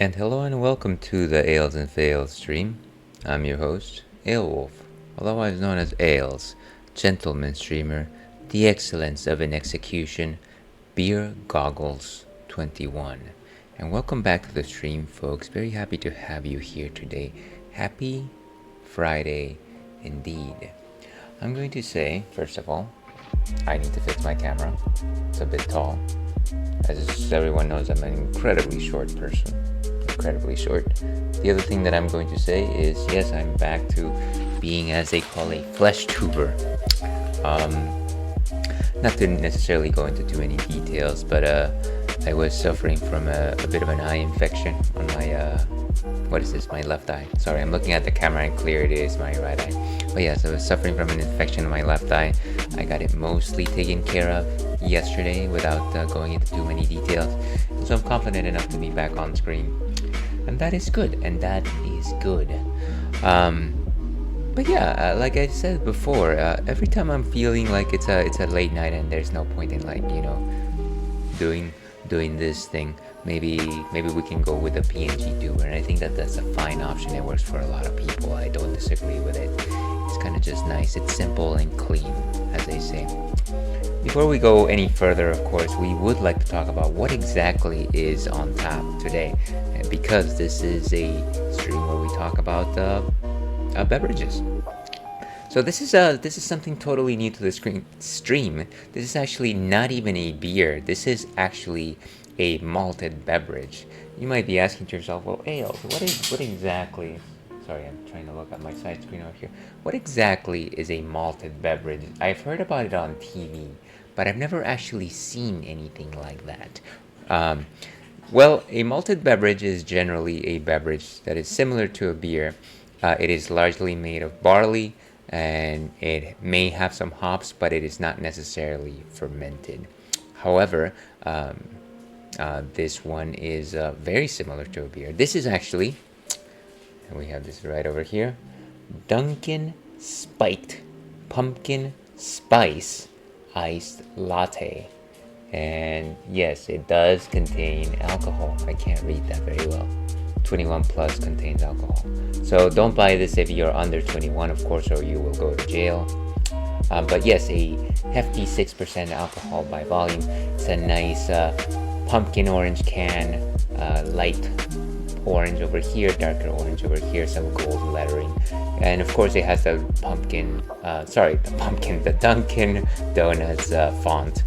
And hello and welcome to the Ales and Fails stream. I'm your host, Alewolf, otherwise known as Ales, gentleman streamer, the excellence of an execution, Beer Goggles 21. And welcome back to the stream, folks. Very happy to have you here today. Happy Friday indeed. I'm going to say, first of all, I need to fix my camera. It's a bit tall. As everyone knows, I'm an incredibly short person. Incredibly short. The other thing that I'm going to say is, yes, I'm back to being, as they call, a flesh tuber. Not to necessarily go into too many details, but I was suffering from a bit of an eye infection on my, what is this, my left eye. Sorry, I'm looking at the camera and clear it is my right eye. But yes, I was suffering from an infection on my left eye. I got it mostly taken care of yesterday without going into too many details. So I'm confident enough to be back on screen. And that is good, But yeah, like I said before, every time I'm feeling like it's a late night and there's no point in, like, you know, doing this thing, maybe we can go with a PNG tuber, and I think that's a fine option. It works for a lot of people. I don't disagree with it. It's kind of just nice. It's simple and clean, as they say. Before we go any further, of course, we would like to talk about what exactly is on tap today, because this is a stream where we talk about beverages. So this is something totally new to the stream. This is actually not even a beer. This is actually a malted beverage. You might be asking to yourself, well, ale, what exactly? Sorry, I'm trying to look at my side screen over here. What exactly is a malted beverage? I've heard about it on TV, but I've never actually seen anything like that. Well, a malted beverage is generally a beverage that is similar to a beer. It is largely made of barley, and it may have some hops, but it is not necessarily fermented. However, this one is very similar to a beer. This is actually, and we have this right over here, Dunkin' Spiked Pumpkin Spice Iced Latte. And yes, it does contain alcohol. I can't read that very well. 21 plus contains alcohol. So don't buy this if you're under 21, of course, or you will go to jail. But yes, a hefty 6% alcohol by volume. It's a nice pumpkin orange can, light orange over here, darker orange over here, some gold lettering. And of course it has the the Dunkin' Donuts font.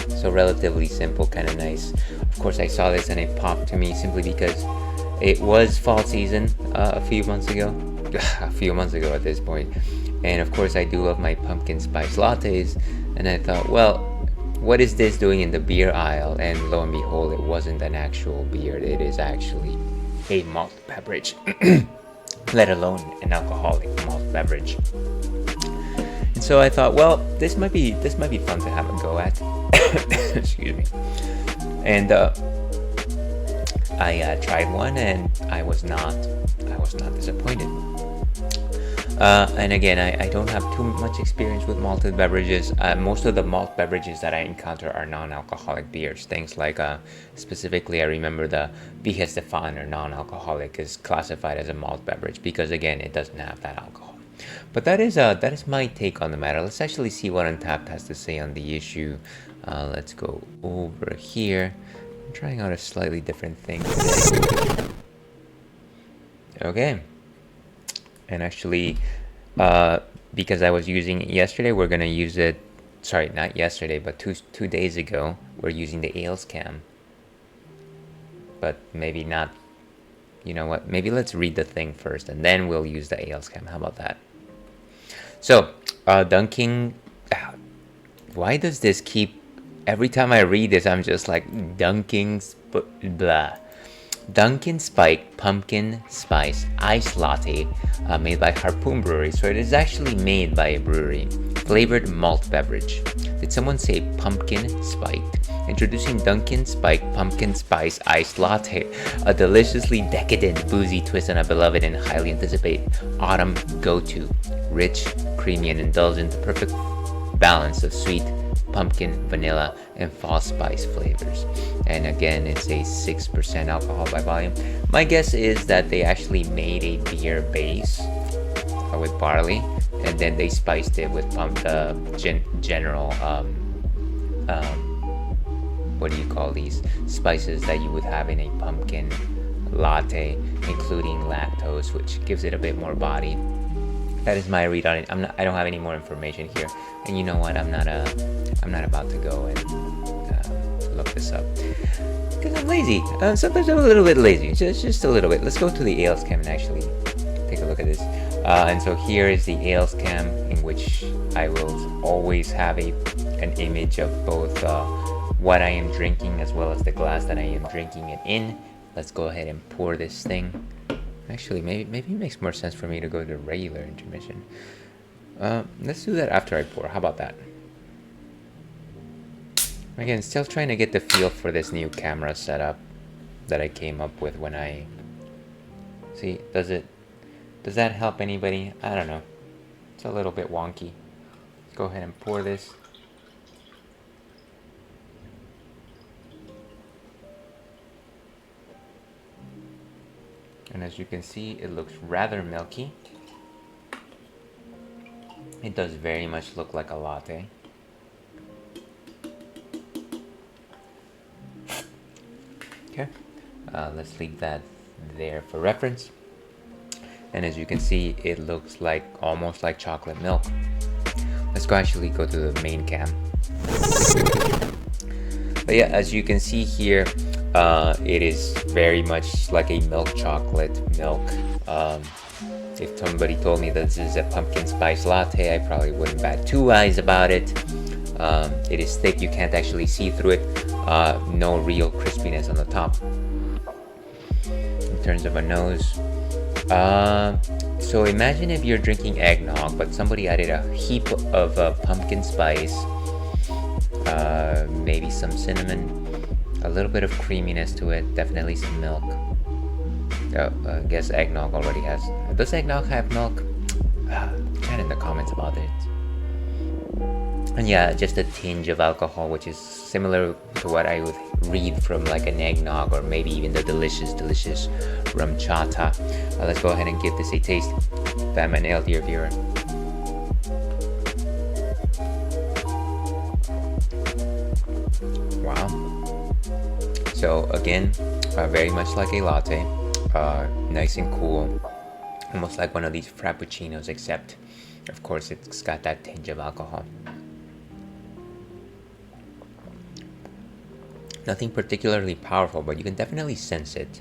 So relatively simple, kind of nice. Of course, I saw this and it popped to me simply because it was fall season a few months ago at this point. And of course, I do love my pumpkin spice lattes. And I thought, well, what is this doing in the beer aisle? And lo and behold, it wasn't an actual beer. It is actually a malt beverage, let alone an alcoholic malt beverage. And so I thought, well, this might be fun to have a go at. Excuse me. And I tried one, and I was not disappointed. And again, I don't have too much experience with malted beverages. Most of the malt beverages that I encounter are non-alcoholic beers. Things like, specifically, I remember the Vieja Stefan, or non-alcoholic, is classified as a malt beverage because, again, it doesn't have that alcohol. But that is my take on the matter. Let's actually see what Untapped has to say on the issue. Let's go over here. I'm trying out a slightly different thing today. Okay. And actually, because I was using it yesterday, we're gonna use it. Sorry, not yesterday, but two days ago, we're using the Ales cam. But maybe not. You know what? Maybe let's read the thing first, and then we'll use the Ales cam. How about that? So, dunking. Why does this keep? Every time I read this, I'm just like Dunkin' Spiked Pumpkin Spice Ice Latte, made by Harpoon Brewery. So it is actually made by a brewery. Flavored malt beverage. Did someone say pumpkin spiked? Introducing Dunkin' Spiked Pumpkin Spice Iced Latte, a deliciously decadent, boozy twist on a beloved and highly anticipated autumn go-to. Rich, creamy, and indulgent, the perfect balance of sweet, pumpkin, vanilla, and fall spice flavors. And again, it's a 6% alcohol by volume. My guess is that they actually made a beer base with barley, and then they spiced it with general what do you call these spices that you would have in a pumpkin latte, including lactose, which gives it a bit more body. That is my read on it. I don't have any more information here, and you know what? I'm not about to go and look this up because I'm lazy. Sometimes I'm a little bit lazy, just a little bit. Let's go to the ales cam and actually take a look at this. And so here is the ales cam, in which I will always have an image of both what I am drinking as well as the glass that I am drinking it in. Let's go ahead and pour this thing. Actually, maybe it makes more sense for me to go to regular intermission. Let's do that after I pour. How about that? Again, still trying to get the feel for this new camera setup that I came up with when I... See, does that help anybody? I don't know. It's a little bit wonky. Let's go ahead and pour this. And as you can see, it looks rather milky. It does very much look like a latte. Okay, let's leave that there for reference. And as you can see, it looks like almost like chocolate milk. Let's actually go to the main cam. But yeah, as you can see here, it is very much like a milk chocolate milk. If somebody told me that this is a pumpkin spice latte, I probably wouldn't bat two eyes about it. It is thick, you can't actually see through it. No real crispiness on the top. In terms of a nose, so imagine if you're drinking eggnog, but somebody added a heap of pumpkin spice, maybe some cinnamon, a little bit of creaminess to it, definitely some milk. I guess eggnog already has. Does eggnog have milk? Chat in the comments about it. And yeah, just a tinge of alcohol, which is similar to what I would read from like an eggnog, or maybe even the delicious rum chata. Let's go ahead and give this a taste. Bam and ale, dear viewer. Wow. So again, very much like a latte, nice and cool, almost like one of these frappuccinos, except of course it's got that tinge of alcohol. Nothing particularly powerful, but you can definitely sense it.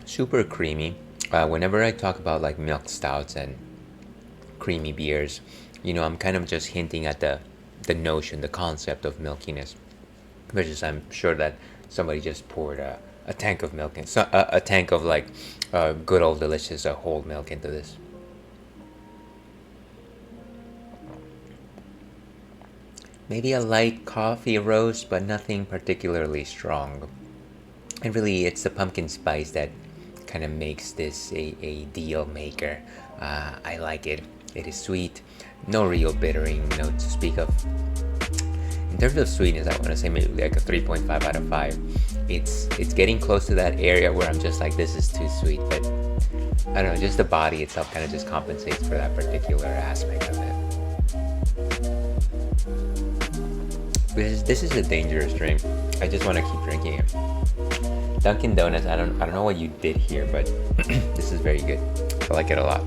Super creamy. Whenever I talk about like milk stouts and creamy beers, you know, I'm kind of just hinting at the notion, the concept of milkiness, versus I'm sure that somebody just poured a tank of milk, a tank of like good old delicious whole milk into this. Maybe a light coffee roast, but nothing particularly strong. And really, it's the pumpkin spice that kind of makes this a deal maker. I like it. It is sweet, no real bittering note to speak of. In terms of sweetness, I want to say maybe like a 3.5 out of 5. It's getting close to that area where I'm just like, this is too sweet, but I don't know, just the body itself kind of just compensates for that particular aspect of it. This is a dangerous drink. I just want to keep drinking it. Dunkin' Donuts, I don't know what you did here, but this is very good. I like it a lot.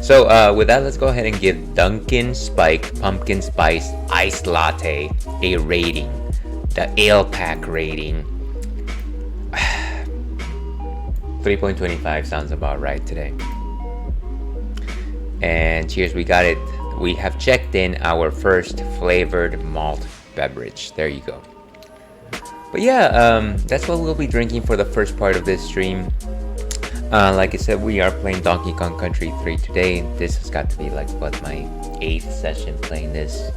So with that, let's go ahead and give Dunkin' Spike Pumpkin Spice Iced Latte a rating. The ale pack rating. 3.25 sounds about right today. And cheers, we got it. We have checked in our first flavored malt beverage. There you go. But yeah, that's what we'll be drinking for the first part of this stream. Like I said, we are playing Donkey Kong Country 3 today. This has got to be like what, my 8th session playing this.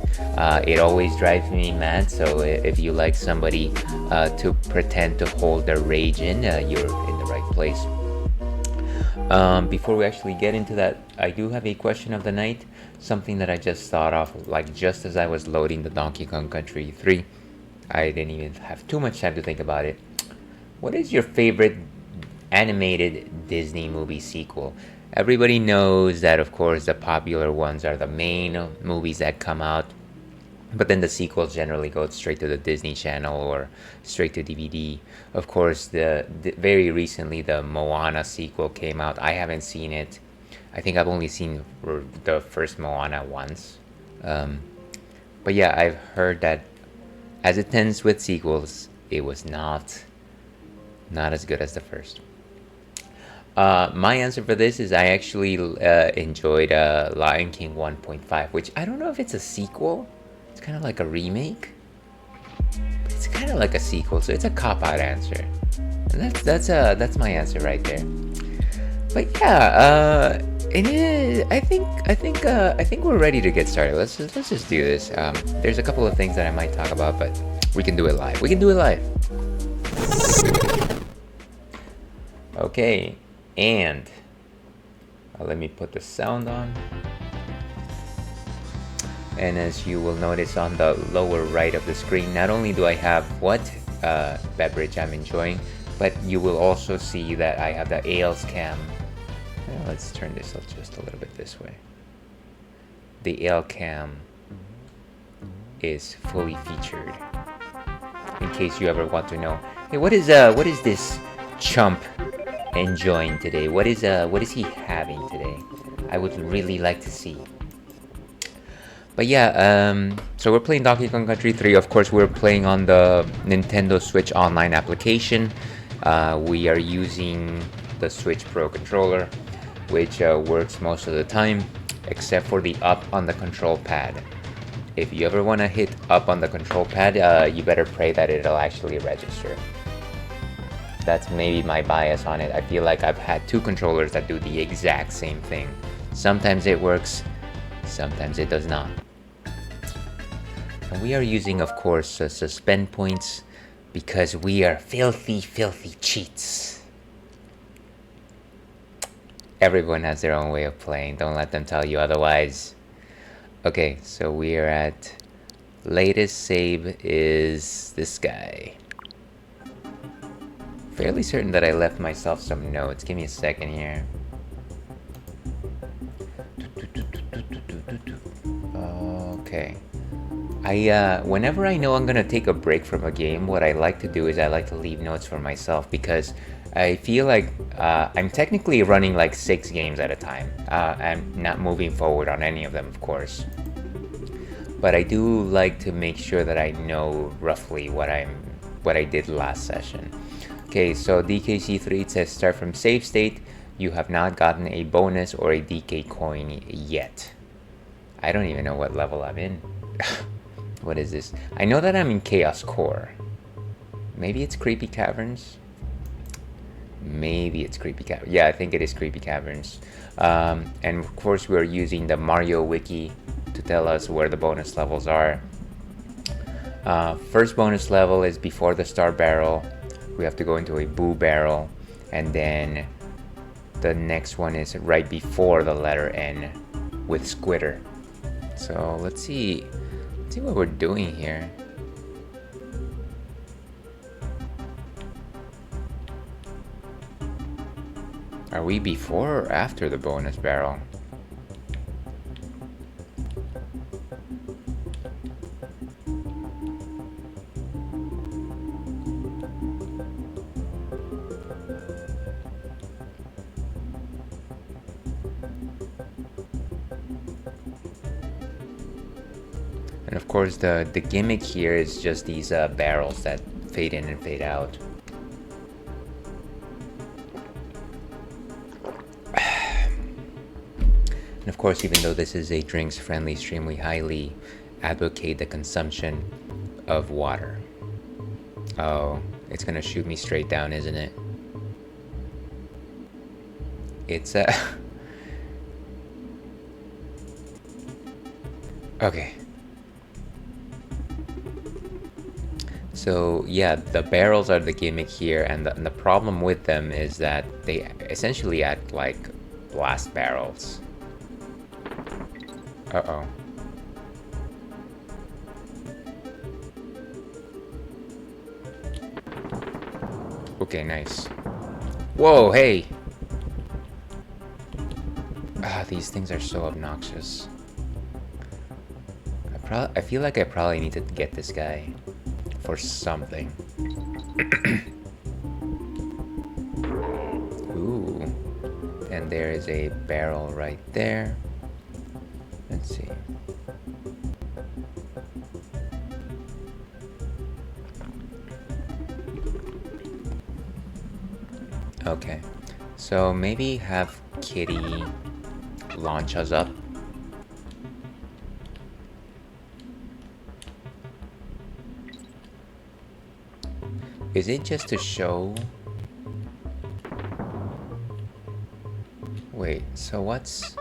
It always drives me mad, so if you like somebody to pretend to hold their rage in, you're in the right place. Before we actually get into that, I do have a question of the night. something that I just thought of, like just as I was loading the Donkey Kong Country 3. I didn't even have too much time to think about it. What is your favorite animated Disney movie sequel? Everybody knows that, of course, the popular ones are the main movies that come out, but then the sequels generally go straight to the Disney Channel or straight to DVD. Of course, the very recently the Moana sequel came out. I haven't seen it. I think I've only seen the first Moana once. But yeah, I've heard that, as it tends with sequels, it was not as good as the first. My answer for this is I actually enjoyed Lion King 1.5, which I don't know if it's a sequel. It's kind of like a remake. But it's kind of like a sequel, so it's a cop-out answer. And that's my answer right there. But yeah, I think we're ready to get started. Let's just do this. There's a couple of things that I might talk about, but we can do it live. Okay, and let me put the sound on. And as you will notice on the lower right of the screen, not only do I have what beverage I'm enjoying, but you will also see that I have the Ales cam. Let's turn this up just a little bit this way. The Ale cam is fully featured. In case you ever want to know, hey, what is this chump enjoying today? What is he having today? I would really like to see. But yeah, so we're playing Donkey Kong Country 3. Of course, we're playing on the Nintendo Switch Online application. We are using the Switch Pro controller, which works most of the time, except for the up on the control pad. If you ever want to hit up on the control pad, you better pray that it'll actually register. That's maybe my bias on it. I feel like I've had two controllers that do the exact same thing. Sometimes it works, sometimes it does not. And we are using, of course, suspend points because we are filthy cheats. Everyone has their own way of playing. Don't let them tell you otherwise. Okay, so we are at latest save is this guy. Fairly certain that I left myself some notes. Give me a second here. Okay. Whenever I know I'm gonna take a break from a game, what I like to do is I like to leave notes for myself, because I feel like I'm technically running like 6 games at a time. I'm not moving forward on any of them, of course. But I do like to make sure that I know roughly what I did last session. Okay, so DKC3, it says start from save state. You have not gotten a bonus or a DK coin yet. I don't even know what level I'm in. What is this? I know that I'm in Chaos Core. Maybe it's Creepy Caverns? Maybe it's Creepy Caverns. Yeah, I think it is Creepy Caverns. And of course we're using the Mario Wiki to tell us where the bonus levels are. First bonus level is before the Star Barrel. We have to go into a Boo Barrel. And then the next one is right before the letter N with Squitter. So let's see what we're doing here. Are we before or after the bonus barrel? And of course the gimmick here is just these barrels that fade in and fade out. And of course, even though this is a drinks friendly stream, we highly advocate the consumption of water. Oh, it's gonna shoot me straight down, isn't it? It's okay. So yeah, the barrels are the gimmick here, and the problem with them is that they essentially act like blast barrels. Uh-oh. Okay, nice. Whoa, hey! Ah, these things are so obnoxious. I feel like I probably need to get this guy for something. Ooh. And there is a barrel right there. Let's see. Okay. So maybe have Kitty launch us up. Is it just to show? Wait, so what's...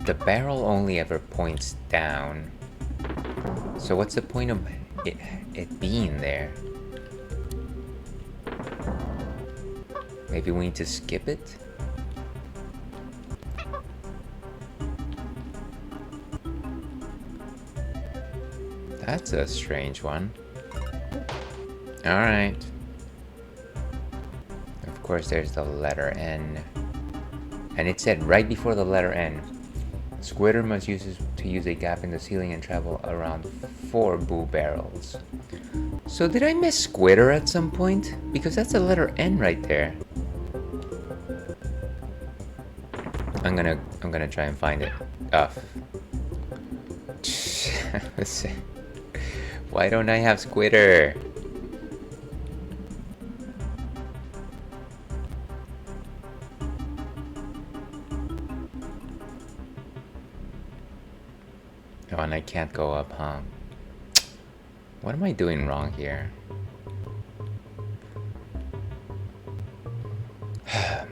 The barrel only ever points down. So what's the point of it being there? Maybe we need to skip it? That's a strange one. Alright. Of course, there's the letter N. And it said right before the letter N, Squitter must use to use a gap in the ceiling and travel around 4 boo barrels. So did I miss Squitter at some point? Because that's the letter N right there. I'm gonna try and find it. Let's see. Why don't I have Squitter? Oh, and I can't go up, huh? What am I doing wrong here?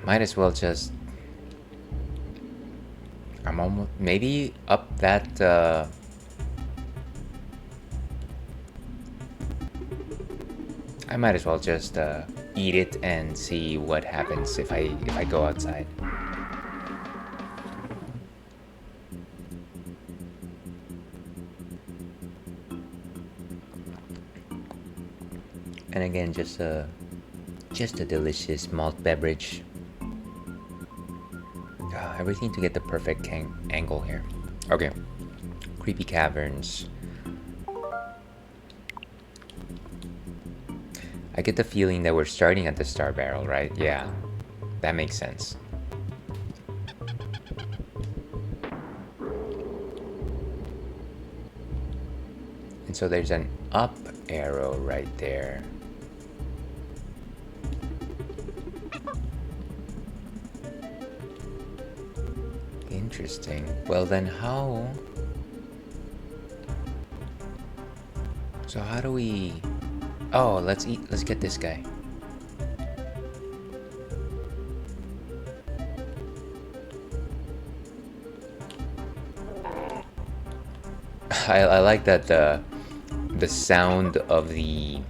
Might as well just... I'm almost... Maybe up that... I might as well just eat it and see what happens if I go outside. And again, just a delicious malt beverage. Everything to get the perfect angle here. Okay, creepy caverns. I get the feeling that we're starting at the star barrel, right? Yeah, that makes sense. And so there's an up arrow right there. Interesting. Well then how... So how do we... Oh, let's get this guy. I like that the sound of the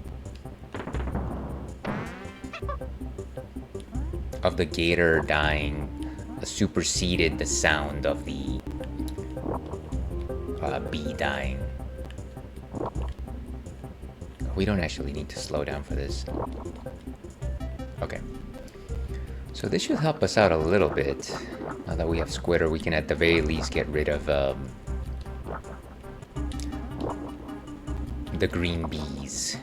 gator dying superseded the sound of the bee dying. We don't actually need to slow down for this. Okay. So this should help us out a little bit. Now that we have Squitter, we can at the very least get rid of the green bees.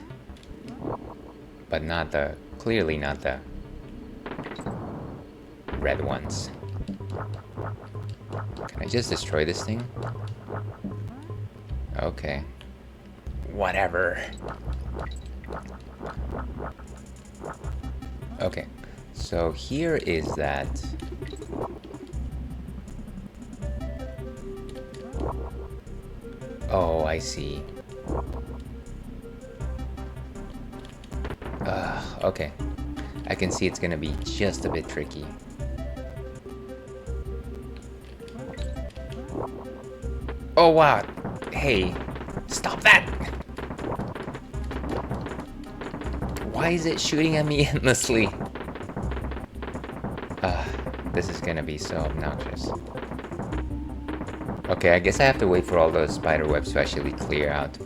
But not the... Clearly not the red ones. Can I just destroy this thing? Okay. Whatever. Okay, so here is that. Oh, I see. Okay. I can see it's gonna be just a bit tricky. Oh, wow. Hey, stop that! Why is it shooting at me endlessly? This is gonna be so obnoxious. Okay, I guess I have to wait for all those spider webs to actually clear out.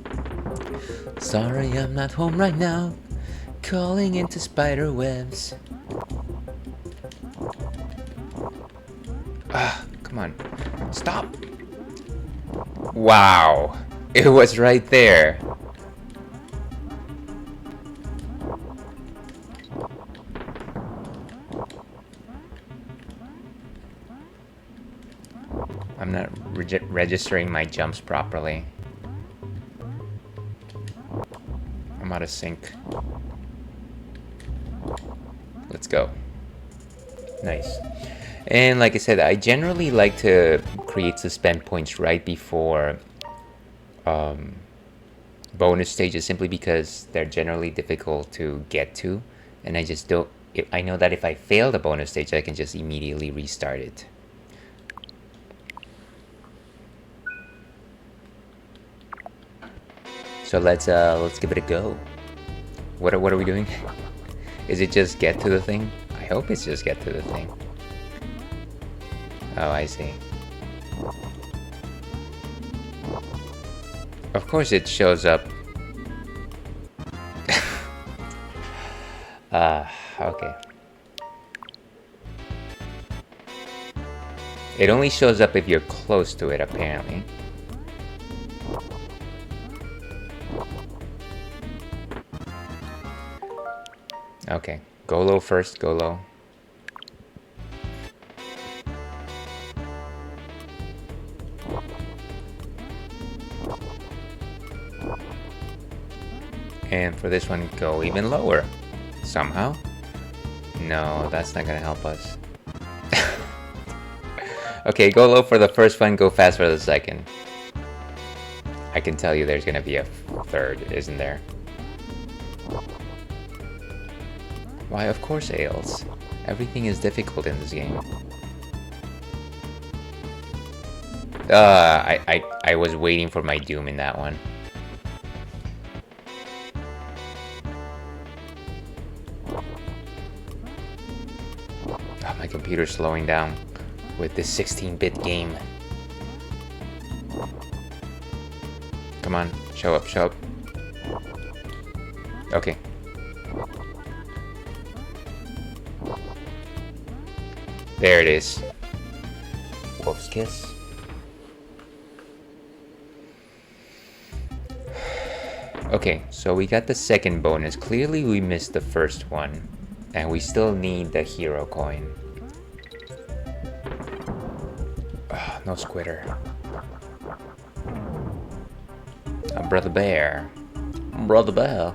Sorry, I'm not home right now. Calling into spider webs. Ah, come on. Stop! Wow! It was right there. I'm not registering my jumps properly. I'm out of sync. Let's go. Nice. And like I said, I generally like to create suspend points right before bonus stages, simply because they're generally difficult to get to, and I just don't. I know that if I fail the bonus stage, I can just immediately restart it. So let's give it a go. What are we doing? Is it just get to the thing? I hope it's just get to the thing. Oh, I see. Of course it shows up. Okay. It only shows up if you're close to it, apparently. Okay, go low first, go low. And for this one, go even lower. Somehow. No, that's not gonna help us. Okay, go low for the first one, go fast for the second. I can tell you there's gonna be a third, isn't there? Why, of course, Ails. Everything is difficult in this game. I was waiting for my doom in that one. Oh, my computer's slowing down with this 16-bit game. Come on, show up, show up. Okay. There it is. Wolf's kiss. Okay, so we got the second bonus. Clearly we missed the first one. And we still need the hero coin. Oh, no squitter. Brother Bear. Brother Bear.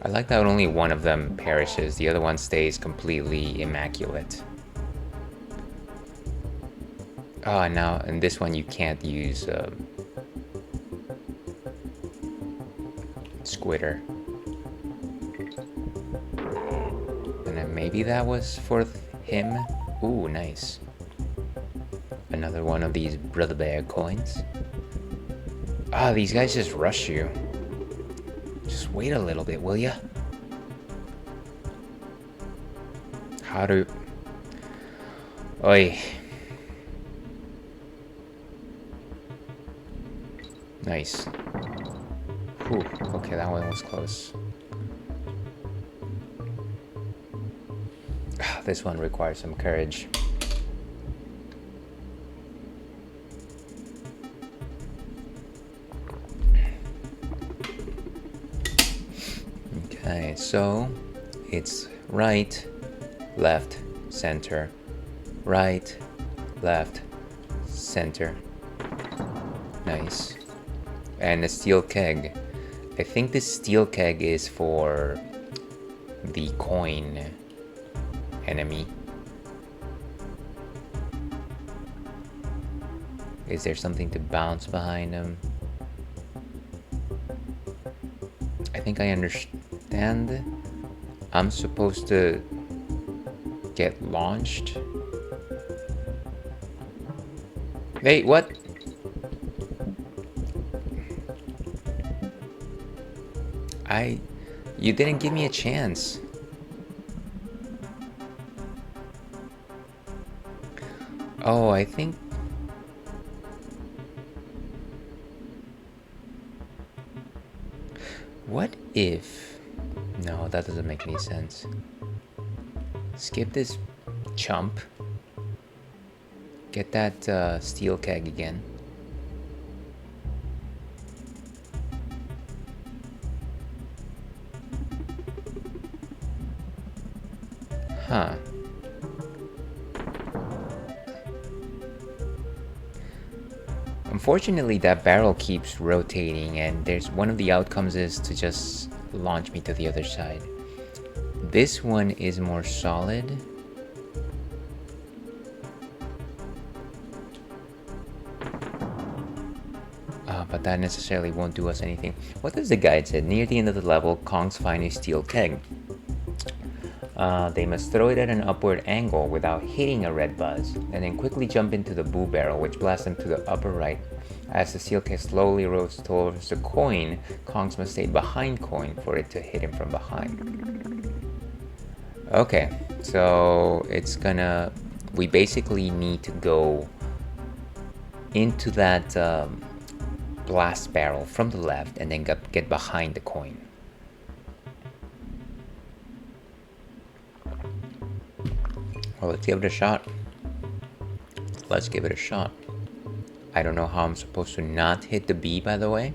I like that only one of them perishes, the other one stays completely immaculate. Ah, now in this one you can't use squitter. And then maybe that was for him. Ooh, nice. Another one of these Brother Bear coins. Ah, these guys just rush you. Just wait a little bit, will ya? How do... Oi. Nice. Whew. Okay, that one was close. This one requires some courage. Okay, so it's right, left, center, right, left, center. Nice. And a steel keg. I think this steel keg is for the coin enemy. Is there something to bounce behind him? I think I understand. I'm supposed to get launched. Hey, what? You didn't give me a chance. Oh, I think... What if... No, that doesn't make any sense. Skip this chump. Get that steel keg again. Huh. Unfortunately, that barrel keeps rotating, and there's one of the outcomes is to just launch me to the other side. This one is more solid. But that necessarily won't do us anything. What does the guide say? Near the end of the level, Kong's find a steel keg. They must throw it at an upward angle without hitting a red buzz, and then quickly jump into the boo barrel, which blasts them to the upper right. As the steel keg slowly rolls towards the coin, Kongs must stay behind coin for it to hit him from behind. Okay, so it's gonna... We basically need to go into that blast barrel from the left and then get behind the coin. Well, let's give it a shot. Let's give it a shot. I don't know how I'm supposed to not hit the B, by the way.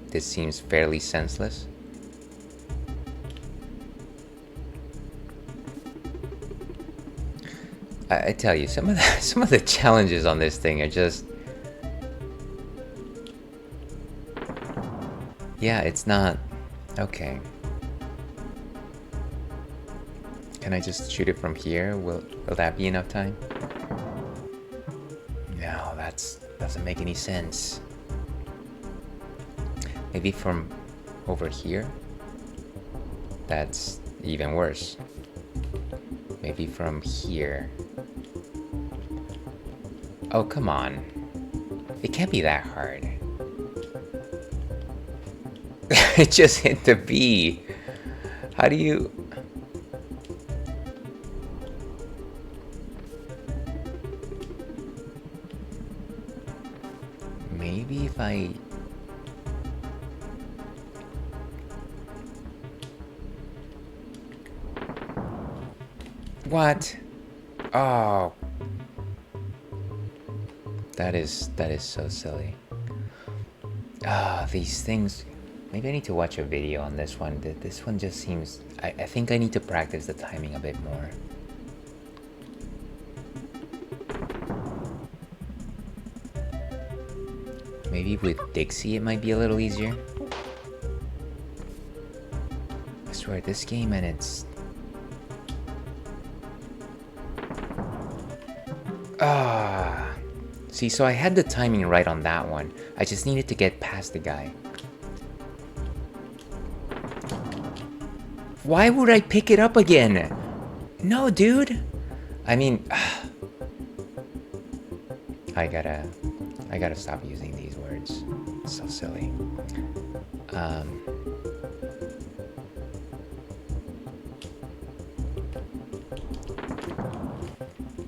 This seems fairly senseless. I tell you, some of the challenges on this thing are just... Yeah, it's not... Okay. Can I just shoot it from here? Will that be enough time? No, that doesn't make any sense. Maybe from over here? That's even worse. Maybe from here. Oh, come on. It can't be that hard. It just hit the B. How do you... Maybe if I... What? Oh. That is so silly. These things... Maybe I need to watch a video on this one. This one just seems... I think I need to practice the timing a bit more. Maybe with Dixie it might be a little easier. I swear, this game and it's... See, so I had the timing right on that one. I just needed to get past the guy. Why would I pick it up again? No, dude. I mean... I gotta stop using these words. It's so silly.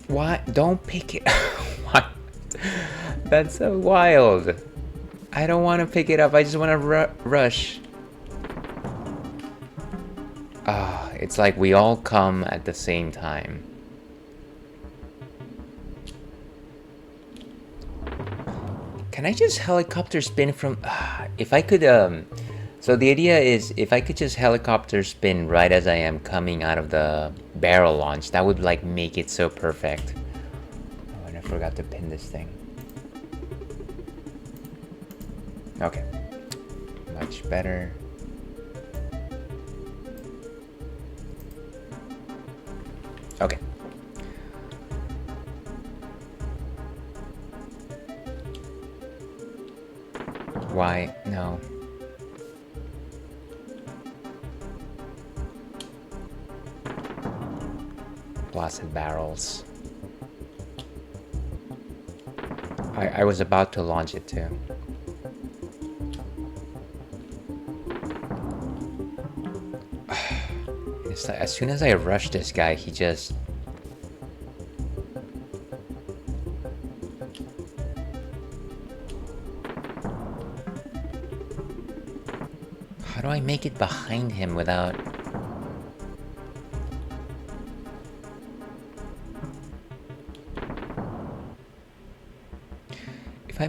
Why? Don't pick it. What? That's so wild. I don't want to pick it up. I just want to rush. It's like we all come at the same time. Can I just helicopter spin from... if I could... So the idea is, if I could just helicopter spin right as I am coming out of the barrel launch, that would like make it so perfect. Oh, and I forgot to pin this thing. Okay. Much better. Okay. Why? No. Blasted barrels. I was about to launch it too. So as soon as I rush this guy, he just... How do I make it behind him without...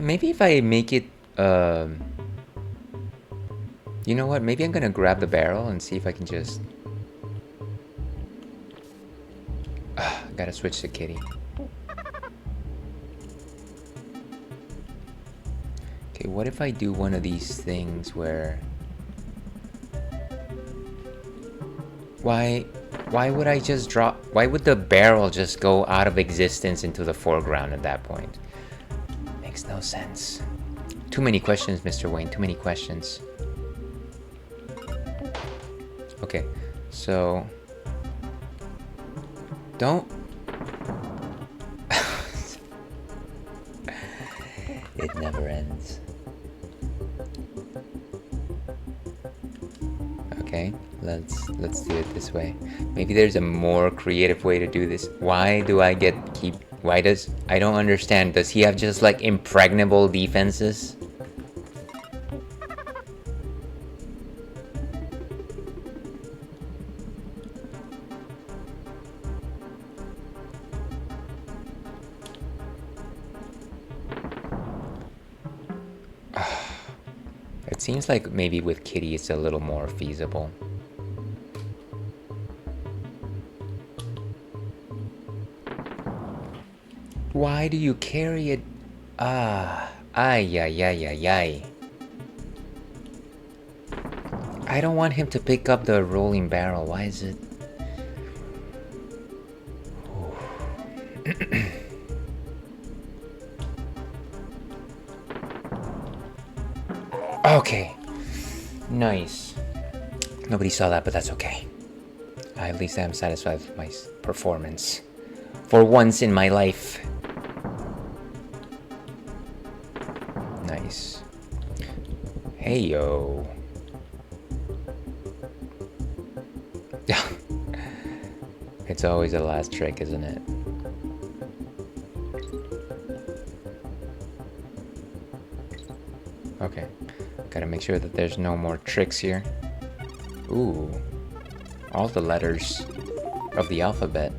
Maybe if I make it, you know what? Maybe I'm gonna grab the barrel and see if I can just... Gotta switch to Kitty. Okay, what if I do one of these things where... Why would I just drop... Why would the barrel just go out of existence into the foreground at that point? Makes no sense. Too many questions, Mr. Wayne. Too many questions. Okay, so... Don't... It never ends. Okay, let's do it this way. Maybe there's a more creative way to do this. Why do I keep... Why does... I don't understand. Does he have just like impregnable defenses? It seems like maybe with Kitty it's a little more feasible. Why do you carry it? Ay, ay, ay, ay, ay. I don't want him to pick up the rolling barrel. Why is it? Okay. Nice. Nobody saw that, but that's okay. At least I'm satisfied with my performance. For once in my life. Nice. Hey, yo. It's always the last trick, isn't it? Okay. Gotta make sure that there's no more tricks here. Ooh. All the letters of the alphabet.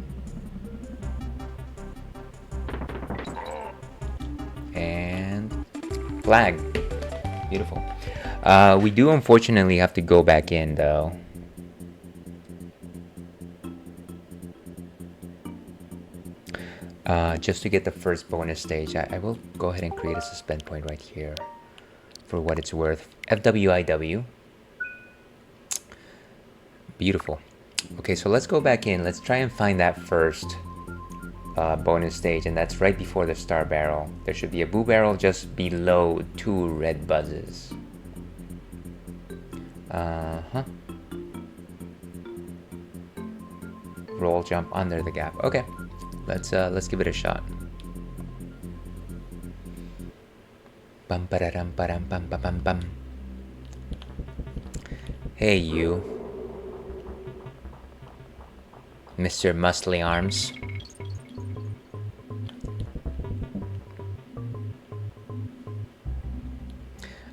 And flag. Beautiful. We do unfortunately have to go back in though. Just to get the first bonus stage, I will go ahead and create a suspend point right here. For what it's worth. FWIW. Beautiful. Okay, so let's go back in. Let's try and find that first bonus stage, and that's right before the star barrel. There should be a blue barrel just below 2 red buzzes. Roll jump under the gap. Okay, let's give it a shot. Bum ba-da-dum ba-dum bum ba bum bum. Hey you, Mr. Muscly Arms.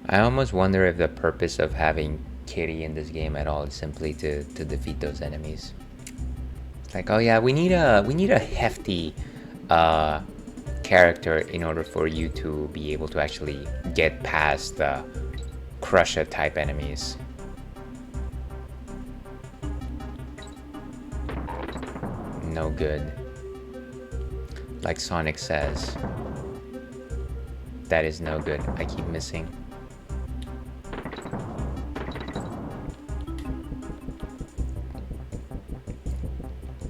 I almost wonder if the purpose of having Kitty in this game at all is simply to defeat those enemies. It's like, oh yeah, we need a hefty character in order for you to be able to actually get past the Crusher type enemies. No good. Like Sonic says, that is no good. I keep missing.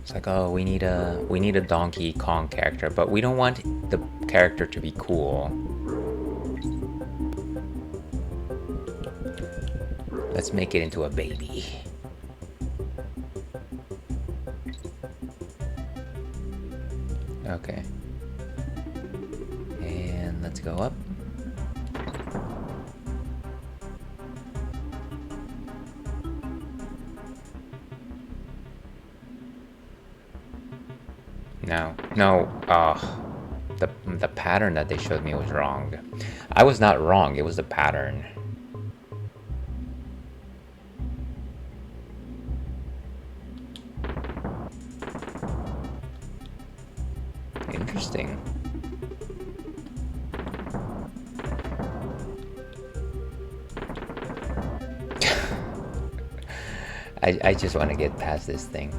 It's like, oh, we need a Donkey Kong character, but we don't want the character to be cool. Let's make it into a baby. Okay. And let's go up. No. No. The pattern that they showed me was wrong. I was not wrong. It was the pattern. Interesting. I just want to get past this thing.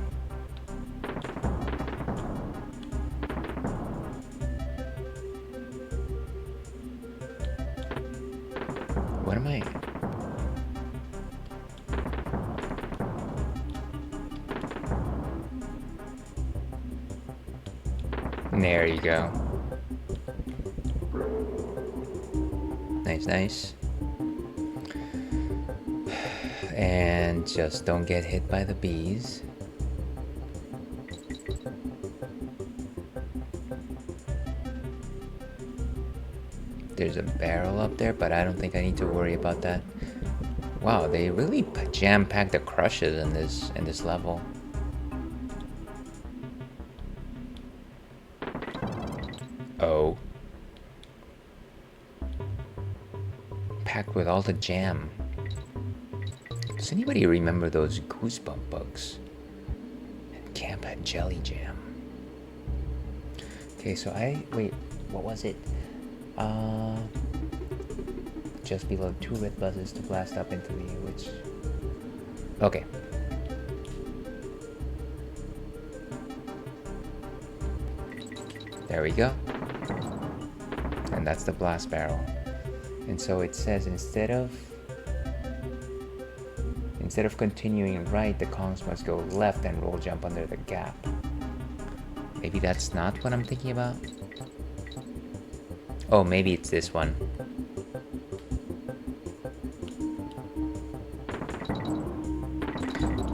What am I? There you go. Nice, nice. And just don't get hit by the bees. There's a barrel up there, but I don't think I need to worry about that. Wow, they really jam-packed the crushes in this level. Oh. Packed with all the jam. Does anybody remember those goosebump bugs? And camp had jelly jam. Okay, so wait, what was it? Just below 2 red buzzes to blast up into the which. Okay. There we go. And that's the blast barrel. And so it says instead of continuing right, the Kongs must go left and roll jump under the gap. Maybe that's not what I'm thinking about? Oh, maybe it's this one.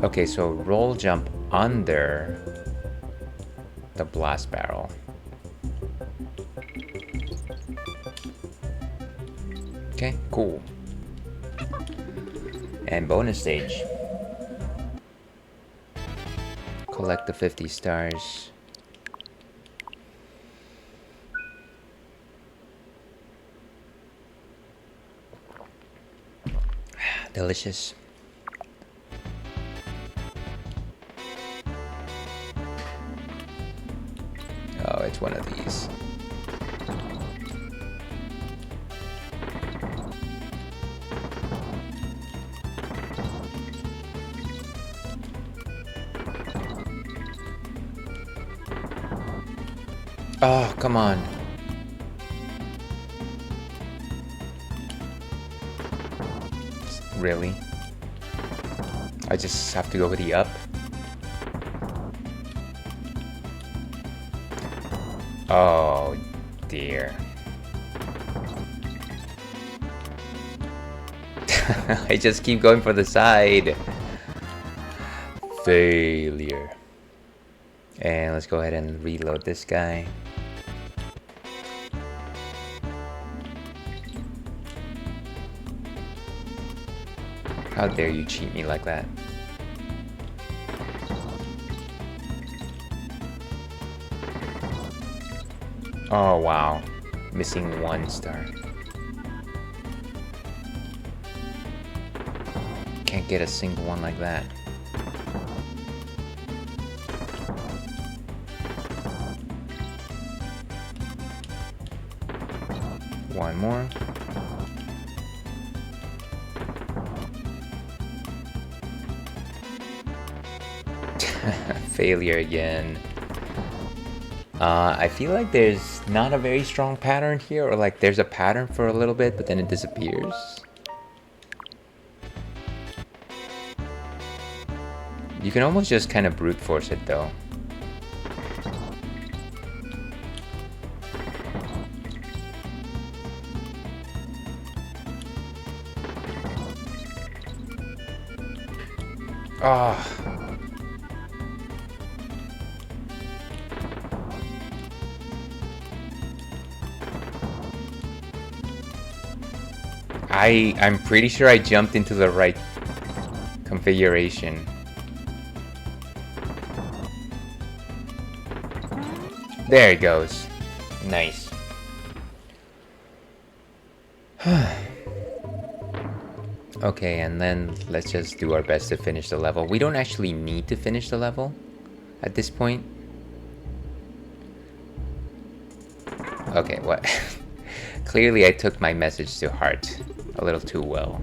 Okay, so roll jump under the blast barrel. Okay, cool. And bonus stage. Collect the 50 stars. Delicious. Oh, it's one of these. Oh, come on. Really? I just have to go with the up? Oh, dear. I just keep going for the side. Failure. And let's go ahead and reload this guy. How dare you cheat me like that? Oh wow, missing 1 star. Can't get a single one like that. One more. Failure again. I feel like there's not a very strong pattern here, or like there's a pattern for a little bit, but then it disappears. You can almost just kind of brute force it though. Ah. I'm pretty sure I jumped into the right configuration. There it goes. Nice. Okay, and then let's just do our best to finish the level. We don't actually need to finish the level at this point. Okay, what? Clearly I took my message to heart a little too well.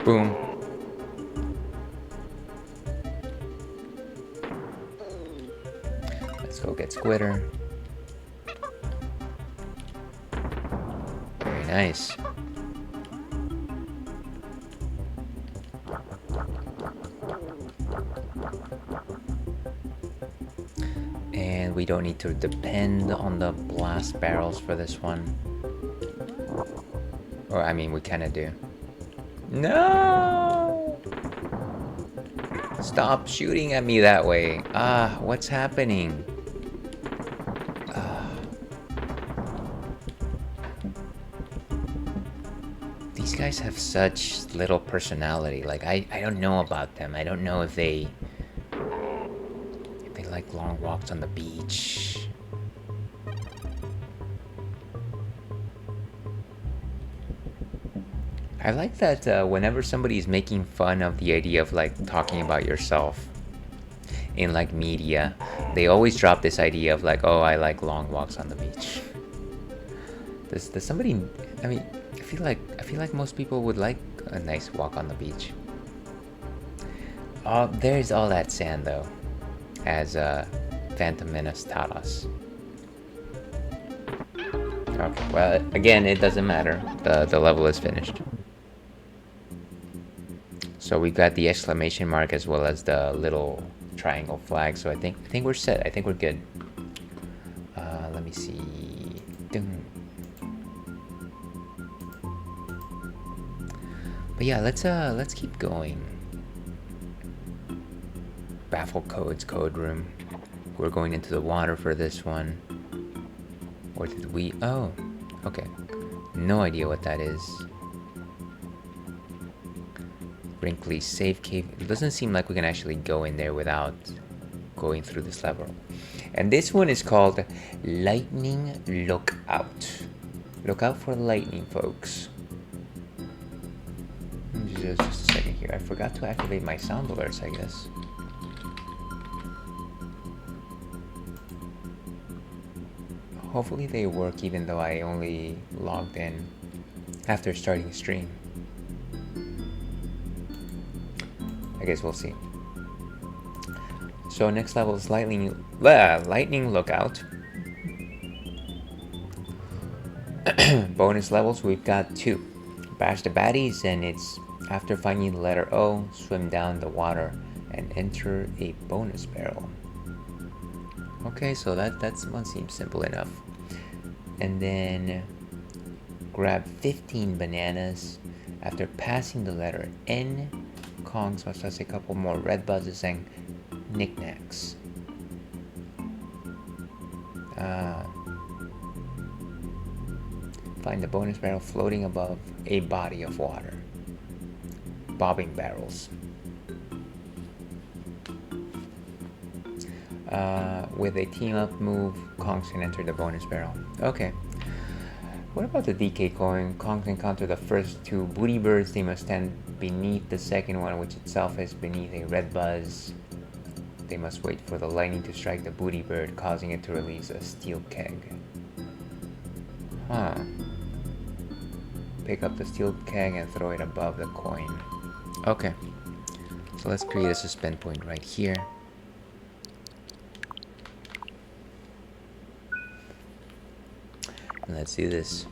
Boom. Let's go get Squitter. Very nice. And we don't need to depend on the blast barrels for this one. Or, I mean, we kind of do. No! Stop shooting at me that way. Ah, what's happening? These guys have such little personality. Like, I don't know about them. I don't know if they like long walks on the beach. I like that whenever somebody's making fun of the idea of like talking about yourself in like media, they always drop this idea of like, oh, I like long walks on the beach. Does somebody? I mean, I feel like most people would like a nice walk on the beach. Oh, there's all that sand though, as Phantom Menace taught us. Okay, well, again, it doesn't matter. The level is finished. So we've got the exclamation mark as well as the little triangle flag. So I think we're set. I think we're good. Let me see. Ding. But yeah, let's keep going. Baffle codes, code room. We're going into the water for this one. Or did we? Oh, okay. No idea what that is. Brinkley safe cave. It doesn't seem like we can actually go in there without going through this level. And this one is called Lightning Lookout. Look out for lightning, folks. Just a second here. I forgot to activate my sound alerts, I guess. Hopefully they work even though I only logged in after starting stream. I guess we'll see. So next level is Lightning Lookout. Bonus levels, we've got 2. Bash the baddies, and it's after finding the letter O, swim down the water and enter a bonus barrel. Okay, so that one seems simple enough. And then grab 15 bananas. After passing the letter N, Kongs must have a couple more red buzzes and knickknacks. Find the bonus barrel floating above a body of water. Bobbing barrels. With a team up move, Kongs can enter the bonus barrel. Okay. What about the DK coin? Kongs encounter the first 2 booty birds. They must stand beneath the second one, which itself is beneath a red buzz. They must wait for the lightning to strike the booty bird, causing it to release a steel keg. Huh. Pick up the steel keg and throw it above the coin. Okay. So let's create a suspend point right here. Let's do this.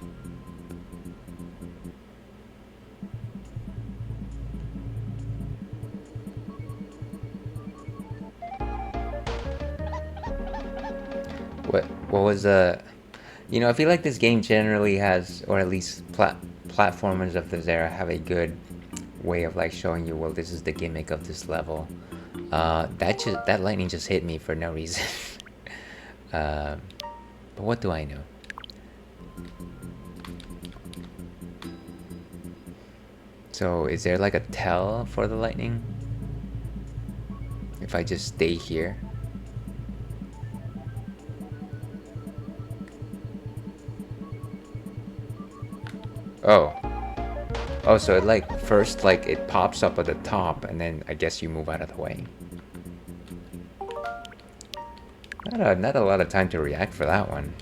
What was you know, I feel like this game generally has, or at least platformers of this era have a good way of like showing you, well, this is the gimmick of this level. That lightning just hit me for no reason. But what do I know? So is there like a tell for the lightning? If I just stay here? Oh. Oh, so it like first like it pops up at the top and then I guess you move out of the way. Not a lot of time to react for that one.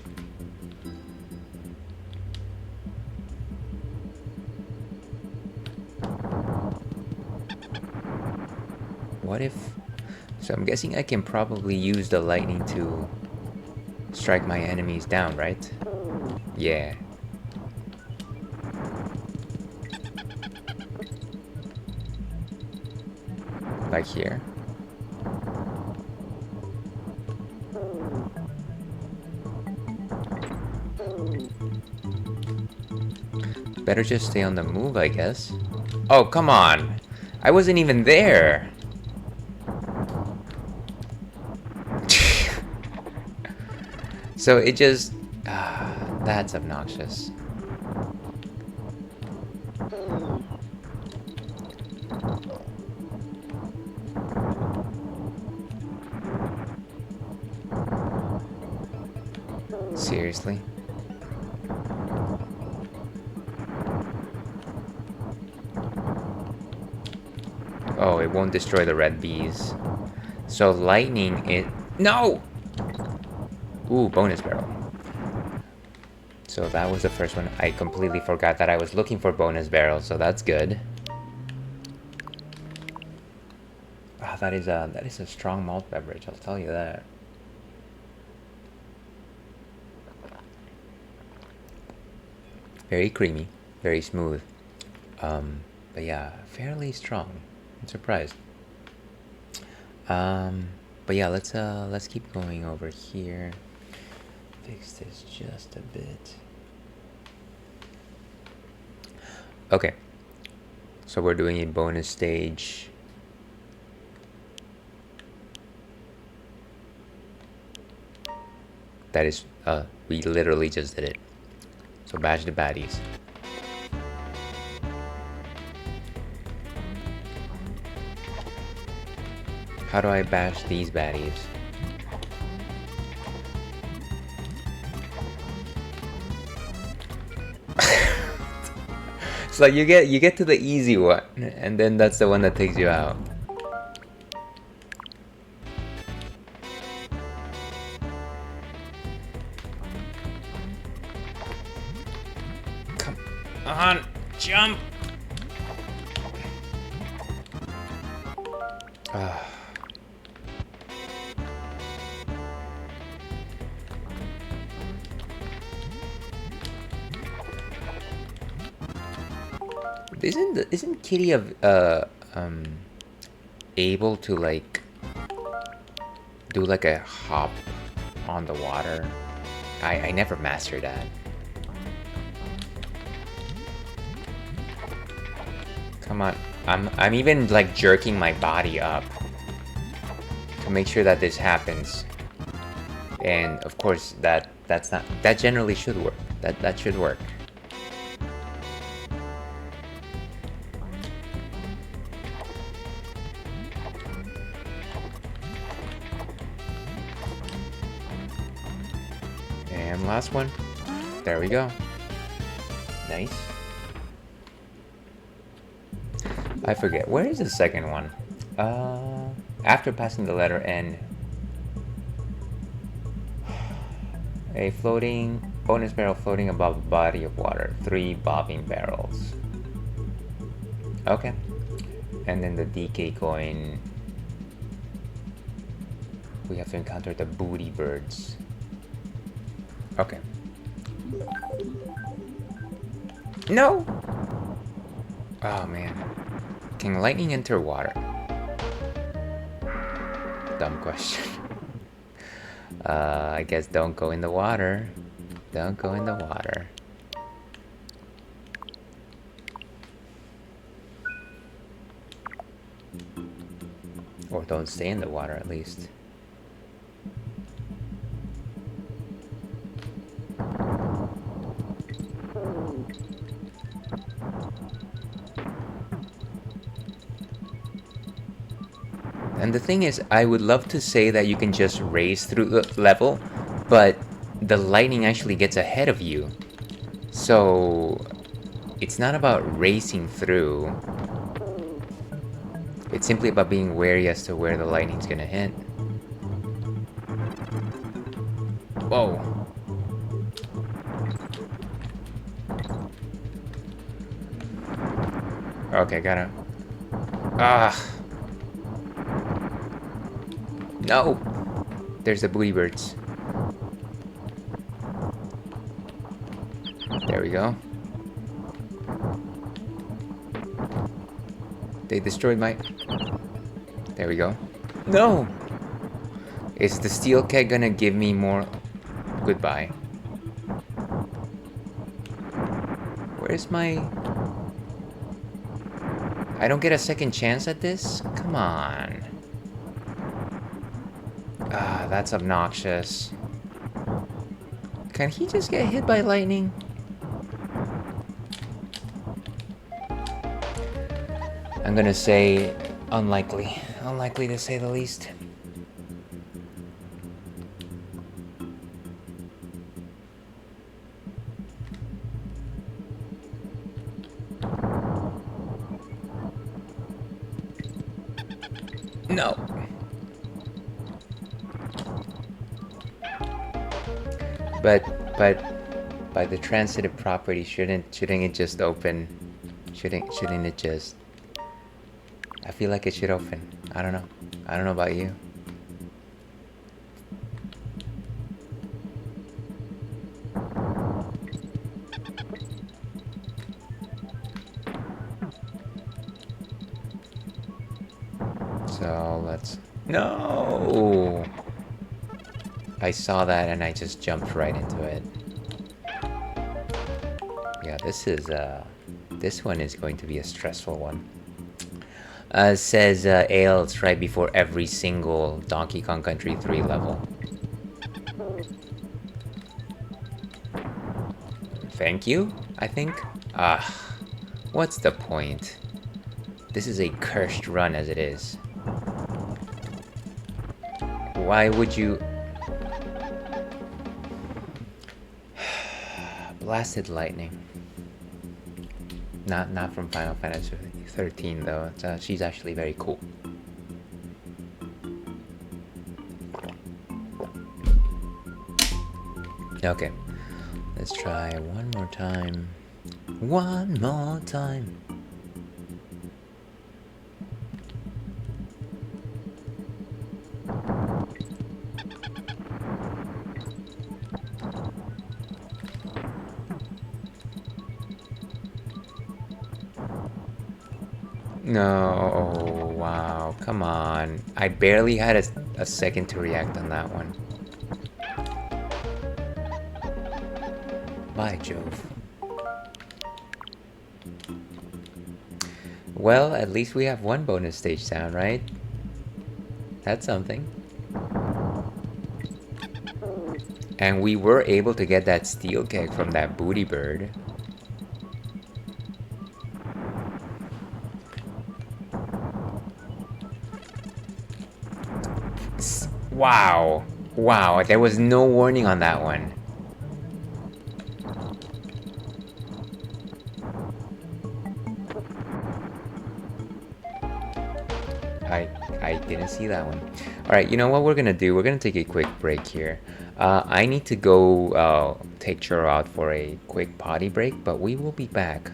What if... So I'm guessing I can probably use the lightning to strike my enemies down, right? Yeah. Like here. Better just stay on the move, I guess. Oh, come on! I wasn't even there! So it just... that's obnoxious. Seriously? Oh, it won't destroy the red bees. So lightning it... No! Ooh, bonus barrel. So that was the first one. I completely forgot that I was looking for bonus barrel, so that's good. Ah, that is a strong malt beverage, I'll tell you that. Very creamy, very smooth. But yeah, fairly strong. I'm surprised. But yeah, let's keep going over here. Fix this just a bit. Okay. So we're doing a bonus stage. That is, we literally just did it. So bash the baddies. How do I bash these baddies? It's like you get to the easy one, and then that's the one that takes you out. Come on, jump! Isn't Kitty able to like do like a hop on the water? I never mastered that. Come on, I'm even like jerking my body up to make sure that this happens. And of course that generally should work. That should work. And last one. There we go. Nice. I forget. Where is the second one? After passing the letter N. A floating bonus barrel floating above a body of water. 3 bobbing barrels. Okay. And then the DK coin. We have to encounter the booty birds. Okay. No! Oh man. Can lightning enter water? Dumb question. I guess don't go in the water. Don't go in the water. Or don't stay in the water at least. And the thing is, I would love to say that you can just race through the level, but the lightning actually gets ahead of you. So it's not about racing through. It's simply about being wary as to where the lightning's gonna hit. Whoa. Okay, gotta... Ah. No! There's the booty birds. There we go. They destroyed my... There we go. No! Is the steel keg gonna give me more... Goodbye. Where's my... I don't get a second chance at this? Come on. Ah, that's obnoxious. Can he just get hit by lightning? I'm gonna say unlikely. Unlikely to say the least. No. But by the transitive property, shouldn't it just open? Shouldn't it just? I feel like it should open. I don't know. I don't know about you. So let's... No! I saw that and I just jumped right into it. Yeah, this one is going to be a stressful one. Says Ales right before every single Donkey Kong Country 3 level. Thank you, I think. What's the point? This is a cursed run as it is. Why would you... Blasted lightning. Not from Final Fantasy 13 though. She's actually very cool. Okay, let's try one more time. One more time. No, wow, come on. I barely had a second to react on that one. By Jove. Well, at least we have one bonus stage sound, right? That's something. And we were able to get that steel keg from that booty bird. Wow. Wow, there was no warning on that one. I didn't see that one. Alright, you know what we're gonna do? We're gonna take a quick break here. I need to go take Churro out for a quick potty break, but we will be back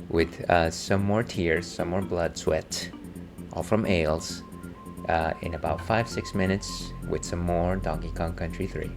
with some more tears, some more blood, sweat, all from Ales, in about 5-6 minutes with some more Donkey Kong Country 3.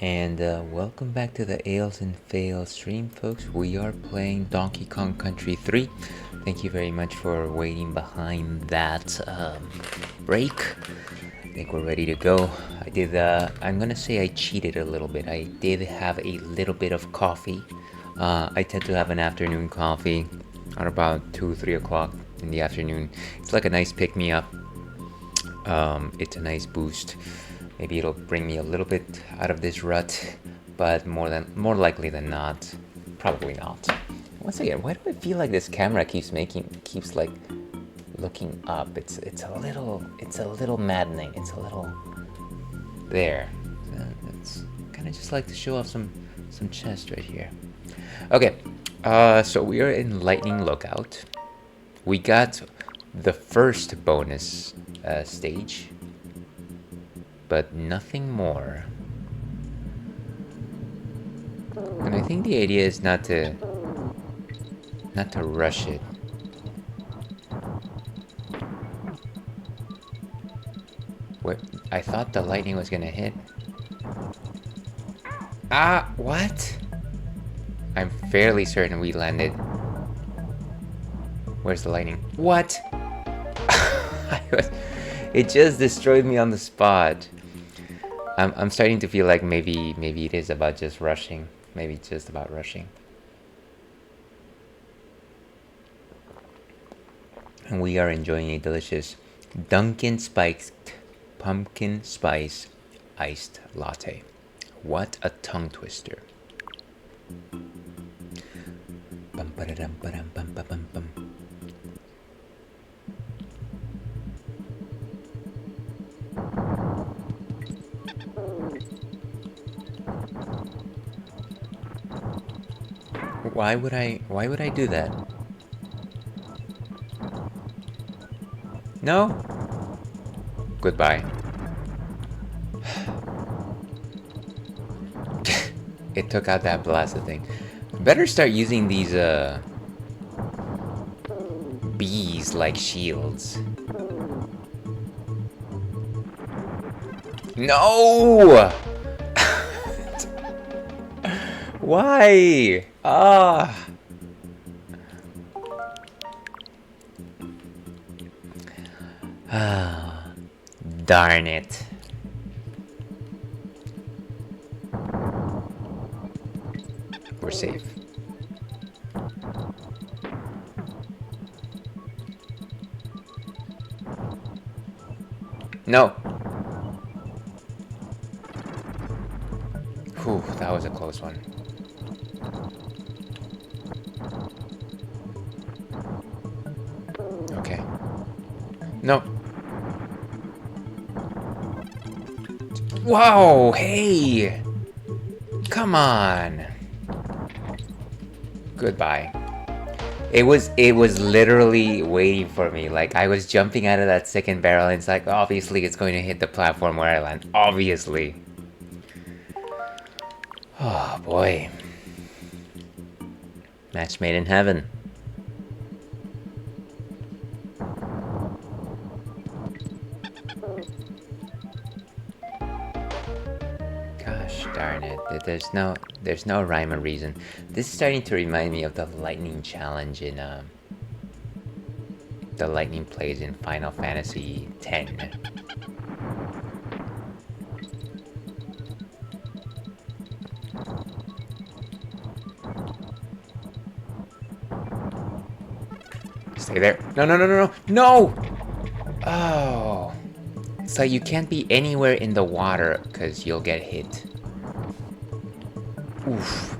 and welcome back to the Ales and Fails stream, folks. We are playing Donkey Kong Country 3. Thank you very much for waiting behind that break. I think we're ready to go. I'm gonna say I cheated a little bit. I did have a little bit of coffee. I tend to have an afternoon coffee at about 2-3 o'clock in the afternoon. It's like a nice pick-me-up. It's a nice boost. Maybe it'll bring me a little bit out of this rut, but more likely than not, probably not. Once again, why do I feel like this camera keeps like looking up? It's a little maddening. It's a little there. It's kind of just like to show off some chest right here. Okay, so we are in Lightning Lookout. We got the first bonus stage, but nothing more. And I think the idea is not to rush it. What? I thought the lightning was gonna hit. Ah, what? I'm fairly certain we landed. Where's the lightning? What? It just destroyed me on the spot. I'm starting to feel like maybe it is about just rushing. Maybe it's just about rushing. And we are enjoying a delicious Dunkin' Spiked Pumpkin Spice Iced Latte. What a tongue twister. Bum ba dum ba dum bum ba bum bum. Why would I do that? No? Goodbye. It took out that blasted thing. Better start using these bees like shields. No! Why? Ah. Ah. Darn it. We're safe. No. Whew, that was a close one. Okay. No. Whoa, hey! Come on. Goodbye. It was literally waiting for me. Like, I was jumping out of that second barrel and it's like, obviously it's going to hit the platform where I land. Obviously. Oh, boy. Match made in heaven. Gosh darn it. There's no rhyme or reason. This is starting to remind me of the lightning challenge in the lightning plays in Final Fantasy X. Stay there. No, no, no, no, no. No! Oh. So you can't be anywhere in the water because you'll get hit. Oof.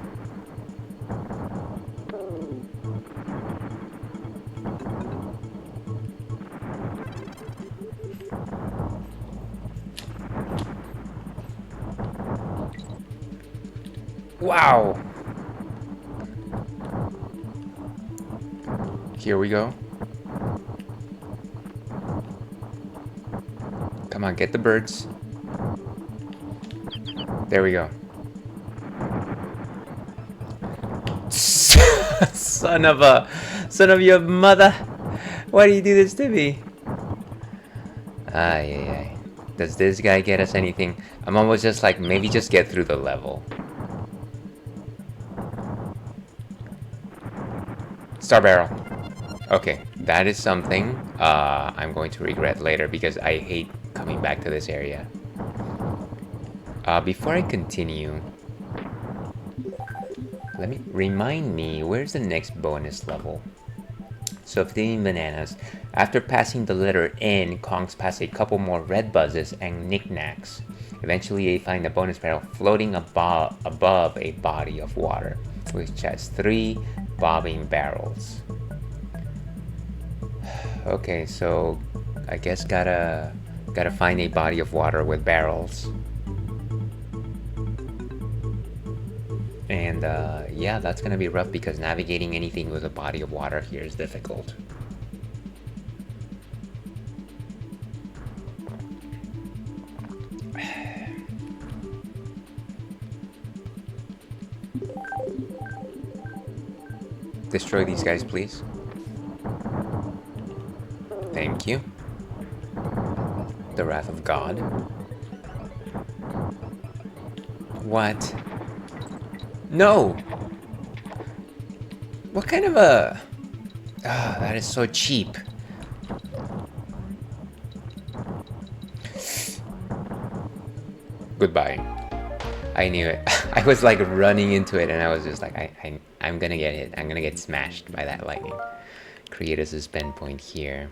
Wow. Here we go. Come on, get the birds. There we go. Son of your mother. Why do you do this to me? Ay, ay, ay. Does this guy get us anything? I'm almost just like, maybe just get through the level. Star barrel. Okay, that is something I'm going to regret later because I hate coming back to this area. Before I continue, remind me, where's the next bonus level? So 15 bananas. After passing the letter N, Kongs pass a couple more red buzzes and knickknacks. Eventually they find a bonus barrel floating above a body of water, which has 3 bobbing barrels. Okay, so I guess gotta find a body of water with barrels. And yeah, that's gonna be rough because navigating anything with a body of water here is difficult. Destroy these guys, please. Thank you. The Wrath of God. What? No! What kind of a... Ah, that is so cheap. Goodbye. I knew it. I was like running into it and I was just like, I'm gonna get hit. I'm gonna get smashed by that lightning. Create a suspend point here.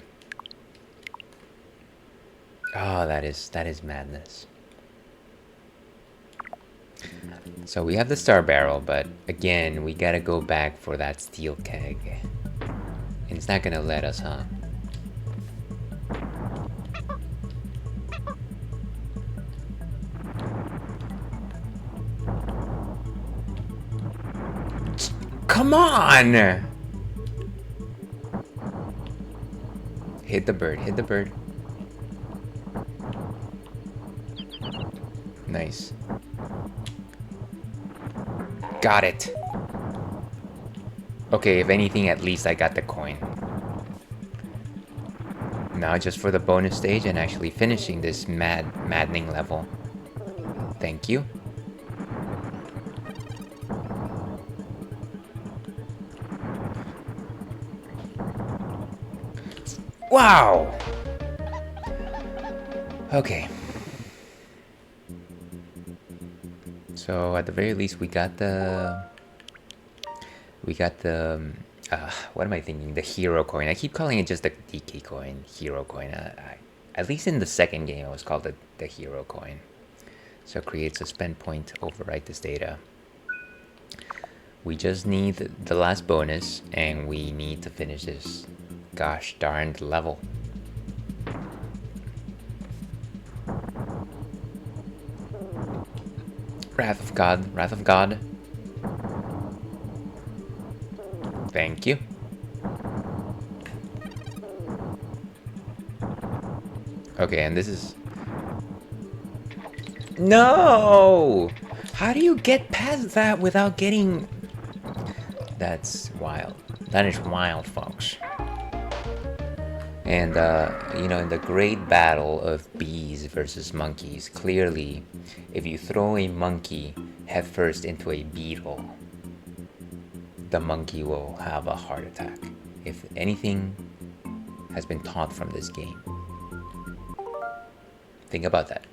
Oh, that is madness. So we have the star barrel, but again, we gotta go back for that steel keg. And it's not gonna let us, huh? Come on! Hit the bird, hit the bird. Nice. Got it. Okay, if anything, at least I got the coin. Now just for the bonus stage and actually finishing this maddening level. Thank you. Wow! Okay. So at the very least, we got the what am I thinking? The hero coin. I keep calling it just the DK coin, hero coin. At least in the second game, it was called the hero coin. So create suspend point, overwrite this data. We just need the last bonus, and we need to finish this gosh darned level. Wrath of God, Wrath of God. Thank you. Okay, and this is... No! How do you get past that without getting... That's wild. That is wild, folks. And, you know, in the great battle of bees versus monkeys, clearly, if you throw a monkey headfirst into a beetle, the monkey will have a heart attack. If anything has been taught from this game, think about that.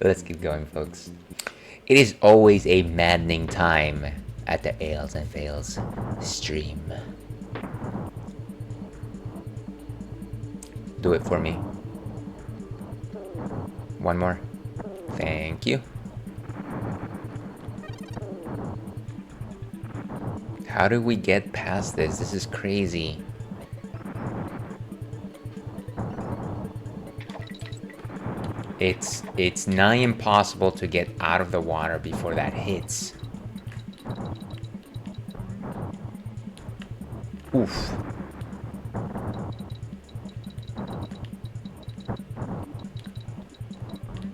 Let's keep going, folks. It is always a maddening time at the Ales and Fails stream. Do it for me. One more. Thank you. How do we get past this? This is crazy. It's nigh impossible to get out of the water before that hits. Oof.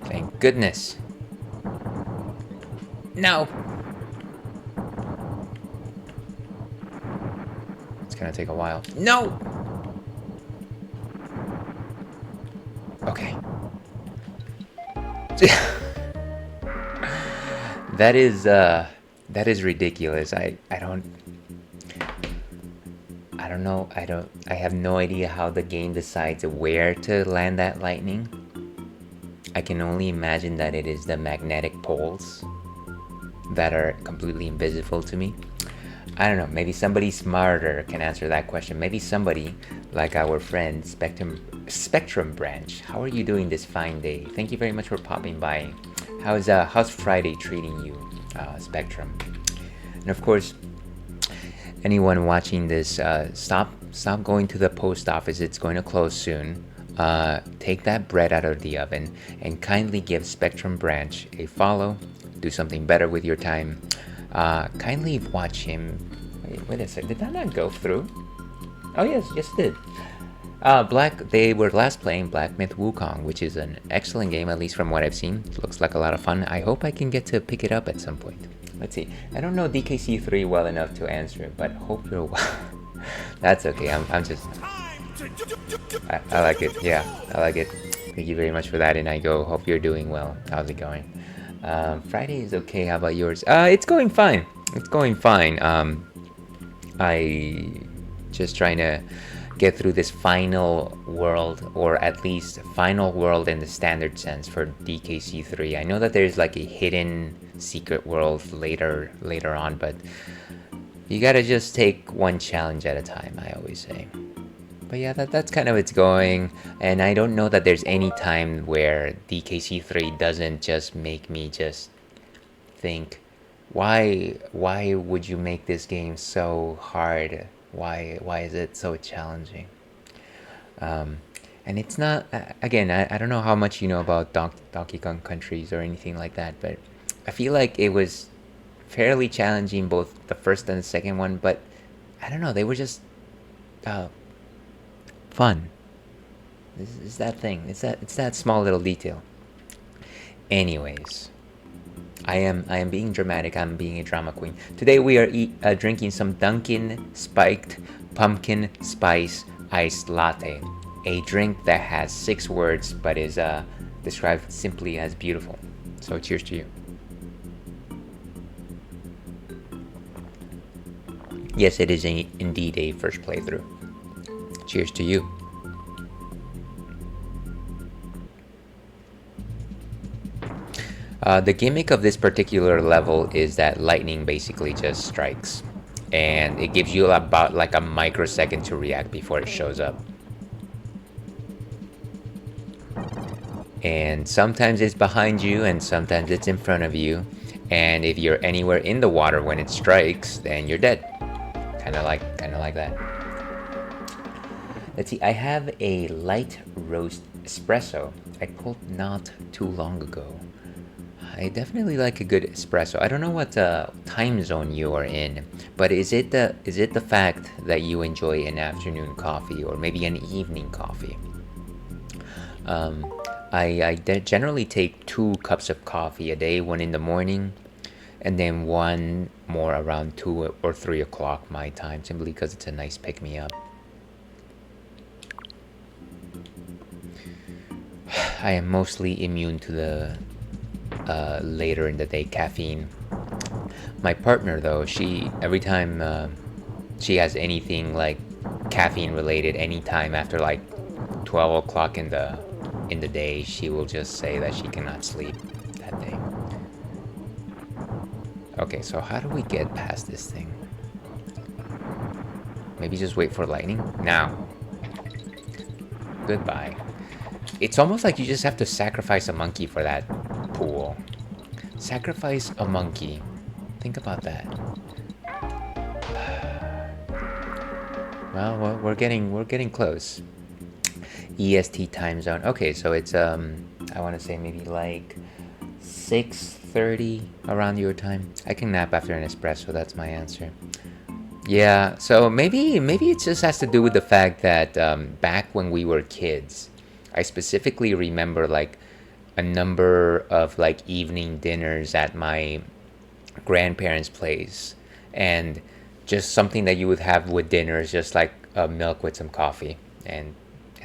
Thank goodness. No. It's gonna take a while. No. Okay. That is that is ridiculous. I don't know. I have no idea how the game decides where to land that lightning. I can only imagine that it is the magnetic poles that are completely invisible to me. I don't know. Maybe somebody smarter can answer that question. Maybe somebody like our friend Spectrum Branch. How are you doing this fine day? Thank you very much for popping by. How's Friday treating you, Spectrum? And of course, anyone watching this, stop going to the post office. It's going to close soon. Take that bread out of the oven and kindly give Spectrum Branch a follow. Do something better with your time. Kindly watch him. Wait a sec. Did that not go through? Oh yes, yes it did. They were last playing Black Myth Wukong, which is an excellent game, at least from what I've seen. It looks like a lot of fun. I hope I can get to pick it up at some point. Let's see. I don't know DKC3 well enough to answer it, but hope you're well. That's okay. I'm just. I like it. Yeah, I like it. Thank you very much for that, and I go. Hope you're doing well. How's it going? Friday is okay. How about yours? It's going fine. It's going fine. I just trying to get through this final world, or at least final world in the standard sense for DKC3. I know that there's like a hidden secret world later on, but you gotta just take one challenge at a time, I always say. But yeah, that's kind of it's going, and I don't know that there's any time where DKC3 doesn't just make me just think, why would you make this game so hard? Why is it so challenging? And it's not, again, I don't know how much you know about Donkey Kong Countries or anything like that, but I feel like it was fairly challenging, both the first and the second one, but I don't know, they were just fun. This is that thing. It's that small little detail. Anyways, I am being dramatic. I'm being a drama queen. Today we are drinking some Dunkin' Spiked Pumpkin Spice Iced Latte, a drink that has 6 words but is described simply as beautiful. So cheers to you. Yes, it is indeed a first playthrough. Cheers to you. The gimmick of this particular level is that lightning basically just strikes, and it gives you about like a microsecond to react before it shows up. And sometimes it's behind you and sometimes it's in front of you, and if you're anywhere in the water when it strikes, then you're dead. Kind of like that. Let's see, I have a light roast espresso I pulled not too long ago. I definitely like a good espresso. I don't know what time zone you are in, but is it the fact that you enjoy an afternoon coffee or maybe an evening coffee? I generally take 2 cups of coffee a day, one in the morning, and then one more around 2 or 3 o'clock my time, simply because it's a nice pick-me-up. I am mostly immune to the later in the day caffeine. My partner, though, every time she has anything like caffeine related, anytime after like 12 o'clock in the day, she will just say that she cannot sleep that day. Okay, so how do we get past this thing? Maybe just wait for lightning? Now. Goodbye. It's almost like you just have to sacrifice a monkey for that pool. Sacrifice a monkey. Think about that. Well, we're getting close. EST time zone. Okay, so it's I want to say maybe like 6:30 around your time. I can nap after an espresso. That's my answer. Yeah, so maybe it just has to do with the fact that back when we were kids, I specifically remember like a number of like evening dinners at my grandparents' place, and just something that you would have with dinner is just like milk with some coffee, and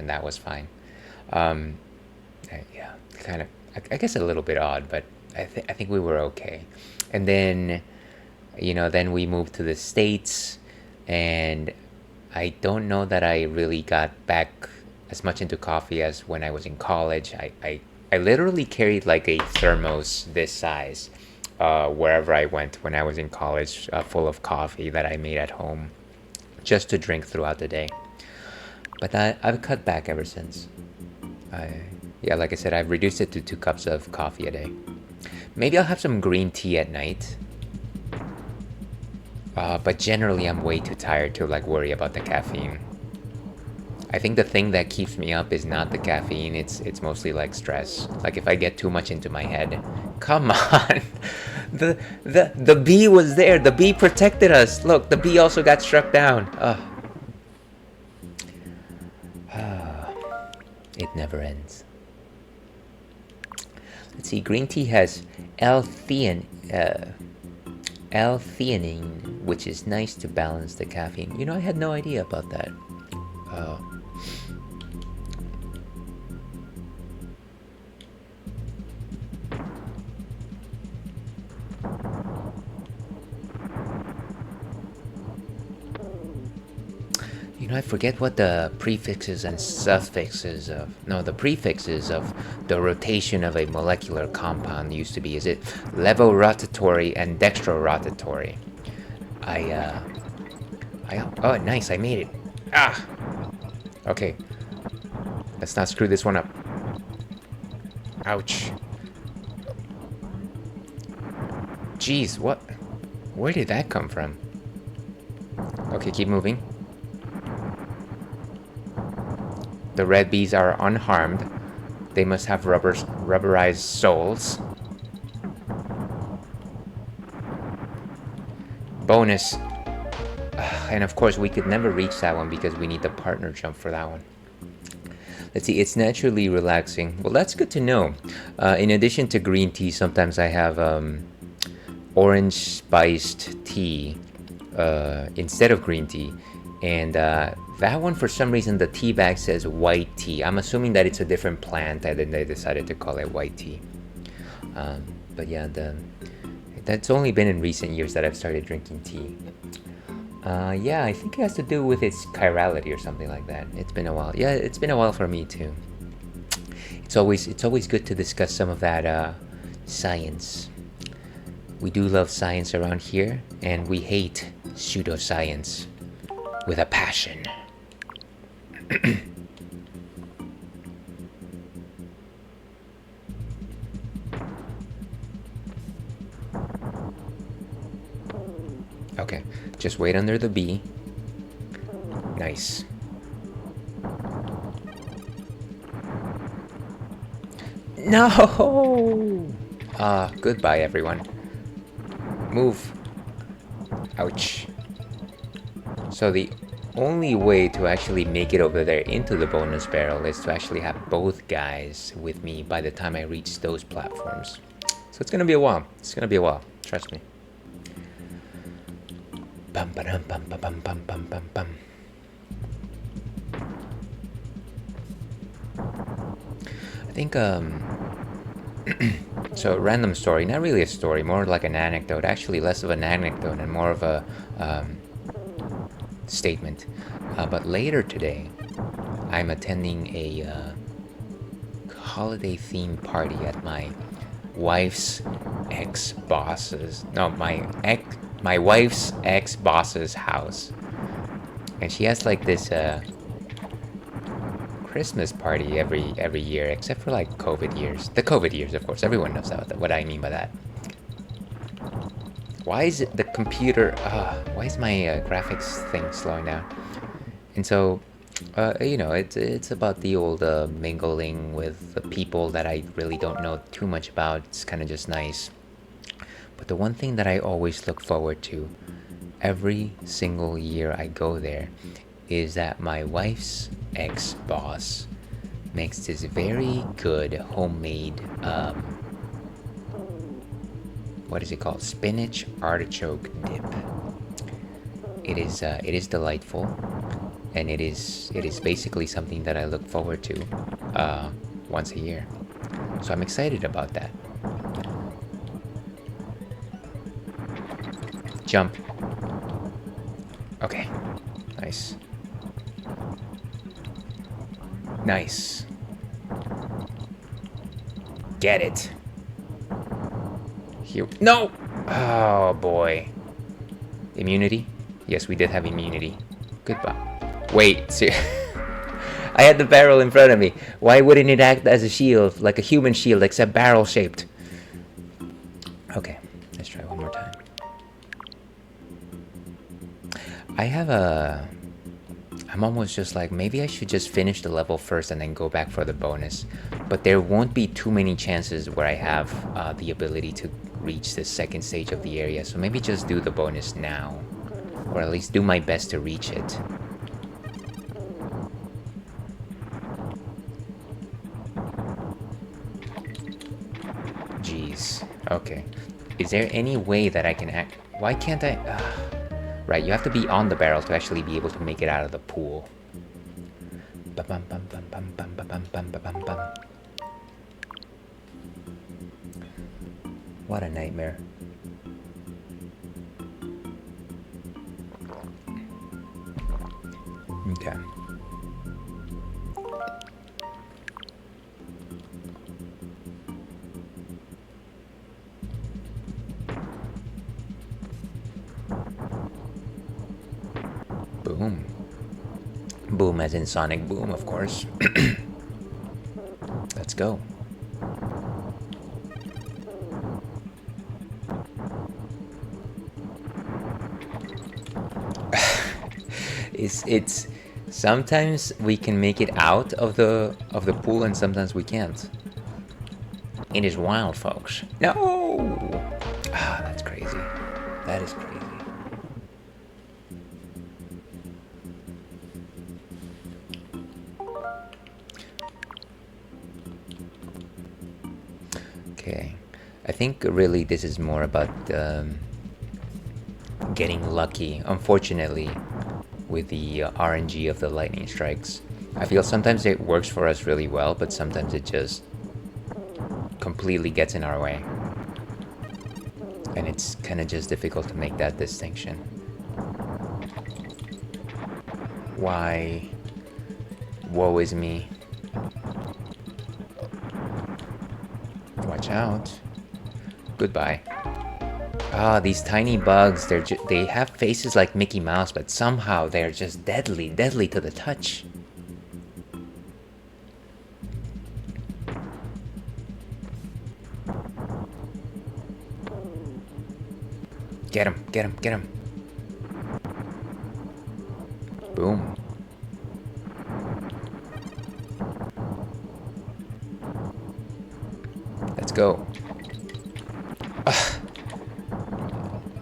that was fine. Yeah, kind of. I guess a little bit odd, but I think we were okay. And then, then we moved to the States, and I don't know that I really got back as much into coffee as when I was in college. I literally carried like a thermos this size wherever I went when I was in college, full of coffee that I made at home just to drink throughout the day. But I've cut back ever since. I, yeah, like I said, I've reduced it to 2 cups of coffee a day. Maybe I'll have some green tea at night. But generally, I'm way too tired to like worry about the caffeine. I think the thing that keeps me up is not the caffeine. It's mostly like stress. Like if I get too much into my head. Come on, the bee was there. The bee protected us. Look, the bee also got struck down. It never ends. Let's see. Green tea has L-theanine, which is nice to balance the caffeine. I had no idea about that. Uh, I forget what the prefixes and suffixes of the prefixes of the rotation of a molecular compound used to be. Is it levorotatory and dextrorotatory? Oh, nice, I made it. Okay, let's not screw this one up. Ouch. Jeez, what? Where did that come from? Okay, keep moving. The red bees are unharmed. They must have rubberized soles. Bonus. And of course, we could never reach that one because we need the partner jump for that one. Let's see, it's naturally relaxing. Well, that's good to know. In addition to green tea, sometimes I have orange spiced tea instead of green tea. And that one, for some reason, the tea bag says white tea. I'm assuming that it's a different plant, and then they decided to call it white tea. But yeah, that's only been in recent years that I've started drinking tea. Yeah, I think it has to do with its chirality or something like that. It's been a while. Yeah, it's been a while for me too. It's always good to discuss some of that science. We do love science around here, and we hate pseudoscience with a passion. Okay, just wait under the bee. Nice. No! Goodbye, everyone. Move. Ouch. So the only way to actually make it over there into the bonus barrel is to actually have both guys with me by the time I reach those platforms. So it's gonna be a while. Trust me. Bum ba dum bum ba bum bum bum bum bum. I think so random story, not really a story, more like an anecdote. Actually, less of an anecdote and more of a statement. But later today, I'm attending a holiday themed party at my wife's ex-boss's. No, my wife's ex-boss's house, and she has like this Christmas party every year, except for like COVID years. The COVID years, of course. Everyone knows what I mean by that. Why is it the computer? Why is my graphics thing slowing down? And so, it's about the old mingling with the people that I really don't know too much about. It's kind of just nice. But the one thing that I always look forward to every single year I go there is that my wife's ex-boss makes this very good homemade what is it called? Spinach artichoke dip. It is delightful, and it is basically something that I look forward to once a year. So I'm excited about that. Jump. Okay. Nice. Nice. Get it. Here. No! Oh, boy. Immunity? Yes, we did have immunity. Goodbye. Wait, I had the barrel in front of me. Why wouldn't it act as a shield, like a human shield, except barrel-shaped? Okay, let's try one more time. I'm almost just like, maybe I should just finish the level first and then go back for the bonus. But there won't be too many chances where I have the ability to reach the second stage of the area. So maybe just do the bonus now. Or at least do my best to reach it. Jeez. Okay. Is there any way that I can act? Why can't I? Right, you have to be on the barrel to actually be able to make it out of the pool. What a nightmare. Okay. Boom. Boom as in Sonic Boom, of course. Let's go. It's sometimes we can make it out of the pool and sometimes we can't. It is wild, folks. No! Ah, that's crazy. That is crazy. Okay. I think really this is more about getting lucky, unfortunately, with the RNG of the lightning strikes. I feel sometimes it works for us really well, but sometimes it just completely gets in our way. And it's kind of just difficult to make that distinction. Why? Woe is me. Watch out. Goodbye. Ah, these tiny bugs, they have faces like Mickey Mouse, but somehow they're just deadly to the touch. Get him, get him, get him. Boom. Let's go. Ugh.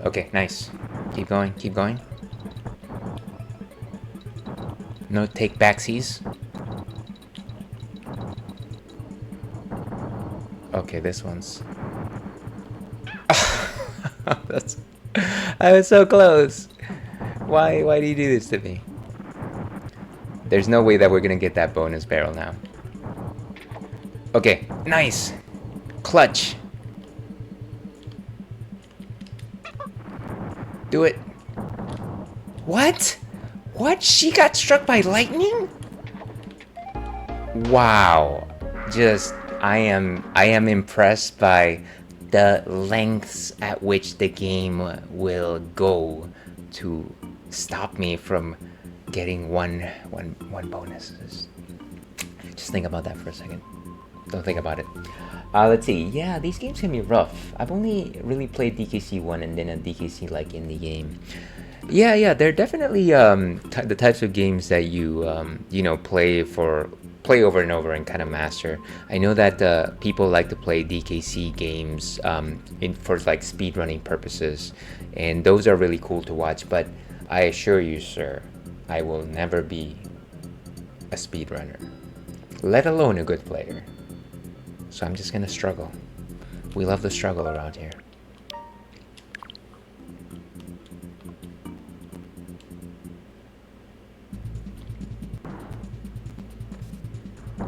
Okay, nice. Keep going, keep going. No take backsies. Okay, this one's... That's... I was so close. Why do you do this to me? There's no way that we're gonna get that bonus barrel now. Okay, nice. Clutch. Do it. What? What? She got struck by lightning? Wow. Just I am impressed by the lengths at which the game will go to stop me from getting one bonus. Just think about that for a second. Don't think about it. Let's see. Yeah, these games can be rough. I've only really played DKC 1 and then a DKC like in the game. Yeah, they're definitely the types of games that you you know, play over and over and kind of master. I know that people like to play DKC games for like speedrunning purposes, and those are really cool to watch. But I assure you, sir, I will never be a speedrunner, let alone a good player. So I'm just gonna struggle. We love the struggle around here.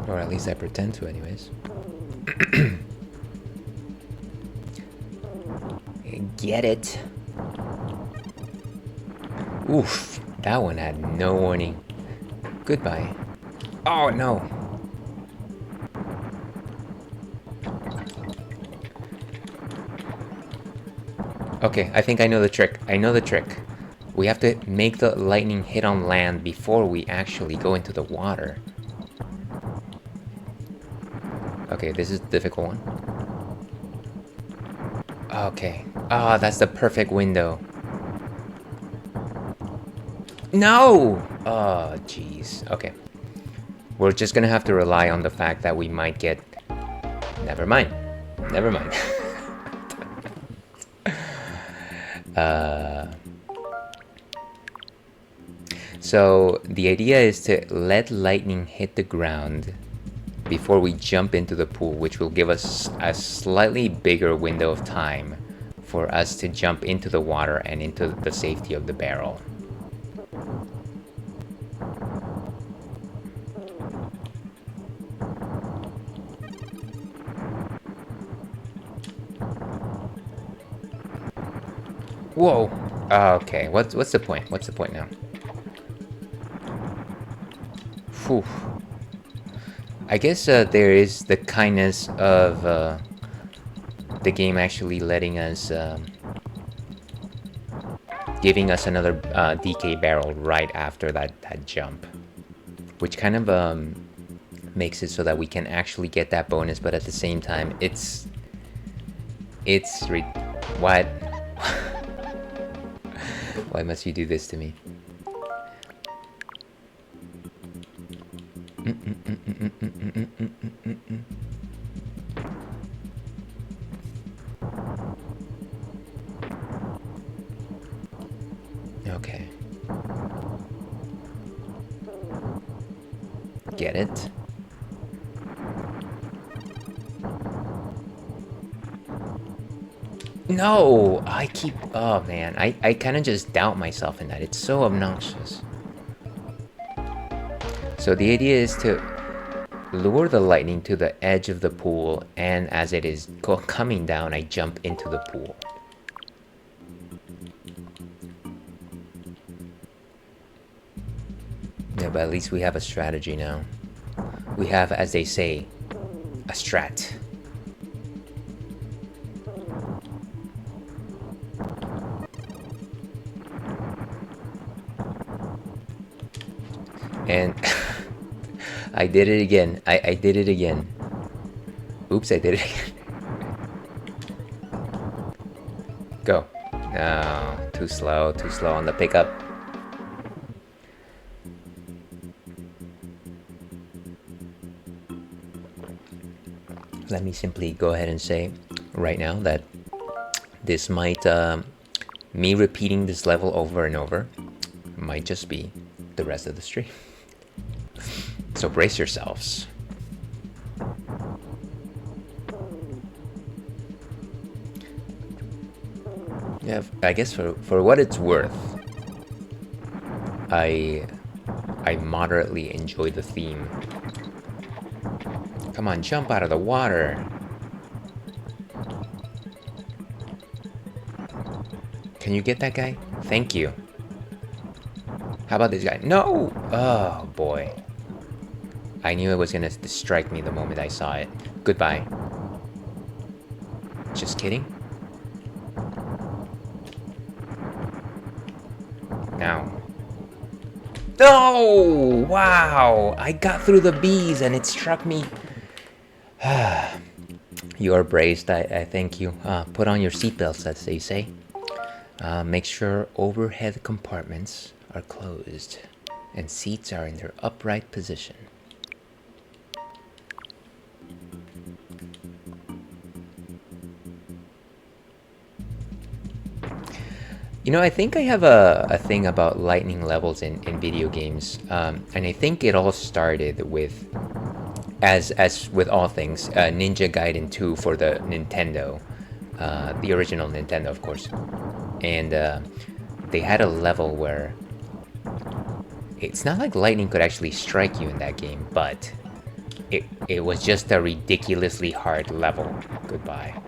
Or at least I pretend to anyways. Get it? Oof, that one had no warning. Goodbye. Oh no. Okay, I think I know the trick. I know the trick. We have to make the lightning hit on land before we actually go into the water. Okay, this is the difficult one. Okay. Ah, that's the perfect window. No! Oh, jeez. Okay. We're just gonna have to rely on the fact that we might get... Never mind. Never mind. So the idea is to let lightning hit the ground before we jump into the pool, which will give us a slightly bigger window of time for us to jump into the water and into the safety of the barrel. Whoa. Okay, what's the point? What's the point now? Whew. I guess there is the kindness of the game actually letting us, giving us another DK barrel right after that jump, which kind of makes it so that we can actually get that bonus, but at the same time, what? Why must you do this to me? Okay. Get it? No! I keep... Oh, man. I kind of just doubt myself in that. It's so obnoxious. So the idea is to lure the lightning to the edge of the pool, and as it is coming down, I jump into the pool. Yeah, but at least we have a strategy now. We have, as they say, a strat. And I did it again. I did it again. Oops, I did it again. Go. No, too slow on the pickup. Let me simply go ahead and say right now that this might, me repeating this level over and over, might just be the rest of the stream. So brace yourselves. Yeah, I guess for what it's worth, I moderately enjoy the theme. Come on, jump out of the water. Can you get that guy? Thank you. How about this guy? No! Oh, boy. I knew it was gonna strike me the moment I saw it. Goodbye. Just kidding? Now. No! Wow! I got through the bees and it struck me. You are braced, I thank you. Put on your seatbelts, as they say. Make sure overhead compartments are closed and seats are in their upright position. You know, I think I have a thing about lightning levels in video games, and I think it all started with, as with all things, Ninja Gaiden 2 for the Nintendo, the original Nintendo, of course, and they had a level where it's not like lightning could actually strike you in that game, but it was just a ridiculously hard level. Goodbye.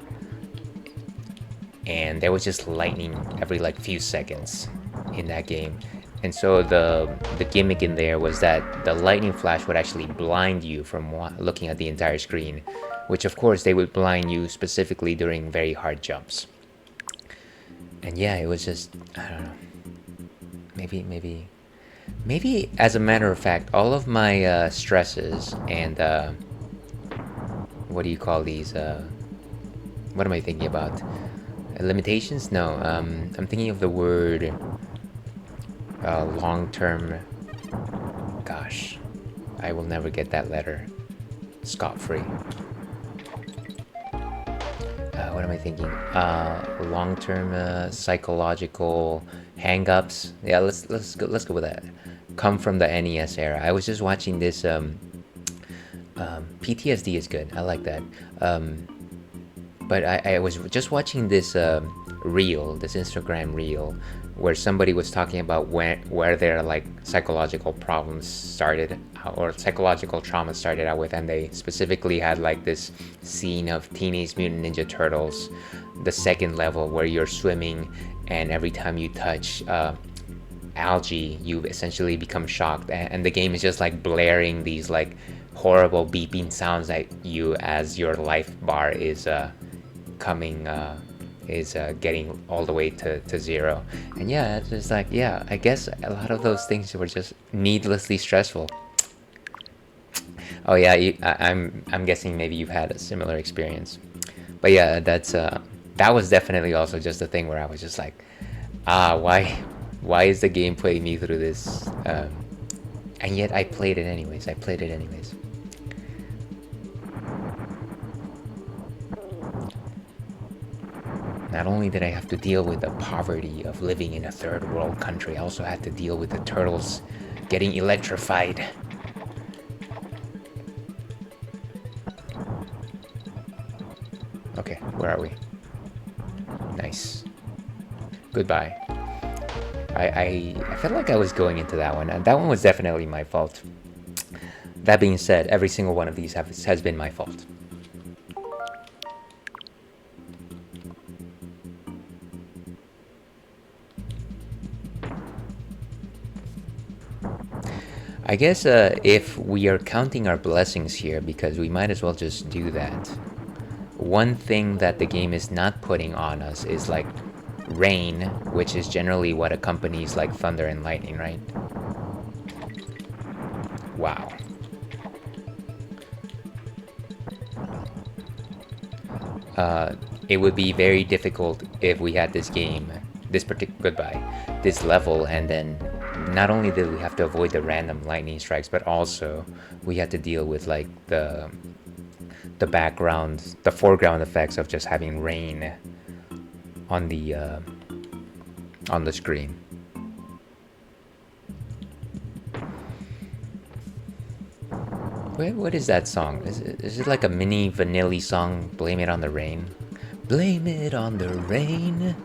And there was just lightning every like few seconds in that game. And so the gimmick in there was that the lightning flash would actually blind you from looking at the entire screen, which of course they would blind you specifically during very hard jumps. And yeah, it was just, I don't know, maybe as a matter of fact, all of my stresses and what do you call these? What am I thinking about? Limitations? No, I'm thinking of the word long-term. Gosh, I will never get that letter scot-free. What am I thinking? Long-term psychological hang-ups. Yeah, let's go with that. Come from the NES era. I was just watching this. PTSD is good. I like that. But I was just watching this reel, this Instagram reel, where somebody was talking about where their like psychological problems started, or psychological trauma started out with, and they specifically had like this scene of Teenage Mutant Ninja Turtles, the second level where you're swimming, and every time you touch algae, you essentially become shocked, and the game is just like blaring these like horrible beeping sounds at you as your life bar is getting all the way to zero. And yeah, it's just like, yeah, I guess a lot of those things were just needlessly stressful. Oh yeah, I'm guessing maybe you've had a similar experience. But yeah, that was definitely also just a thing where I was just like, why is the game putting me through this? And yet I played it anyways. Not only did I have to deal with the poverty of living in a third world country, I also had to deal with the turtles getting electrified. Okay, where are we? Nice. Goodbye. I felt like I was going into that one, and that one was definitely my fault. That being said, every single one of these has been my fault. I guess if we are counting our blessings here, because we might as well just do that. One thing that the game is not putting on us is like rain, which is generally what accompanies like thunder and lightning, right? Wow. It would be very difficult if we had this game, this level, and then not only did we have to avoid the random lightning strikes, but also we had to deal with like the foreground effects of just having rain on the screen. What is that song? Is it like a mini Vanilli song? Blame it on the rain. Blame it on the rain.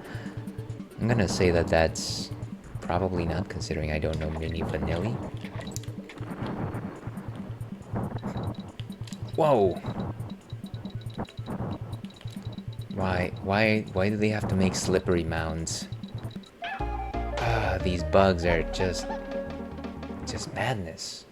I'm gonna say that that's probably not, considering I don't know mini Vanilli. Whoa! Why do they have to make slippery mounds? These bugs are just madness.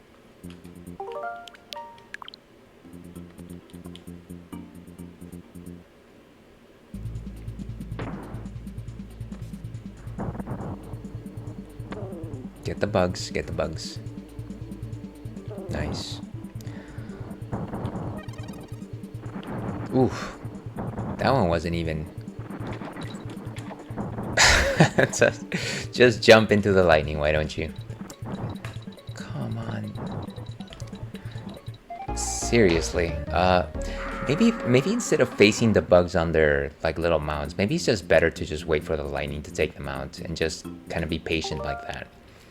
Get the bugs. Nice. Oof. That one wasn't even... Just jump into the lightning, why don't you? Come on. Seriously. Maybe instead of facing the bugs on their like little mounds, maybe it's just better to just wait for the lightning to take them out and just kind of be patient like that.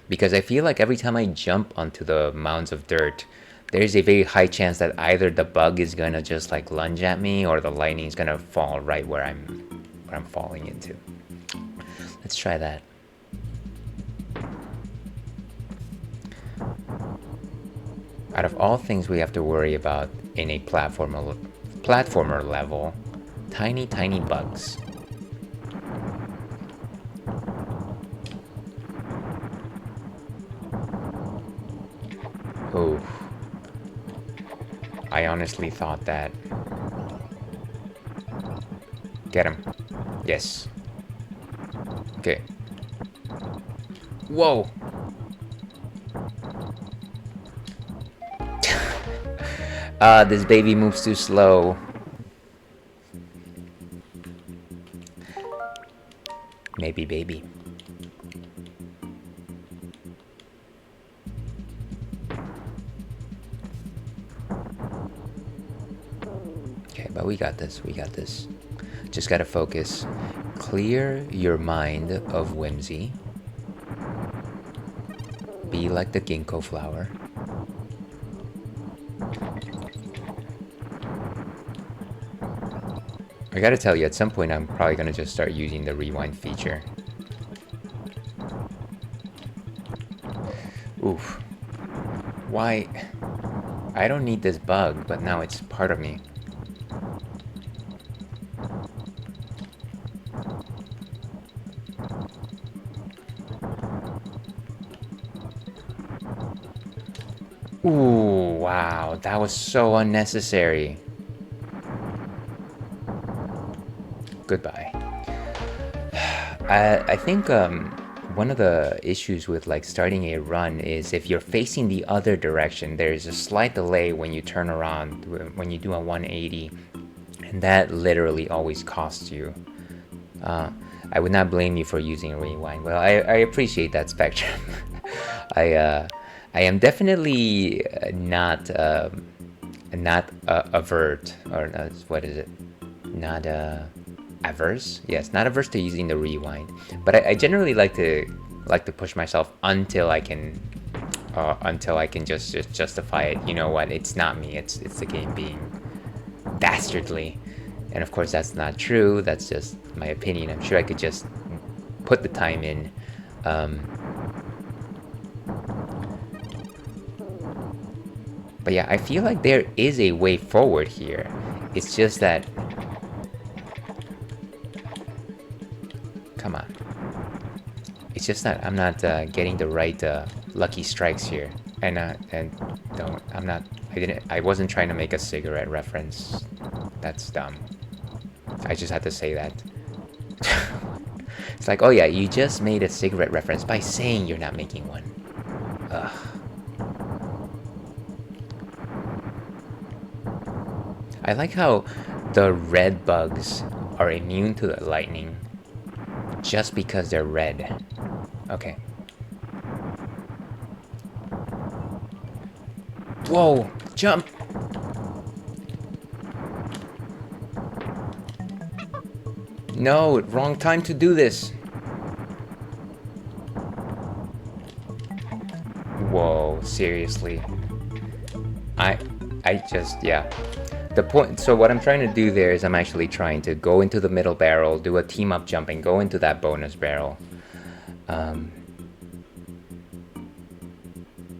Because I feel like every time I jump onto the mounds of dirt, there's a very high chance that either the bug is gonna just like lunge at me, or the lightning is gonna fall right where I'm falling into. Let's try that. Out of all things we have to worry about in a platformer level, tiny, tiny bugs. Oh, I honestly thought that. Get him. Yes. Okay. Whoa. This baby moves too slow. Maybe baby. Okay, but we got this. We got this. Just gotta focus. Clear your mind of whimsy. Be like the ginkgo flower. I gotta tell you, at some point I'm probably gonna just start using the rewind feature. Oof. Why? I don't need this bug, but now it's part of me. Ooh, wow, that was so unnecessary. Goodbye. I think one of the issues with like starting a run is if you're facing the other direction, there's a slight delay when you turn around, when you do a 180, and that literally always costs you. I would not blame you for using a rewind. Well, I appreciate that, Spectrum. I am definitely not avert, or what is it? Not averse. Yes, not averse to using the rewind, but I generally like to push myself until I can just justify it. You know what? It's not me. It's the game being dastardly, and of course that's not true. That's just my opinion. I'm sure I could just put the time in. But yeah, I feel like there is a way forward here. It's just that. Come on. It's just that I'm not getting the right lucky strikes here, and I wasn't trying to make a cigarette reference. That's dumb. I just had to say that. It's like, oh yeah, you just made a cigarette reference by saying you're not making one. Ugh. I like how the red bugs are immune to the lightning just because they're red. Okay. Whoa! Jump! No, wrong time to do this. Whoa, seriously. I just, yeah. The point, so what I'm trying to do there is I'm actually trying to go into the middle barrel, do a team up jump, and go into that bonus barrel.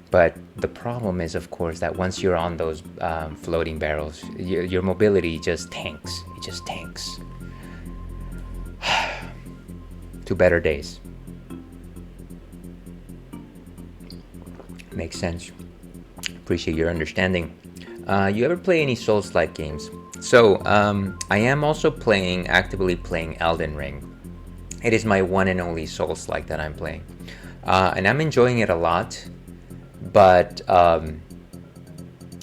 But the problem is, of course, that once you're on those floating barrels, your mobility just tanks. It just tanks. To better days. Makes sense. Appreciate your understanding. You ever play any Souls-like games? So, I am also actively playing Elden Ring. It is my one and only Souls-like that I'm playing. And I'm enjoying it a lot, but I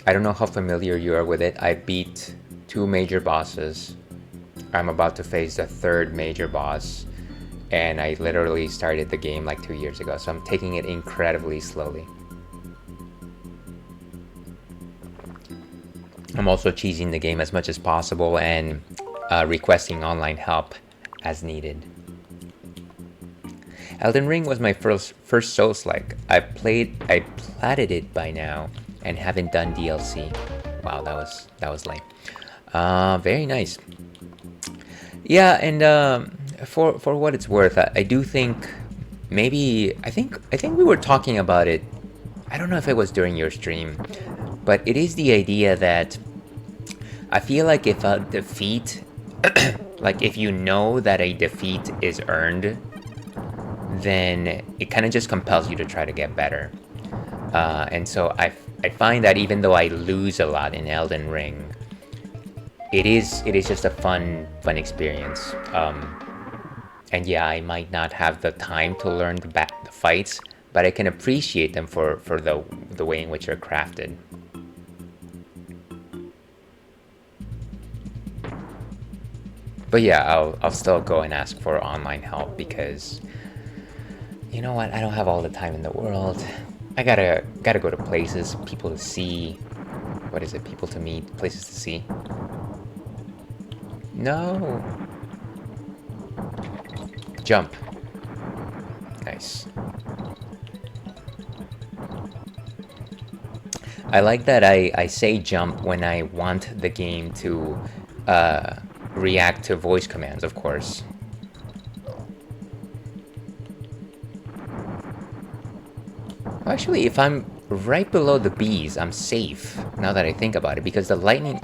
don't know how familiar you are with it. I beat 2 major bosses. I'm about to face the 3rd major boss, and I literally started the game like 2 years ago, so I'm taking it incredibly slowly. I'm also cheesing the game as much as possible and requesting online help as needed. Elden Ring was my first Souls-like. I platted it by now and haven't done DLC. Wow, that was lame. Very nice. Yeah, and for what it's worth, I do think maybe I think we were talking about it. I don't know if it was during your stream. But it is the idea that I feel like if a defeat, like if you know that a defeat is earned, then it kind of just compels you to try to get better. And so I find that even though I lose a lot in Elden Ring, it is just a fun experience. And yeah, I might not have the time to learn the fights, but I can appreciate them for the way in which they're crafted. But yeah, I'll still go and ask for online help because you know what? I don't have all the time in the world. I gotta go to places, people to see. What is it? People to meet, places to see. No. Jump. Nice. I like that I say jump when I want the game to react to voice commands, of course. Actually, if I'm right below the bees, I'm safe, now that I think about it, because the lightning...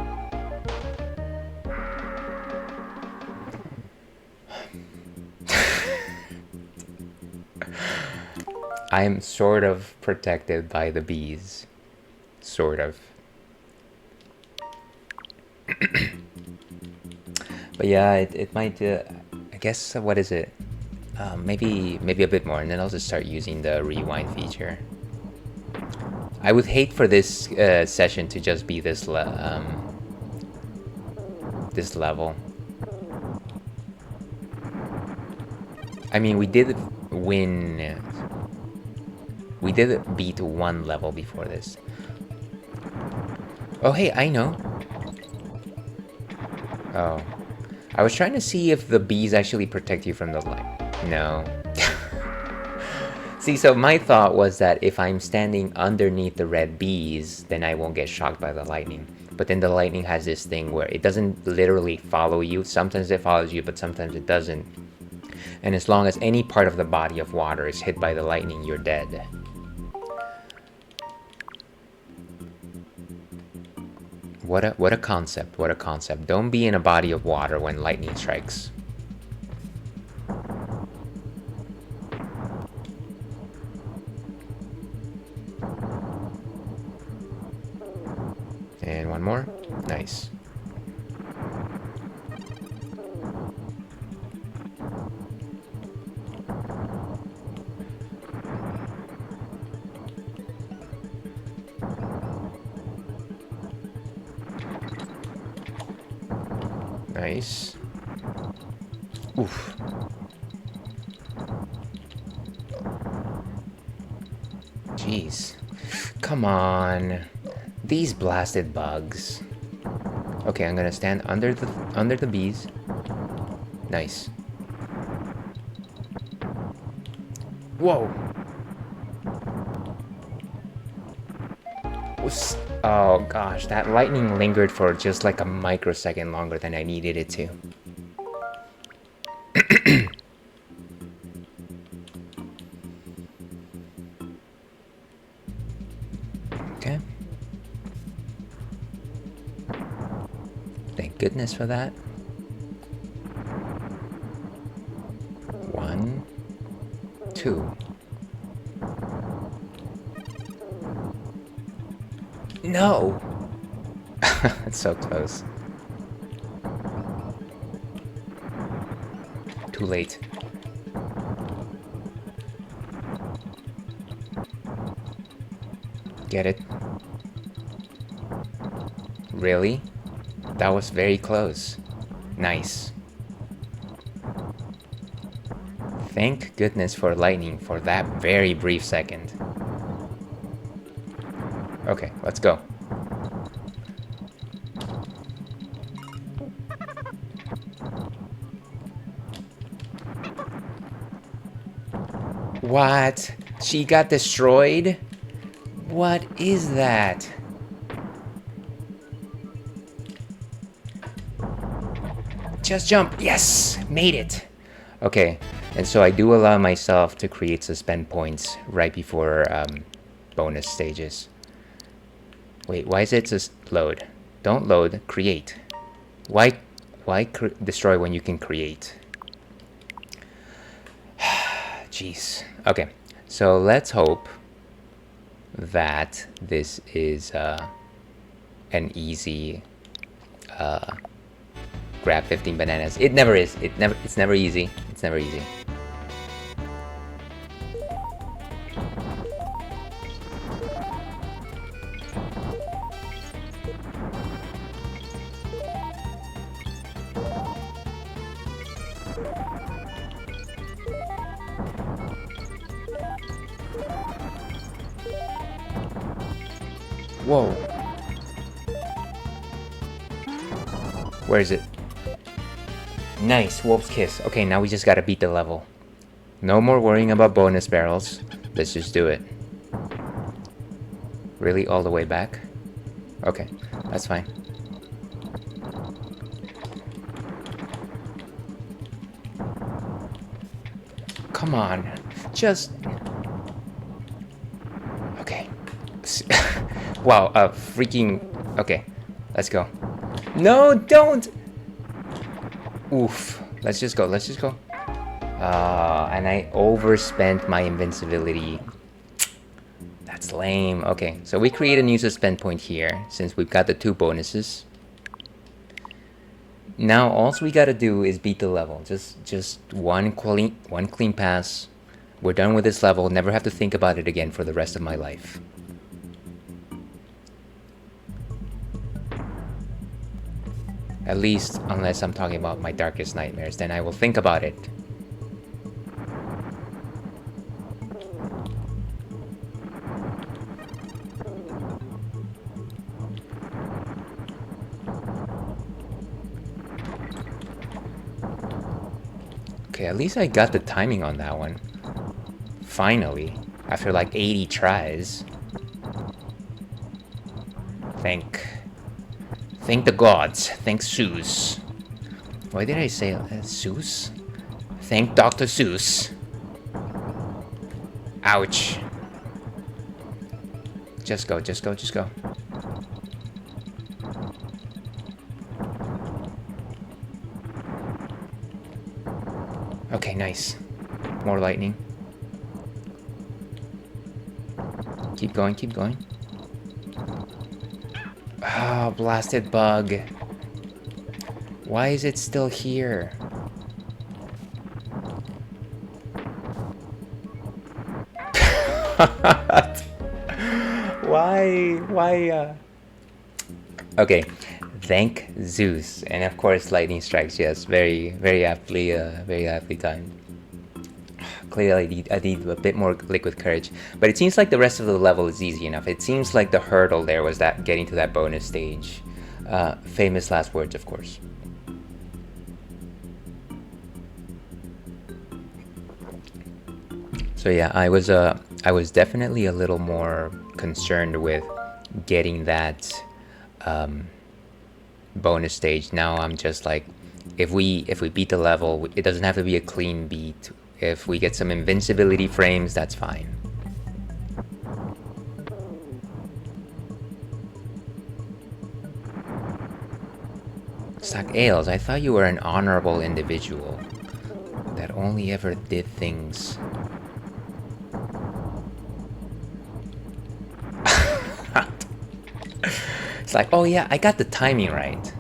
I'm sort of protected by the bees. Sort of. But yeah, it might... I guess, what is it? Maybe a bit more, and then I'll just start using the rewind feature. I would hate for this session to just be this this level. I mean, we did win. We did beat one level before this. Oh, hey, I know. Oh. I was trying to see if the bees actually protect you from the light. No. See, so my thought was that if I'm standing underneath the red bees, then I won't get shocked by the lightning. But then the lightning has this thing where it doesn't literally follow you. Sometimes it follows you, but sometimes it doesn't. And as long as any part of the body of water is hit by the lightning, you're dead. What a concept, what a concept. Don't be in a body of water when lightning strikes. And one more. Nice. Nice. Oof. Jeez. Come on. These blasted bugs. Okay, I'm gonna stand under the bees. Nice. Whoa. Oh gosh, that lightning lingered for just like a microsecond longer than I needed it to. Okay. Thank goodness for that. 1, 2. No! It's so close. Too late. Get it? Really? That was very close. Nice. Thank goodness for lightning for that very brief second. Okay, let's go. What? She got destroyed? What is that? Just jump. Yes! Made it! Okay, and so I do allow myself to create suspend points right before bonus stages. Wait, why is it just load? Don't load, create. Why destroy when you can create? Jeez. Okay, so let's hope that this is an easy grab 15 bananas. It never is. It's never easy. It's never easy. Whoa. Where is it? Nice, Wolf's Kiss. Okay, now we just gotta beat the level. No more worrying about bonus barrels. Let's just do it. Really, all the way back? Okay, that's fine. Come on, just... Okay. Wow, freaking... Okay, let's go. No, don't! Oof. Let's just go, let's just go. And I overspent my invincibility. That's lame. Okay, so we create a new suspend point here, since we've got the 2 bonuses. Now, all we gotta do is beat the level. Just one clean pass. We're done with this level. Never have to think about it again for the rest of my life. At least, unless I'm talking about my darkest nightmares, then I will think about it. Okay, at least I got the timing on that one. Finally, after like 80 tries. Thank the gods. Thank Seuss. Why did I say Seuss? Thank Dr. Seuss. Ouch. Just go, just go, just go. Okay, nice. More lightning. Keep going, keep going. Ah, oh, blasted bug. Why is it still here? Why? Okay, thank Zeus, and of course lightning strikes. Yes, very aptly timed. Clearly, I need a bit more liquid courage, but it seems like the rest of the level is easy enough. It seems like the hurdle there was that getting to that bonus stage. Famous last words, of course. So yeah, I was definitely a little more concerned with getting that bonus stage. Now I'm just like, if we beat the level, it doesn't have to be a clean beat. If we get some invincibility frames, that's fine. CaKaos, I thought you were an honorable individual that only ever did things. It's like, oh yeah, I got the timing right.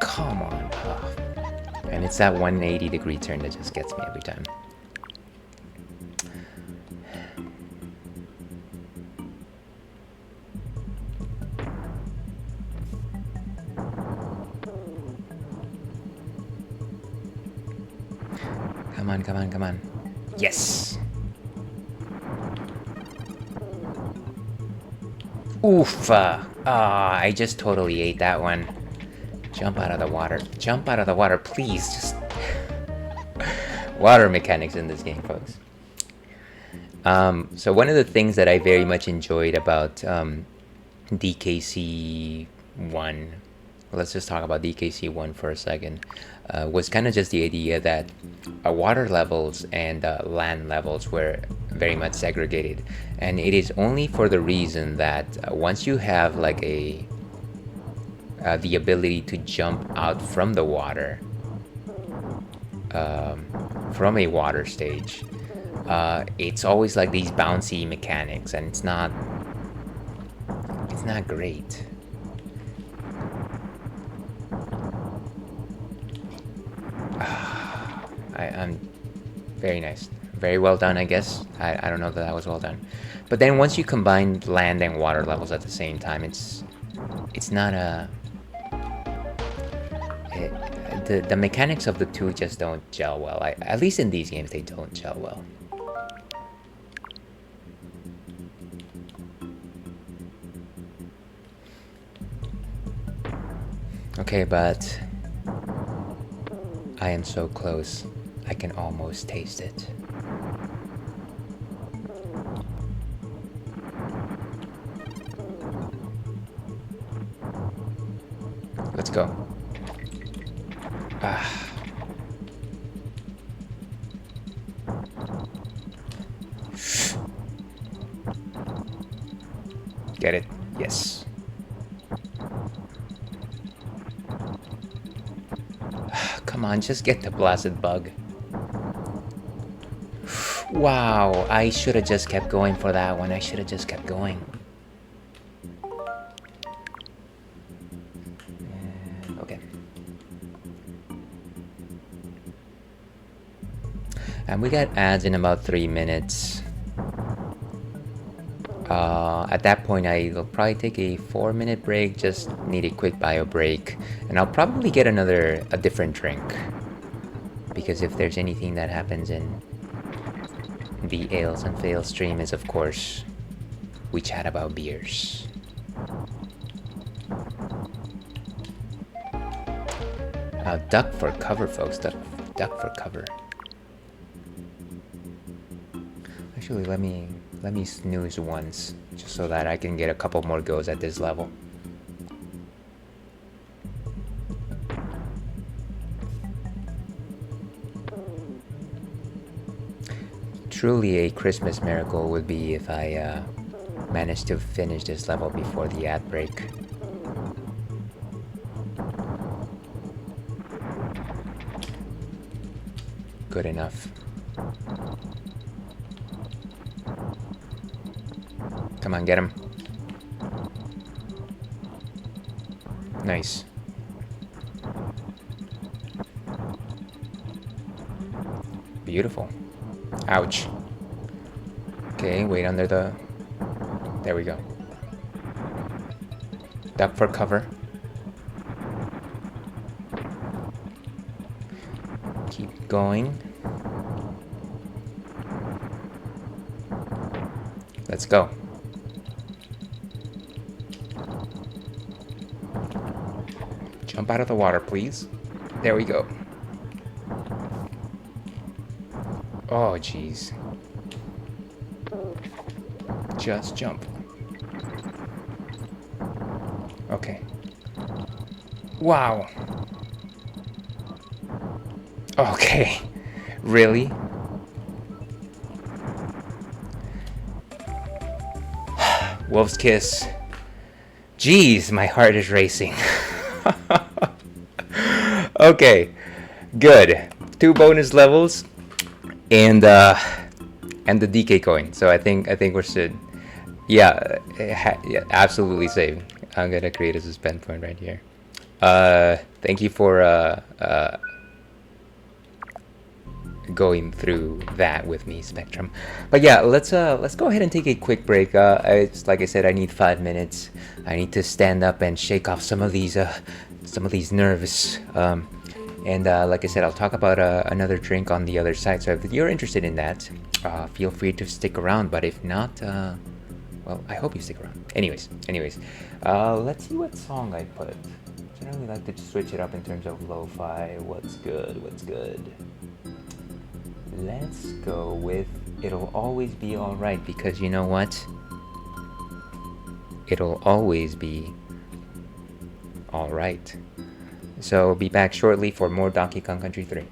Come on. And it's that 180-degree turn that just gets me every time. Come on, come on, come on. Yes! Oof! I just totally ate that one. Jump out of the water. Jump out of the water, please. Just... Water mechanics in this game, folks. So one of the things that I very much enjoyed about DKC 1 let's just talk about DKC1 for a second, was kind of just the idea that water levels and land levels were very much segregated, and it is only for the reason that once you have like the ability to jump out from the water, from a water stage, it's always like these bouncy mechanics, and it's not great. I'm very nice, very well done, I guess. I don't know that was well done, but then once you combine land and water levels at the same time, it's not the mechanics of the two just don't gel well. At least in these games, they don't gel well. Okay, but I am so close. I can almost taste it. Let's go. Get it? Yes. Come on, just get the blasted bug. Wow, I should have just kept going for that one. I should have just kept going. Okay. And we got ads in about 3 minutes. At that point, I'll probably take a 4-minute break. Just need a quick bio break, and I'll probably get a different drink, because if there's anything that happens in the Ales and Fails stream is, of course, we chat about beers. Duck for cover, folks. Duck for cover. Actually, let me snooze once, just so that I can get a couple more goes at this level. Truly a Christmas miracle would be if I managed to finish this level before the ad break. Good enough. Come on, get him. Nice. Beautiful. Ouch. Okay, wait under the... There we go. Duck for cover. Keep going. Let's go. Jump out of the water, please. There we go. Oh, jeez. Just jump. Okay. Wow. Okay. Really? Wolf's Kiss. Jeez, my heart is racing. Okay. Good. 2 bonus levels and the DK coin. So I think we're good. Yeah, yeah, absolutely safe. I'm gonna create a suspend point right here. Thank you for going through that with me, Spectrum. But yeah, let's go ahead and take a quick break. It's like I said, I need 5 minutes. I need to stand up and shake off some of these nerves. And like I said, I'll talk about another drink on the other side. So if you're interested in that, feel free to stick around. But if not, well, I hope you stick around. Anyways, let's see what song I put. Generally like to switch it up in terms of lo-fi. What's good? Let's go with It'll Always Be Alright, because you know what? It'll always be All right. So be back shortly for more Donkey Kong Country 3.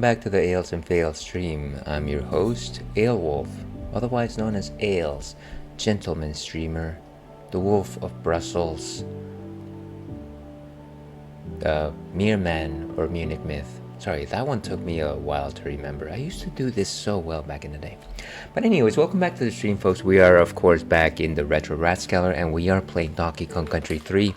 back to the Ales and Fails stream. I'm your host, Ale Wolf, otherwise known as Ales, gentleman streamer, the Wolf of Brussels, the Mere Man or Munich Myth. Sorry, that one took me a while to remember. I used to do this so well back in the day. But anyways, welcome back to the stream, folks. We are, of course, back in the Retro Ratscaler, and we are playing Donkey Kong Country 3.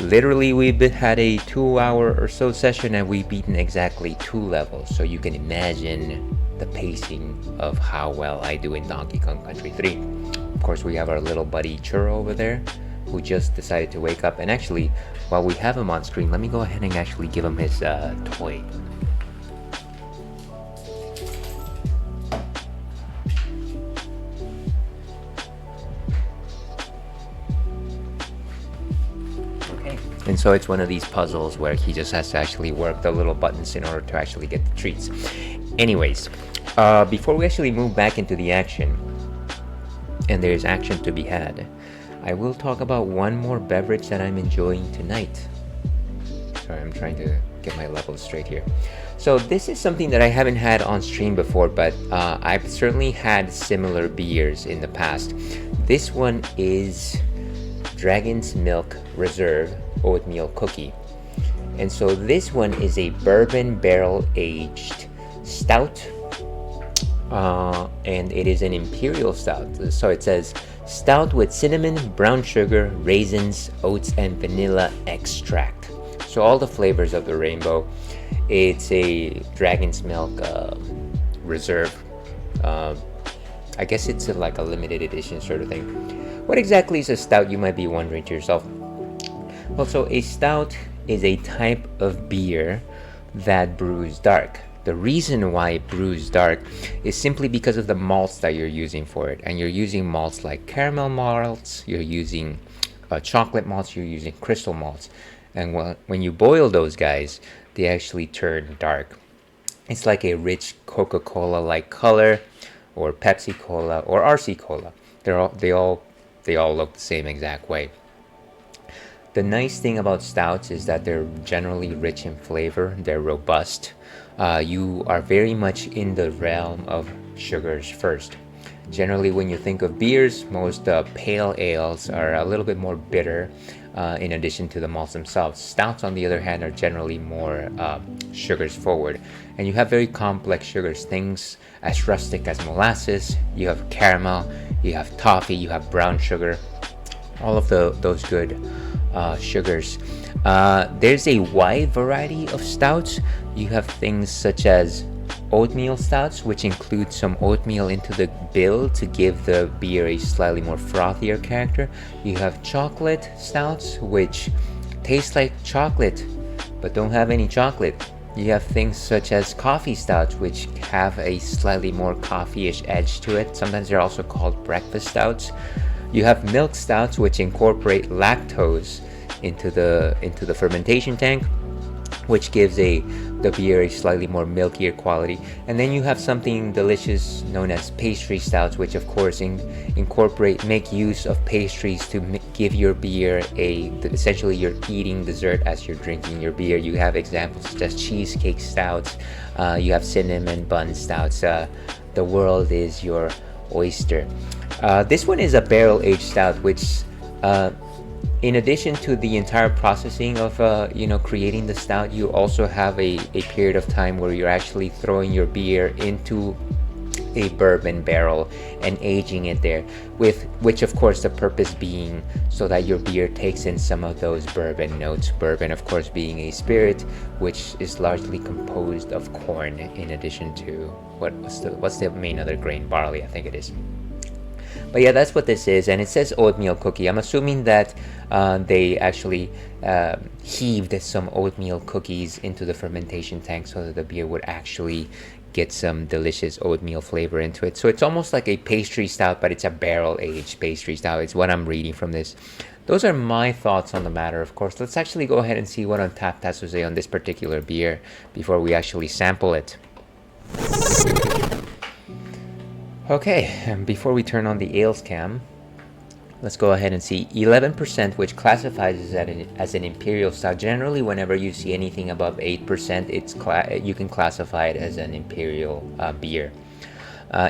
Literally, we've had a 2-hour or so session, and we've beaten exactly 2 levels. So you can imagine the pacing of how well I do in Donkey Kong Country 3. Of course, we have our little buddy Churro over there, who just decided to wake up. And actually, while we have him on screen, let me go ahead and actually give him his toy. Okay. And so it's one of these puzzles where he just has to actually work the little buttons in order to actually get the treats. Anyways, before we actually move back into the action, and there's action to be had, I will talk about one more beverage that I'm enjoying tonight. Sorry, I'm trying to get my levels straight here. So this is something that I haven't had on stream before, but I've certainly had similar beers in the past. This one is Dragon's Milk Reserve Oatmeal Cookie. And so this one is a bourbon barrel aged stout. And it is an imperial stout. So it says stout with cinnamon, brown sugar, raisins, oats, and vanilla extract. So all the flavors of the rainbow. It's a Dragon's Milk Reserve. I guess it's like a limited edition sort of thing. What exactly is a stout, you might be wondering to yourself? Well, so a stout is a type of beer that brews dark. The reason why it brews dark is simply because of the malts that you're using for it. And you're using malts like caramel malts, you're using chocolate malts, you're using crystal malts. And when you boil those guys, they actually turn dark. It's like a rich Coca-Cola-like color, or Pepsi Cola, or RC Cola. They all look the same exact way. The nice thing about stouts is that they're generally rich in flavor. They're robust. You are very much in the realm of sugars first. Generally, when you think of beers, most pale ales are a little bit more bitter in addition to the malts themselves. Stouts, on the other hand, are generally more sugars forward. And you have very complex sugars, things as rustic as molasses, you have caramel, you have toffee, you have brown sugar, all of those good sugars. There's a wide variety of stouts. You have things such as oatmeal stouts, which include some oatmeal into the bill to give the beer a slightly more frothier character. You have chocolate stouts, which taste like chocolate but don't have any chocolate. You have things such as coffee stouts, which have a slightly more coffee-ish edge to it. Sometimes they're also called breakfast stouts. You have milk stouts, which incorporate lactose into the fermentation tank, which gives the beer a slightly more milkier quality. And then you have something delicious known as pastry stouts, which of course make use of pastries to give your beer essentially you're eating dessert as you're drinking your beer. You have examples such as cheesecake stouts, you have cinnamon bun stouts. The world is your oyster. This one is a barrel-aged stout, which in addition to the entire processing of creating the stout, you also have a period of time where you're actually throwing your beer into a bourbon barrel and aging it there, with which of course the purpose being so that your beer takes in some of those bourbon notes. Bourbon of course being a spirit which is largely composed of corn, in addition to what's the main other grain? Barley, I think it is. But yeah, that's what this is, and it says oatmeal cookie. I'm assuming that they actually heaved some oatmeal cookies into the fermentation tank so that the beer would actually get some delicious oatmeal flavor into it. So it's almost like a pastry stout, but it's a barrel-aged pastry stout. It's what I'm reading from this. Those are my thoughts on the matter, of course. Let's actually go ahead and see what Untappd has to say on this particular beer before we actually sample it. Okay, and before we turn on the ales cam, Let's go ahead and see 11%, which classifies as an imperial stout. Generally, whenever you see anything above 8%, you can classify it as an imperial beer.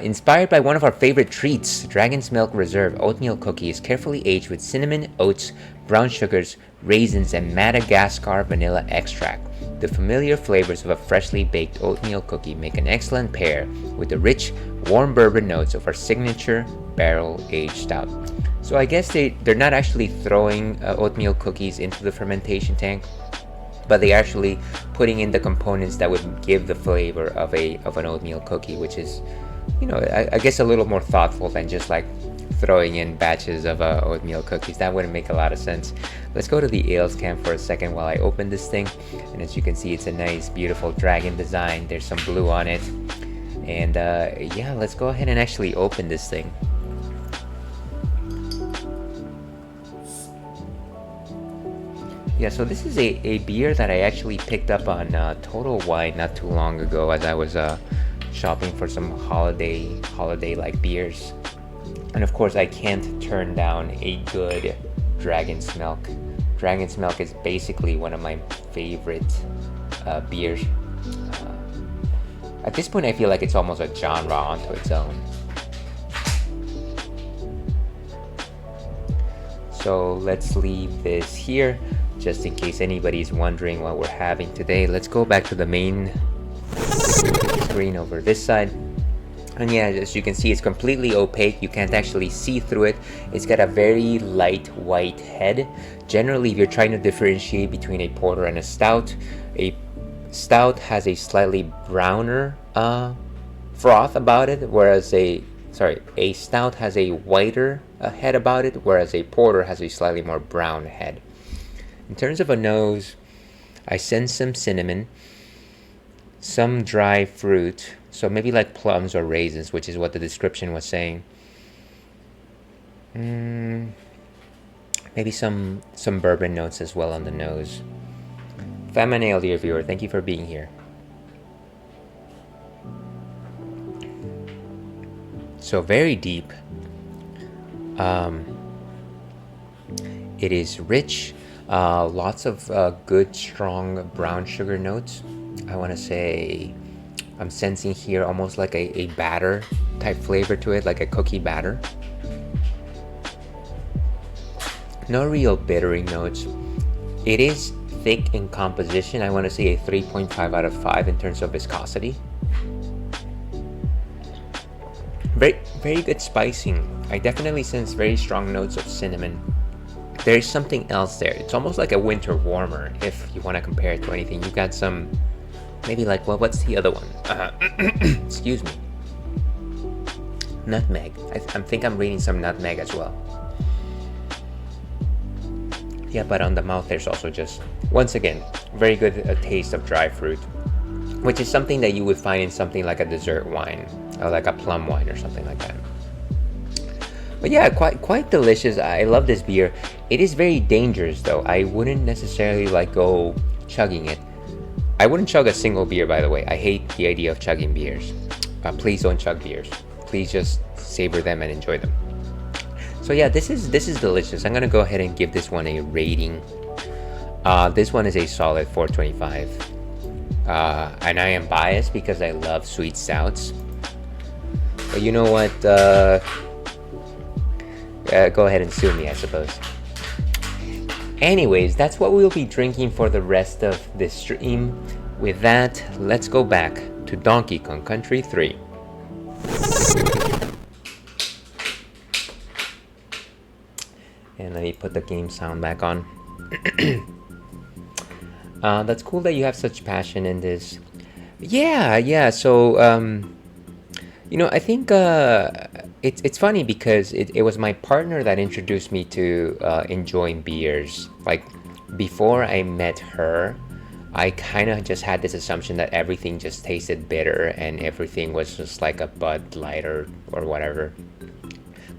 Inspired by one of our favorite treats, Dragon's Milk Reserve oatmeal cookie is carefully aged with cinnamon, oats, brown sugars, raisins, and Madagascar vanilla extract. The familiar flavors of a freshly baked oatmeal cookie make an excellent pair with the rich, warm bourbon notes of our signature barrel-aged stout. So I guess they're not actually throwing oatmeal cookies into the fermentation tank, but they're actually putting in the components that would give the flavor of an oatmeal cookie, which is, I guess a little more thoughtful than just like throwing in batches of oatmeal cookies. That wouldn't make a lot of sense. Let's go to the ales can for a second while I open this thing. And as you can see, it's a nice, beautiful dragon design. There's some blue on it. And yeah, let's go ahead and actually open this thing. Yeah, so this is a beer that I actually picked up on Total Wine not too long ago as I was shopping for some holiday-like beers. And of course, I can't turn down a good Dragon's Milk. Dragon's Milk is basically one of my favorite beers. At this point, I feel like it's almost a genre onto its own. So let's leave this here, just in case anybody's wondering what we're having today. Let's go back to the main screen over this side. And yeah, as you can see, it's completely opaque. You can't actually see through it. It's got a very light white head. Generally, if you're trying to differentiate between a porter and a stout stout has a slightly browner froth about it, whereas a stout has a whiter head about it, whereas a porter has a slightly more brown head. In terms of a nose, I sense some cinnamon, some dry fruit, so maybe like plums or raisins, which is what the description was saying. Maybe some bourbon notes as well on the nose. Famanale, dear viewer, thank you for being here. So very deep. It is rich. Lots of good, strong brown sugar notes. I want to say I'm sensing here almost like a batter type flavor to it, like a cookie batter. No real bittering notes. It is thick in composition. I want to say a 3.5 out of 5 in terms of viscosity. Very, very good spicing. I definitely sense very strong notes of cinnamon. There's something else there. It's almost like a winter warmer if you want to compare it to anything. You've got some, maybe like, well, what's the other one? Excuse me. Nutmeg. I think I'm reading some nutmeg as well. Yeah, but on the mouth there's also just, once again, very good taste of dry fruit, which is something that you would find in something like a dessert wine, or like a plum wine or something like that. But yeah, quite delicious. I love this beer. It is very dangerous though. I wouldn't necessarily like go chugging it. I wouldn't chug a single beer, by the way. I hate the idea of chugging beers. Please don't chug beers. Please just savor them and enjoy them. So yeah, this is delicious. I'm gonna go ahead and give this one a rating. This one is a solid 4.25. And I am biased because I love sweet stouts. But you know what? Go ahead and sue me, I suppose. Anyways, that's what we'll be drinking for the rest of this stream. With that, let's go back to Donkey Kong Country 3. And let me put the game sound back on. That's cool that you have such passion in this. Yeah. So, I think it's funny because it was my partner that introduced me to enjoying beers. Like, before I met her, I kind of just had this assumption that everything just tasted bitter and everything was just like a Bud Light or whatever.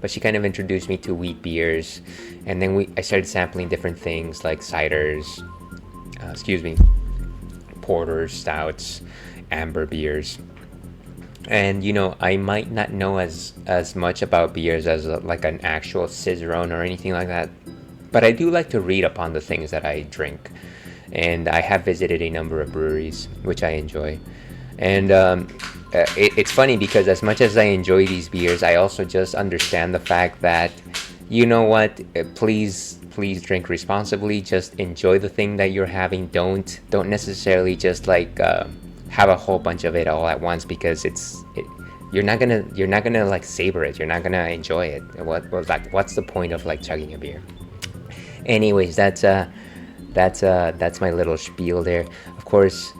But she kind of introduced me to wheat beers, and then I started sampling different things like ciders, porters, stouts, amber beers. And you know, I might not know as much about beers as like an actual cicerone or anything like that, but I do like to read upon the things that I drink, and I have visited a number of breweries, which I enjoy. And it's funny because as much as I enjoy these beers, I also just understand the fact that, you know what, please drink responsibly. Just enjoy the thing that you're having. Don't necessarily just like have a whole bunch of it all at once, because you're not gonna like savor it. You're not gonna enjoy it. What's the point of like chugging a beer? Anyways, that's my little spiel there. Of course,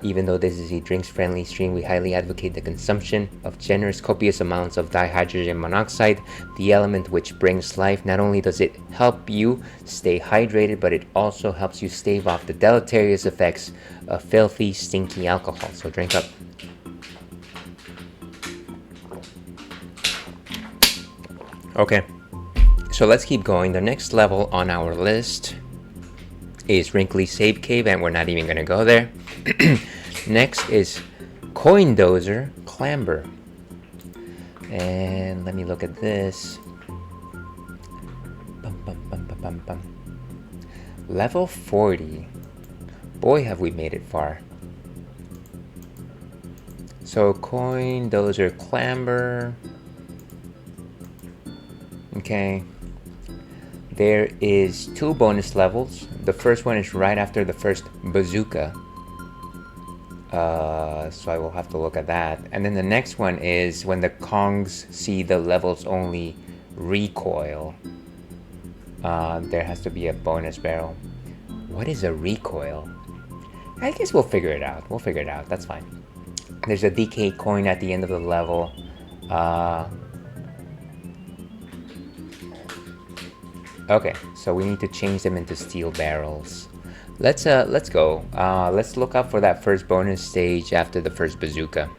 even though this is a drinks-friendly stream, we highly advocate the consumption of generous, copious amounts of dihydrogen monoxide, the element which brings life. Not only does it help you stay hydrated, but it also helps you stave off the deleterious effects of filthy, stinky alcohol. So drink up. Okay, so let's keep going. The next level on our list is Wrinkly Save Cave, and we're not even going to go there. Next is Coin Dozer Clamber. And let me look at this. Level 40. Boy, have we made it far. So Coin Dozer Clamber. Okay. There is 2 bonus levels. The first one is right after the first bazooka. So I will have to look at that. And then the next one is when the Kongs see the levels only recoil. There has to be a bonus barrel. What is a recoil? I guess we'll figure it out. That's fine. There's a DK coin at the end of the level. Okay, so we need to change them into steel barrels. Let's go. Let's look up for that first bonus stage after the first bazooka.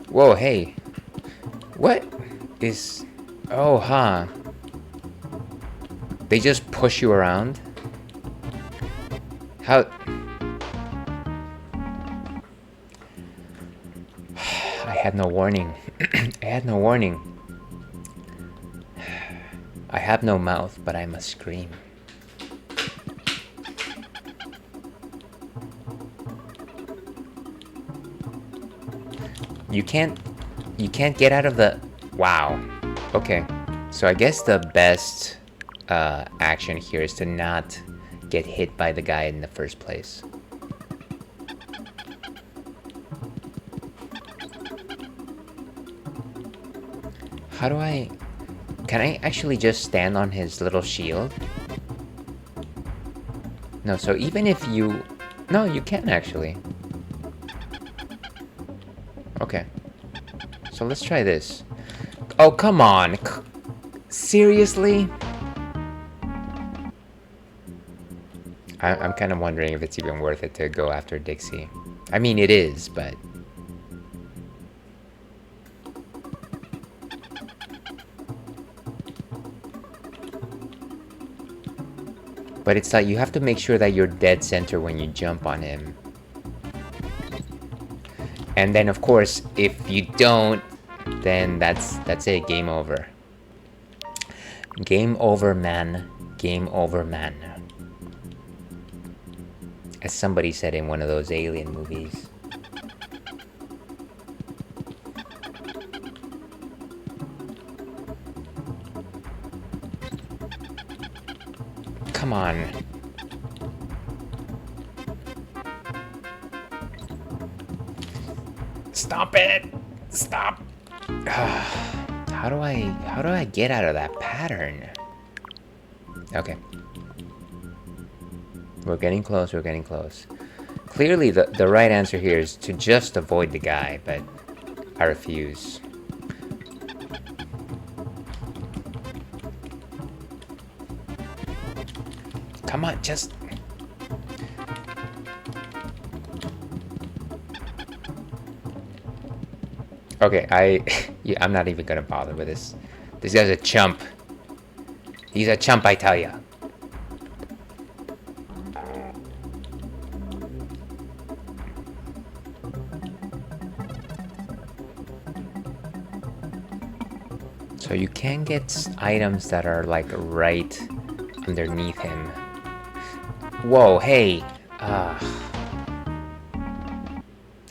Whoa, hey. What is... Oh, huh. They just push you around? How... I had no warning. I had no warning. I have no mouth, but I must scream. You can't get out of the... Wow. Okay. So I guess the best action here is to not get hit by the guy in the first place. How do I... Can I actually just stand on his little shield? No, so even if you... No, you can actually. Okay. So let's try this. Oh, come on. Seriously? I'm kind of wondering if it's even worth it to go after Dixie. I mean, it is, but... But it's like you have to make sure that you're dead center when you jump on him. And then, of course, if you don't, then that's it. Game over. Game over, man. Game over, man. As somebody said in one of those alien movies. Come on. Stop it! Stop! How do I get out of that pattern? Okay. We're getting close, we're getting close. Clearly the right answer here is to just avoid the guy, but I refuse. Come on, just... Okay, Yeah, I'm not even gonna bother with this. This guy's a chump. He's a chump, I tell ya. So you can get items that are like right underneath him. Whoa, hey.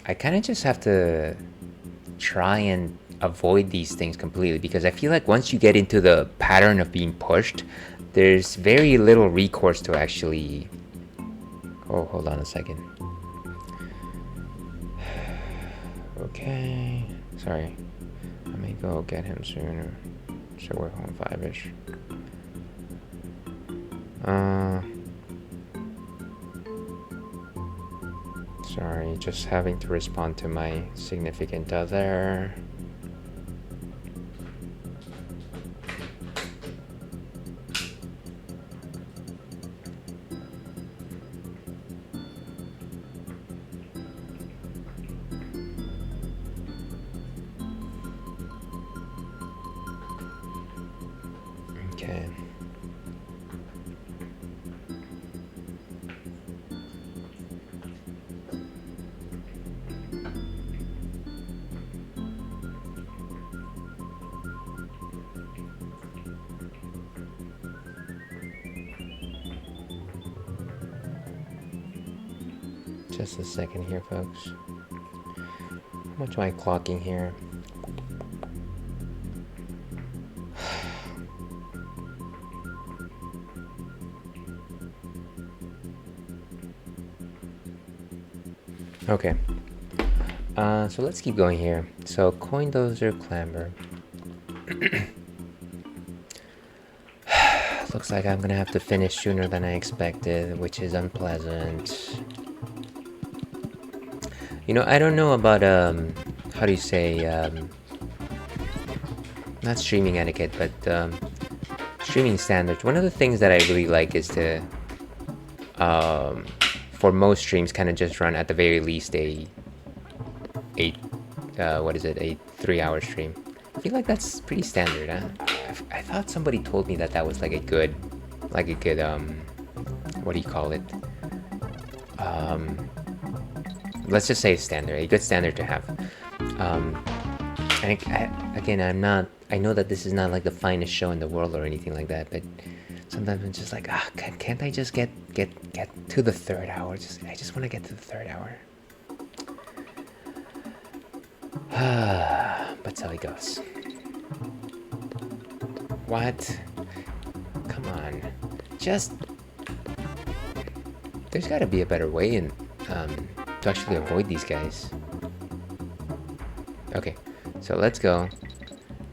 I kind of just have to try and avoid these things completely, because I feel like once you get into the pattern of being pushed, there's very little recourse to actually... Oh, hold on a second. Okay. Sorry. Let me go get him sooner. So we're home 5-ish. Sorry, just having to respond to my significant other. Okay. Just a second here, folks. How much am I clocking here? Okay. So let's keep going here. So coin dozer clamber. Looks like I'm gonna have to finish sooner than I expected, which is unpleasant. You know, I don't know about how do you say, not streaming etiquette, but streaming standards. One of the things that I really like is to for most streams kind of just run at the very least a 3-hour stream. I feel like that's pretty standard, huh? I thought somebody told me that that was like a good what do you call it? Let's just say standard, a good standard to have. And again, I know that this is not like the finest show in the world or anything like that, but sometimes I'm just like, can't I just get to the 3rd hour? I just want to get to the 3rd hour. But so it goes. What? Come on. There's got to be a better way to actually avoid these guys. Okay, so let's go.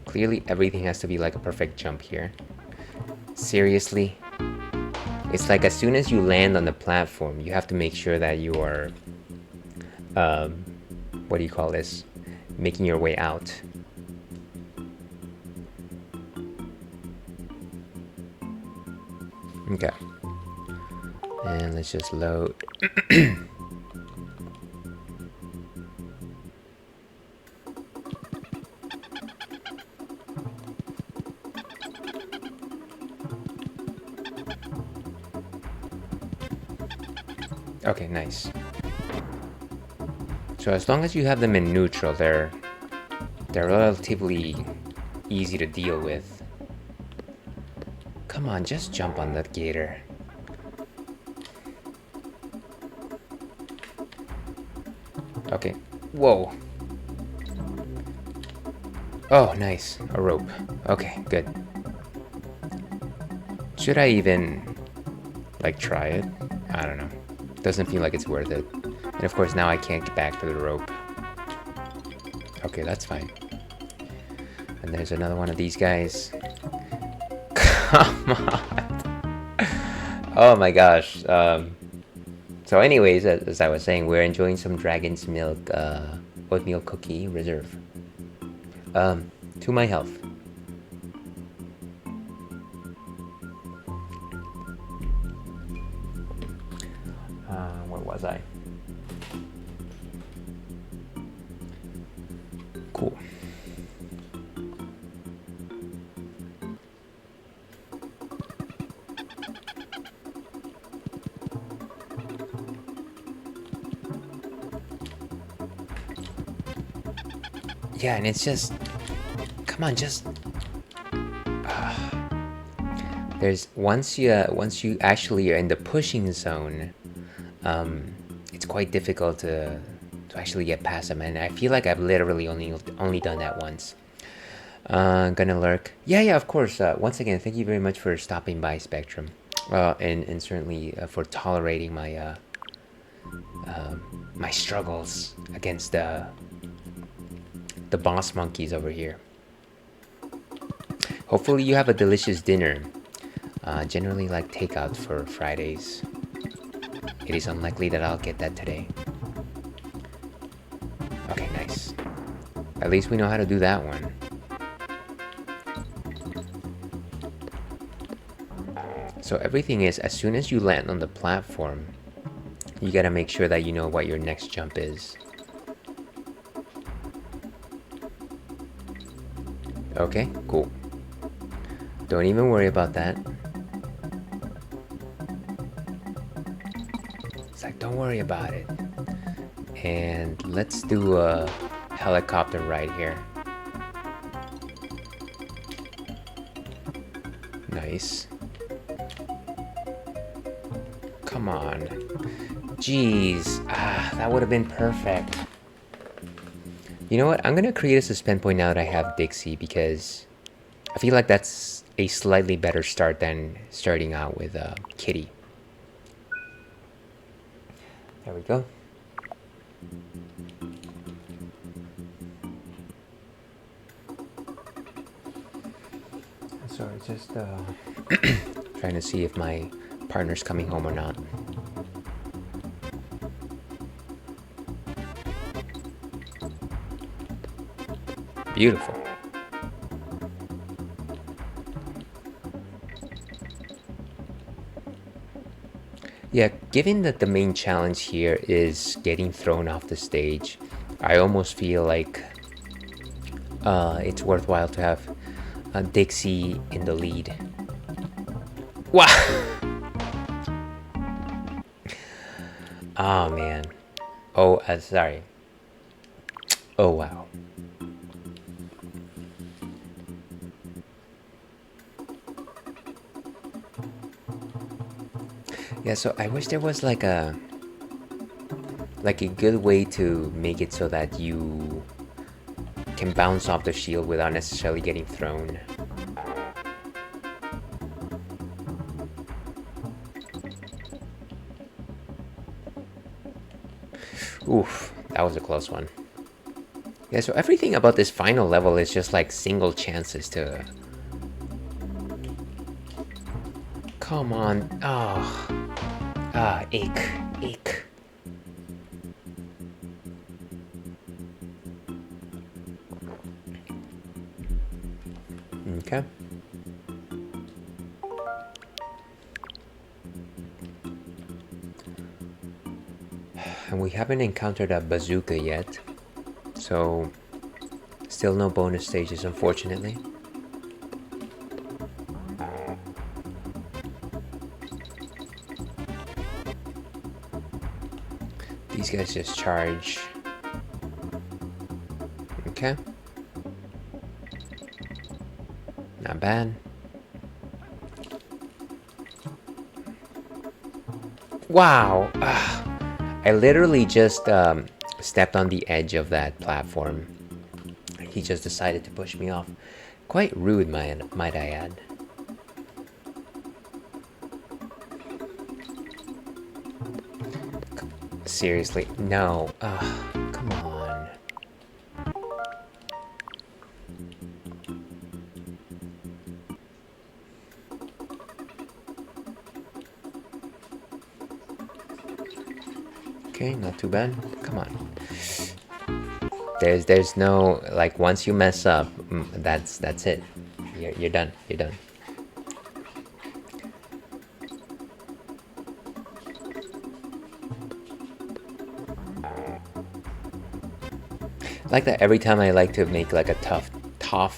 Clearly everything has to be like a perfect jump here. Seriously? It's like as soon as you land on the platform, you have to make sure that you are, what do you call this? Making your way out. Okay. And let's just load. Okay, nice. So as long as you have them in neutral, they're relatively easy to deal with. Come on, just jump on that gator. Okay. Whoa. Oh, nice. A rope. Okay, good. Should I even, like, try it? I don't know. Doesn't feel like it's worth it. And of course now I can't get back to the rope. Okay, that's fine. And there's another one of these guys. Come on. Oh my gosh. So anyways, as I was saying, we're enjoying some Dragon's Milk oatmeal cookie reserve. To my health. Where was I? Cool. Yeah, and it's just, come on, just. There's once you actually are in the pushing zone, it's quite difficult to actually get past them, and I feel like I've literally only done that once. Gonna lurk. Yeah, yeah, of course. Once again, thank you very much for stopping by, Spectrum, and certainly for tolerating my struggles against the boss monkeys over here. Hopefully, you have a delicious dinner. Generally, like takeout for Fridays. It is unlikely that I'll get that today. Okay, nice. At least we know how to do that one. So everything is, as soon as you land on the platform, you gotta make sure that you know what your next jump is. Okay, cool. Don't even worry about that. It's like, don't worry about it. And let's do a helicopter ride here. Nice. Come on. Jeez. That would have been perfect. You know what? I'm gonna create a suspend point now that I have Dixie, because I feel like that's a slightly better start than starting out with Kitty. There we go. Sorry, just trying to see if my partner's coming home or not. Beautiful. Yeah, given that the main challenge here is getting thrown off the stage, I almost feel like it's worthwhile to have Dixie in the lead. Wow! Oh man. Oh, sorry. Oh wow. Yeah, so I wish there was like a good way to make it so that you can bounce off the shield without necessarily getting thrown. Oof, that was a close one. Yeah, so everything about this final level is just like single chances to... Come on. Oh. Ache. Ache. Okay. And we haven't encountered a bazooka yet, so still no bonus stages, unfortunately. These guys just charge. Okay. Not bad. Wow. I literally just stepped on the edge of that platform. He just decided to push me off. Quite rude, might I add. Seriously, no. Come on. Okay, not too bad. Come on. There's no, like, once you mess up, that's it. You're done. You're done. Like that every time I like to make like a tough. I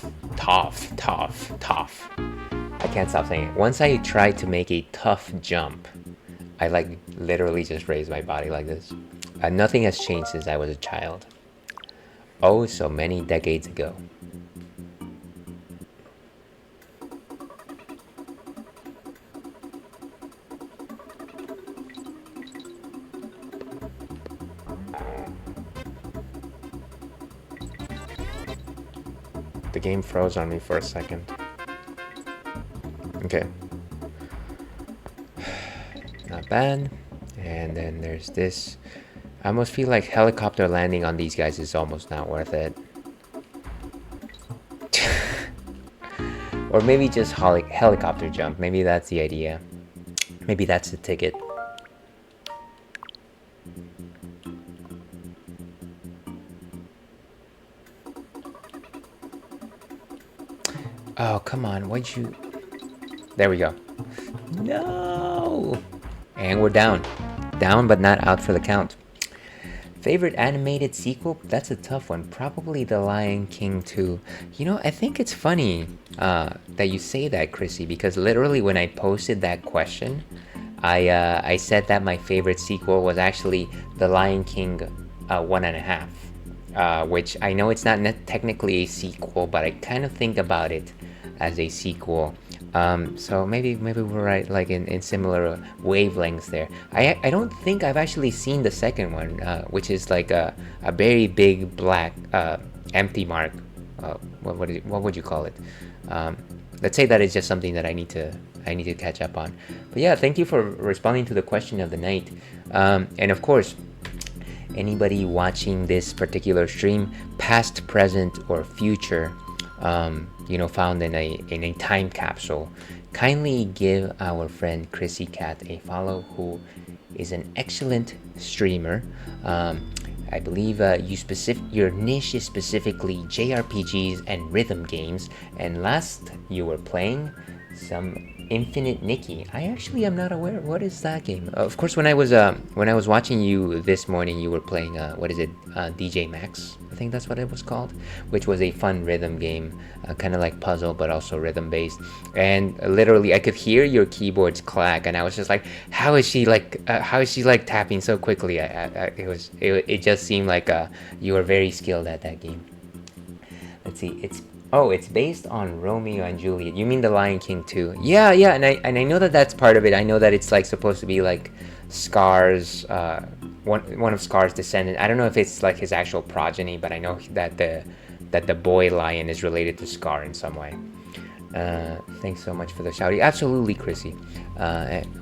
can't stop saying it. Once I try to make a tough jump, I like literally just raise my body like this. Nothing has changed since I was a child. Oh, so many decades ago. The game froze on me for a second. Okay. Not bad. And then there's this. I almost feel like helicopter landing on these guys is almost not worth it. Or maybe just helicopter jump. Maybe that's the idea. Maybe that's the ticket. Oh, come on. Why'd you... There we go. No! And we're down. Down, but not out for the count. Favorite animated sequel? That's a tough one. Probably The Lion King 2. You know, I think it's funny that you say that, Chrissy, because literally when I posted that question, I said that my favorite sequel was actually The Lion King 1.5, which I know it's not technically a sequel, but I kind of think about it as a sequel. So maybe we're right, like in similar wavelengths there. I don't think I've actually seen the second one, which is like a very big black empty mark. What would you call it? Let's say that is just something that I need to catch up on. But yeah, thank you for responding to the question of the night. And of course, anybody watching this particular stream, past, present, or future, found in a time capsule, kindly give our friend Chrissy Cat a follow, who is an excellent streamer. I believe your niche is specifically JRPGs and rhythm games, and last you were playing some Infinite Nikki. I actually am not aware. What is that game? Of course, when I was watching you this morning, you were playing what is it? DJ Max, I think that's what it was called, which was a fun rhythm game, kind of like puzzle but also rhythm based. And literally, I could hear your keyboards clack, and I was just like, how is she like tapping so quickly? It just seemed like you were very skilled at that game. Let's see, it's based on Romeo and Juliet. You mean The Lion King 2? Yeah, and I know that that's part of it. I know that it's like supposed to be like Scar's one of Scar's descendants. I don't know if it's like his actual progeny, but I know that the boy lion is related to Scar in some way. Thanks so much for the shouty. Absolutely, Chrissy.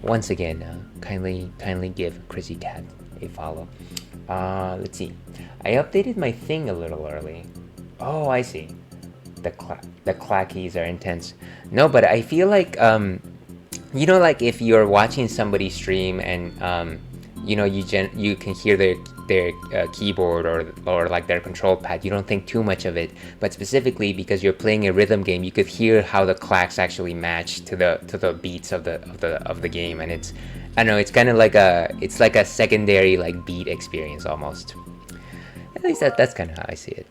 Once again, kindly give Chrissy Cat a follow. Let's see. I updated my thing a little early. Oh, I see. The clackies are intense. No, but I feel like like if you're watching somebody stream and you can hear their keyboard or like their control pad. You don't think too much of it, but specifically because you're playing a rhythm game, you could hear how the clacks actually match to the beats of the game, and I don't know, it's kind of like a secondary like beat experience almost. At least that's kind of how I see it.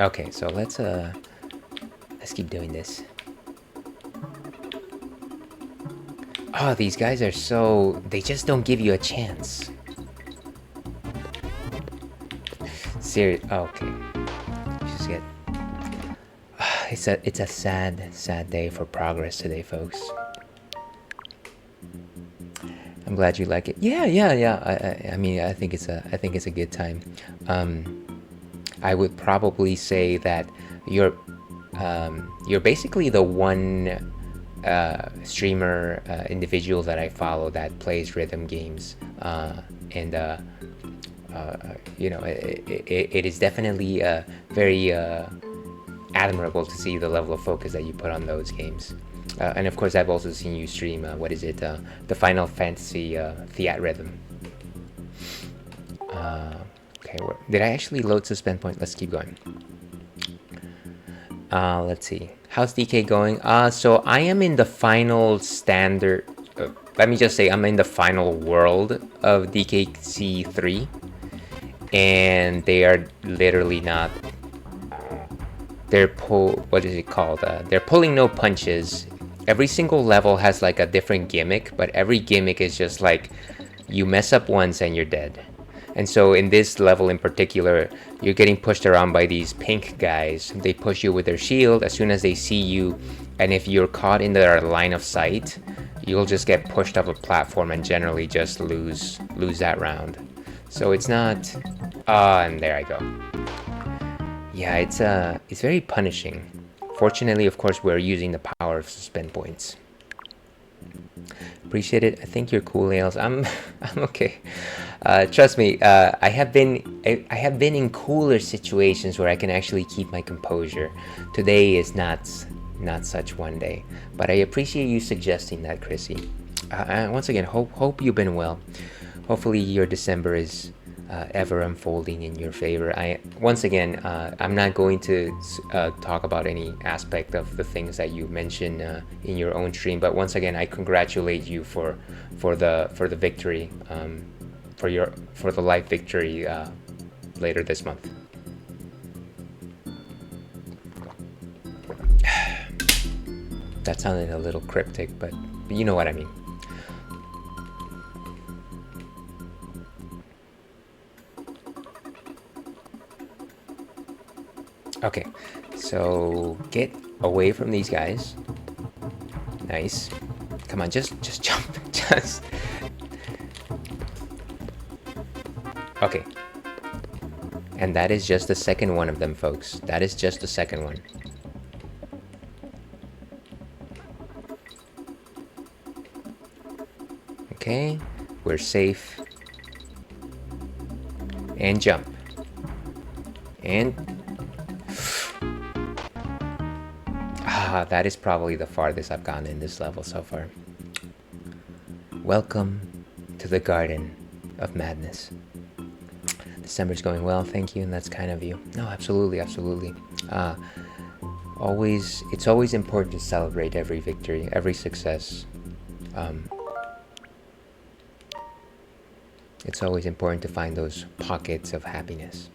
Okay, so let's keep doing this. Oh, these guys are they just don't give you a chance. Serious. Oh, okay. Just get. It's a sad day for progress today, folks. I'm glad you like it. Yeah. I mean, I think it's a good time. I would probably say that you're basically the one streamer individual that I follow that plays rhythm games, and it is definitely very admirable to see the level of focus that you put on those games. And of course, I've also seen you stream the Final Fantasy Theatrhythm. Okay, did I actually load Suspend Point? Let's keep going. Let's see. How's DK going? So I am in the final standard. Let me just say I'm in the final world of DKC 3, and they are literally not. What is it called? They're pulling no punches every single level has like a different gimmick, but every gimmick is just like you mess up once and you're dead. And so in this level in particular, you're getting pushed around by these pink guys. They push you with their shield as soon as they see you, and if you're caught in their line of sight, you'll just get pushed off a platform and generally just lose that round. So it's not. And there I go. Yeah, it's very punishing. Fortunately, of course, we're using the power of suspend points. Appreciate it. I think you're cool, Ales. I'm okay. Trust me. I have been in cooler situations where I can actually keep my composure. Today is not such one day, but I appreciate you suggesting that, Chrissy. Once again, hope you've been well. Hopefully your December is ever unfolding in your favor. Once again, I'm not going to talk about any aspect of the things that you mentioned in your own stream, but once again, I congratulate you for the victory, for the life victory later this month. That sounded a little cryptic, but you know what I mean. Okay, so get away from these guys. Nice. Come on, just jump. Just. Okay. And that is just the second one of them, folks. That is just the second one. Okay, we're safe. And jump. And that is probably the farthest I've gone in this level so far. Welcome to the Garden of Madness. December's going well, thank you, and that's kind of you. No, absolutely. It's always important to celebrate every victory, every success. It's always important to find those pockets of happiness.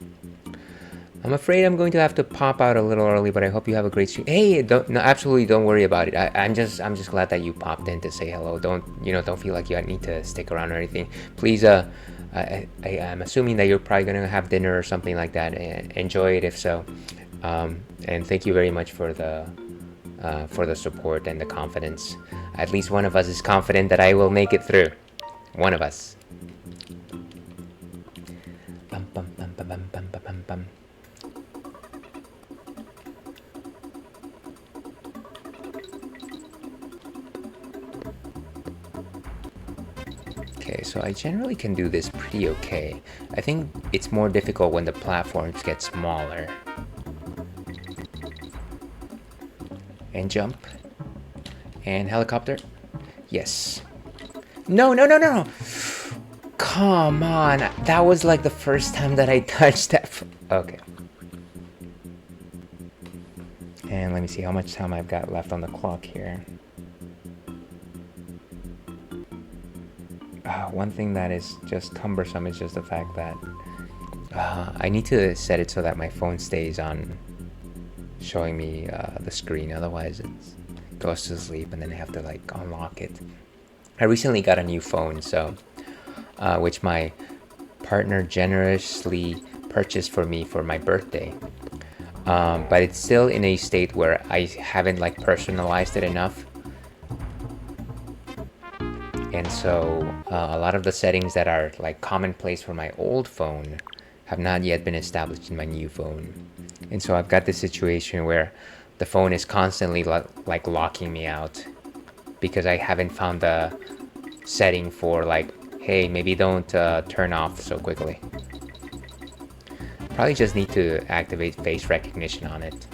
I'm afraid I'm going to have to pop out a little early, but I hope you have a great stream. Hey, absolutely don't worry about it. I'm just glad that you popped in to say hello. Don't feel like you need to stick around or anything. Please, I'm assuming that you're probably gonna have dinner or something like that. Enjoy it if so. And thank you very much for the support and the confidence. At least one of us is confident that I will make it through. One of us. Bum, bum, bum, bum, bum, bum, bum, bum. Okay, so I generally can do this pretty okay. I think it's more difficult when the platforms get smaller. And jump. And helicopter. Yes. No. Come on. That was like the first time that I touched that. Okay. And let me see how much time I've got left on the clock here. One thing that is just cumbersome is just the fact that I need to set it so that my phone stays on showing me the screen. Otherwise it goes to sleep and then I have to like unlock it. I recently got a new phone, so which my partner generously purchased for me for my birthday. But it's still in a state where I haven't like personalized it enough. And so a lot of the settings that are like commonplace for my old phone have not yet been established in my new phone. And so I've got this situation where the phone is constantly like locking me out because I haven't found the setting for like, hey, maybe don't turn off so quickly. Probably just need to activate face recognition on it.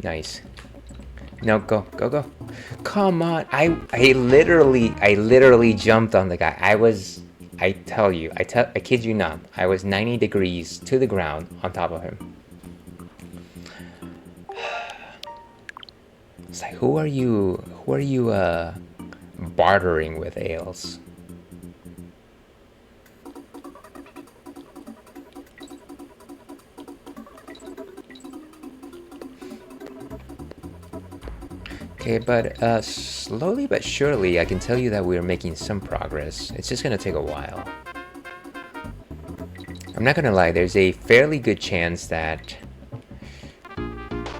Nice. No, go. Come on. I literally jumped on the guy. I kid you not, I was 90 degrees to the ground on top of him. It's like, who are you bartering with, Ales? Okay, but slowly but surely, I can tell you that we're making some progress. It's just gonna take a while. I'm not gonna lie, there's a fairly good chance that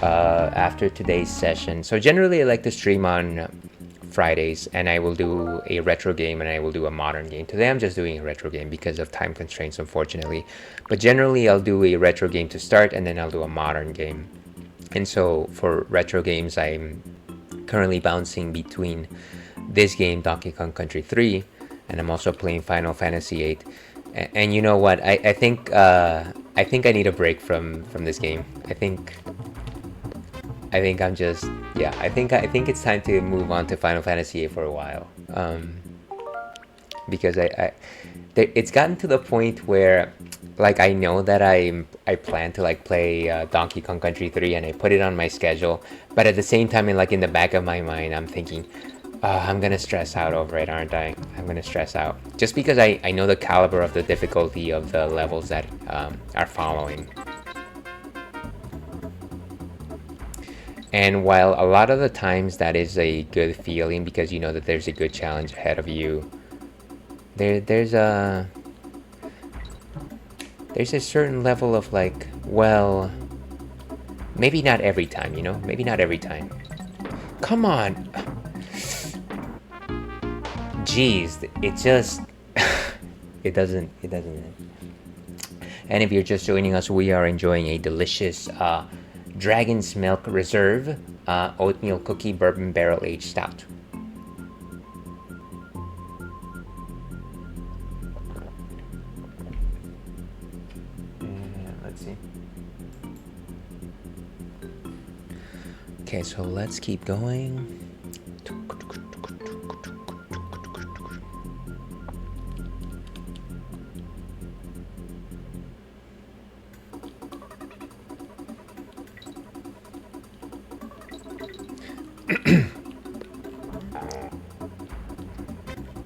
after today's session, so generally I like to stream on Fridays, and I will do a retro game and I will do a modern game. Today I'm just doing a retro game because of time constraints, unfortunately. But generally I'll do a retro game to start, and then I'll do a modern game. And so for retro games, I'm currently bouncing between this game, Donkey Kong Country 3, and I'm also playing Final Fantasy 8. And you know what? I think I need a break from this game. I think I'm just, yeah. I think it's time to move on to Final Fantasy 8 for a while. Because it's gotten to the point where, like, I know that I plan to like play Donkey Kong Country 3, and I put it on my schedule, but at the same time, in the back of my mind, I'm thinking, I'm gonna stress out over it, aren't I? I'm gonna stress out just because I know the caliber of the difficulty of the levels that are following. And while a lot of the times that is a good feeling because you know that there's a good challenge ahead of you, there's a certain level of like, well, maybe not every time, you know? Maybe not every time. Come on. Jeez, it just it doesn't. And if you're just joining us, we are enjoying a delicious Dragon's Milk Reserve oatmeal cookie bourbon barrel aged stout. Let's see. Okay, so let's keep going.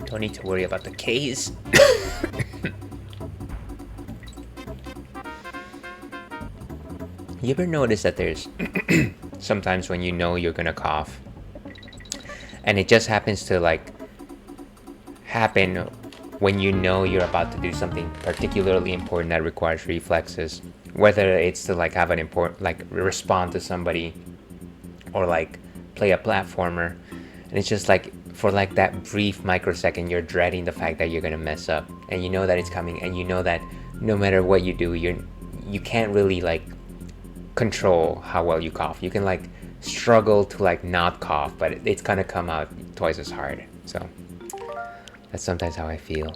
Don't need to worry about the K's. You ever notice that there's sometimes when you know you're gonna cough, and it just happens to like happen when you know you're about to do something particularly important that requires reflexes, whether it's to like have an important, like respond to somebody, or like play a platformer, and it's just like for like that brief microsecond you're dreading the fact that you're gonna mess up, and you know that it's coming, and you know that no matter what you do, you can't really like control how well you cough. You can like struggle to like not cough, but it's gonna come out twice as hard. So that's sometimes how I feel.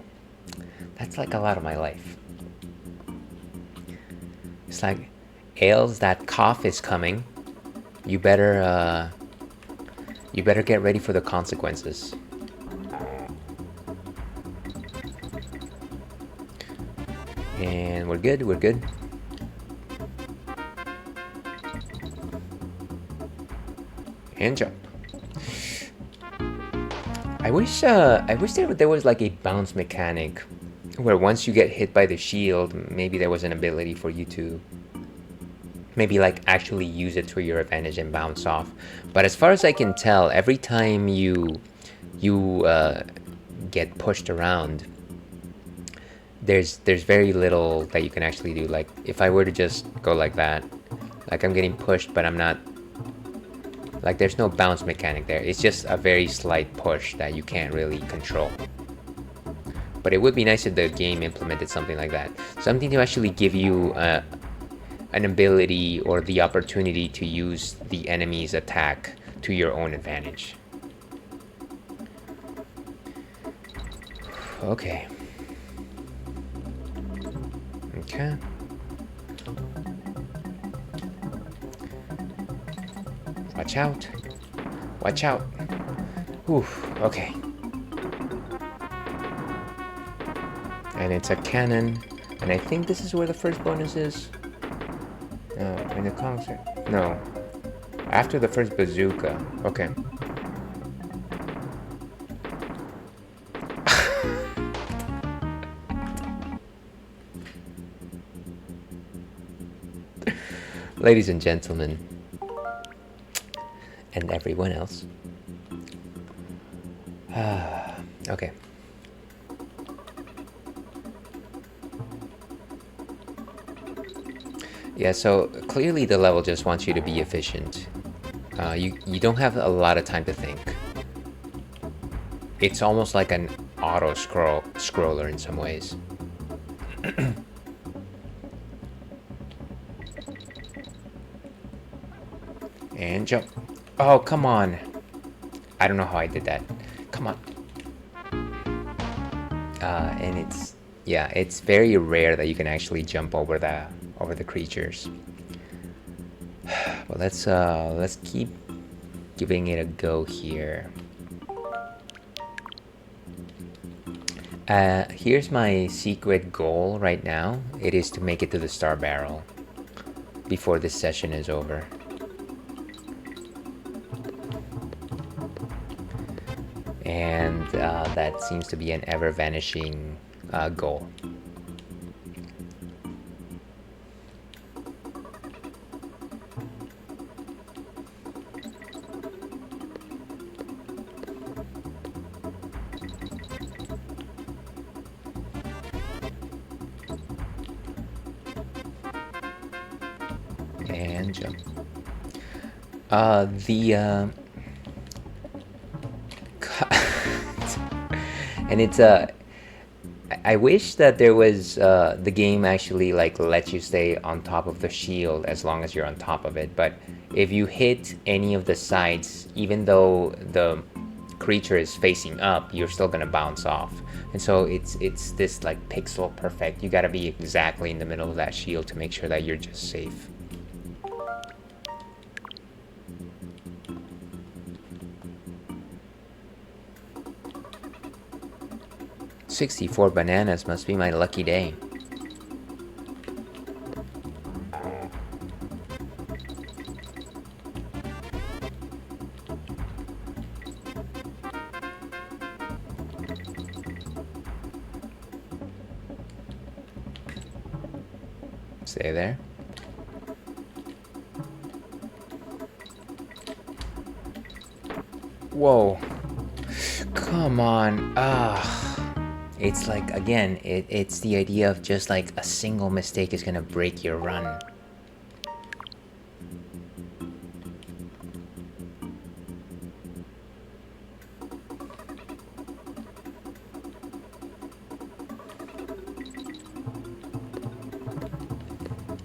That's like a lot of my life. It's like, Ailes, that cough is coming. You better get ready for the consequences. And we're good. And jump. I wish there was like a bounce mechanic where once you get hit by the shield, maybe there was an ability for you to maybe like actually use it to your advantage and bounce off. But as far as I can tell, every time you get pushed around, there's very little that you can actually do. Like if I were to just go like that, like I'm getting pushed, but I'm not. Like there's no bounce mechanic there. It's just a very slight push that you can't really control. But it would be nice if the game implemented something like that. Something to actually give you an ability or the opportunity to use the enemy's attack to your own advantage. Okay. Okay. Watch out. Watch out. Oof, okay. And it's a cannon. And I think this is where the first bonus is. No, in the concert. No. After the first bazooka. Okay. Ladies and gentlemen, and everyone else. Okay. Yeah, so clearly the level just wants you to be efficient. You don't have a lot of time to think. It's almost like an auto scroller in some ways. And jump. Oh, come on. I don't know how I did that. Come on. And it's very rare that you can actually jump over the creatures. Well, let's keep giving it a go here. Here's my secret goal right now. It is to make it to the star barrel before this session is over. And that seems to be an ever-vanishing goal. And jump. And it's I wish that there was the game actually like lets you stay on top of the shield as long as you're on top of it. But if you hit any of the sides, even though the creature is facing up, you're still gonna bounce off. And so it's this like pixel perfect. You gotta be exactly in the middle of that shield to make sure that you're just safe. "64 bananas must be my lucky day." Stay there. Whoa. Come on. It's like, again, it's the idea of just like a single mistake is gonna break your run.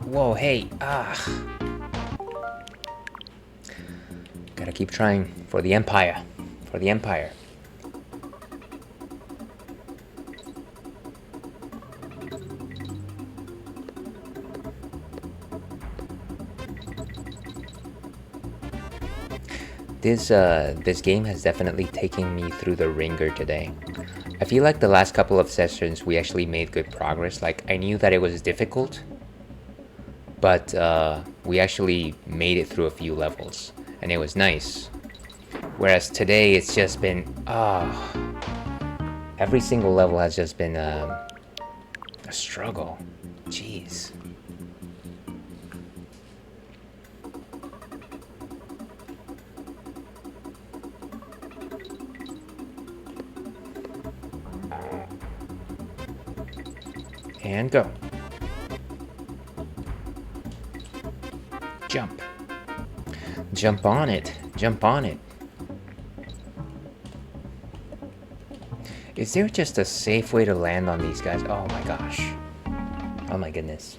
Whoa, hey, Gotta keep trying for the Empire. For the Empire. This game has definitely taken me through the ringer today. I feel like the last couple of sessions we actually made good progress. Like, I knew that it was difficult, but we actually made it through a few levels, and it was nice. Whereas today it's just been, every single level has just been a struggle. Jeez. And go. Jump. Jump on it. Jump on it. Is there just a safe way to land on these guys? Oh my gosh. Oh my goodness.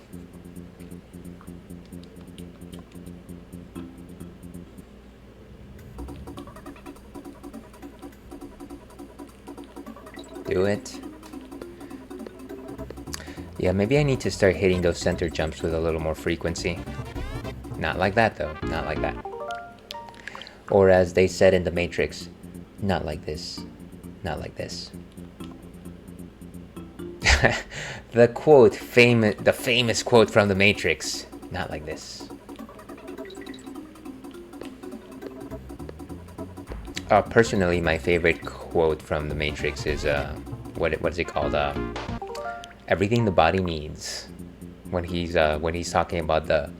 Do it. Yeah, maybe I need to start hitting those center jumps with a little more frequency. Not like that, though. Not like that. Or as they said in The Matrix, not like this. Not like this. The famous quote from The Matrix. Not like this. Personally, my favorite quote from The Matrix is what is it called? Everything the body needs. When he's talking about the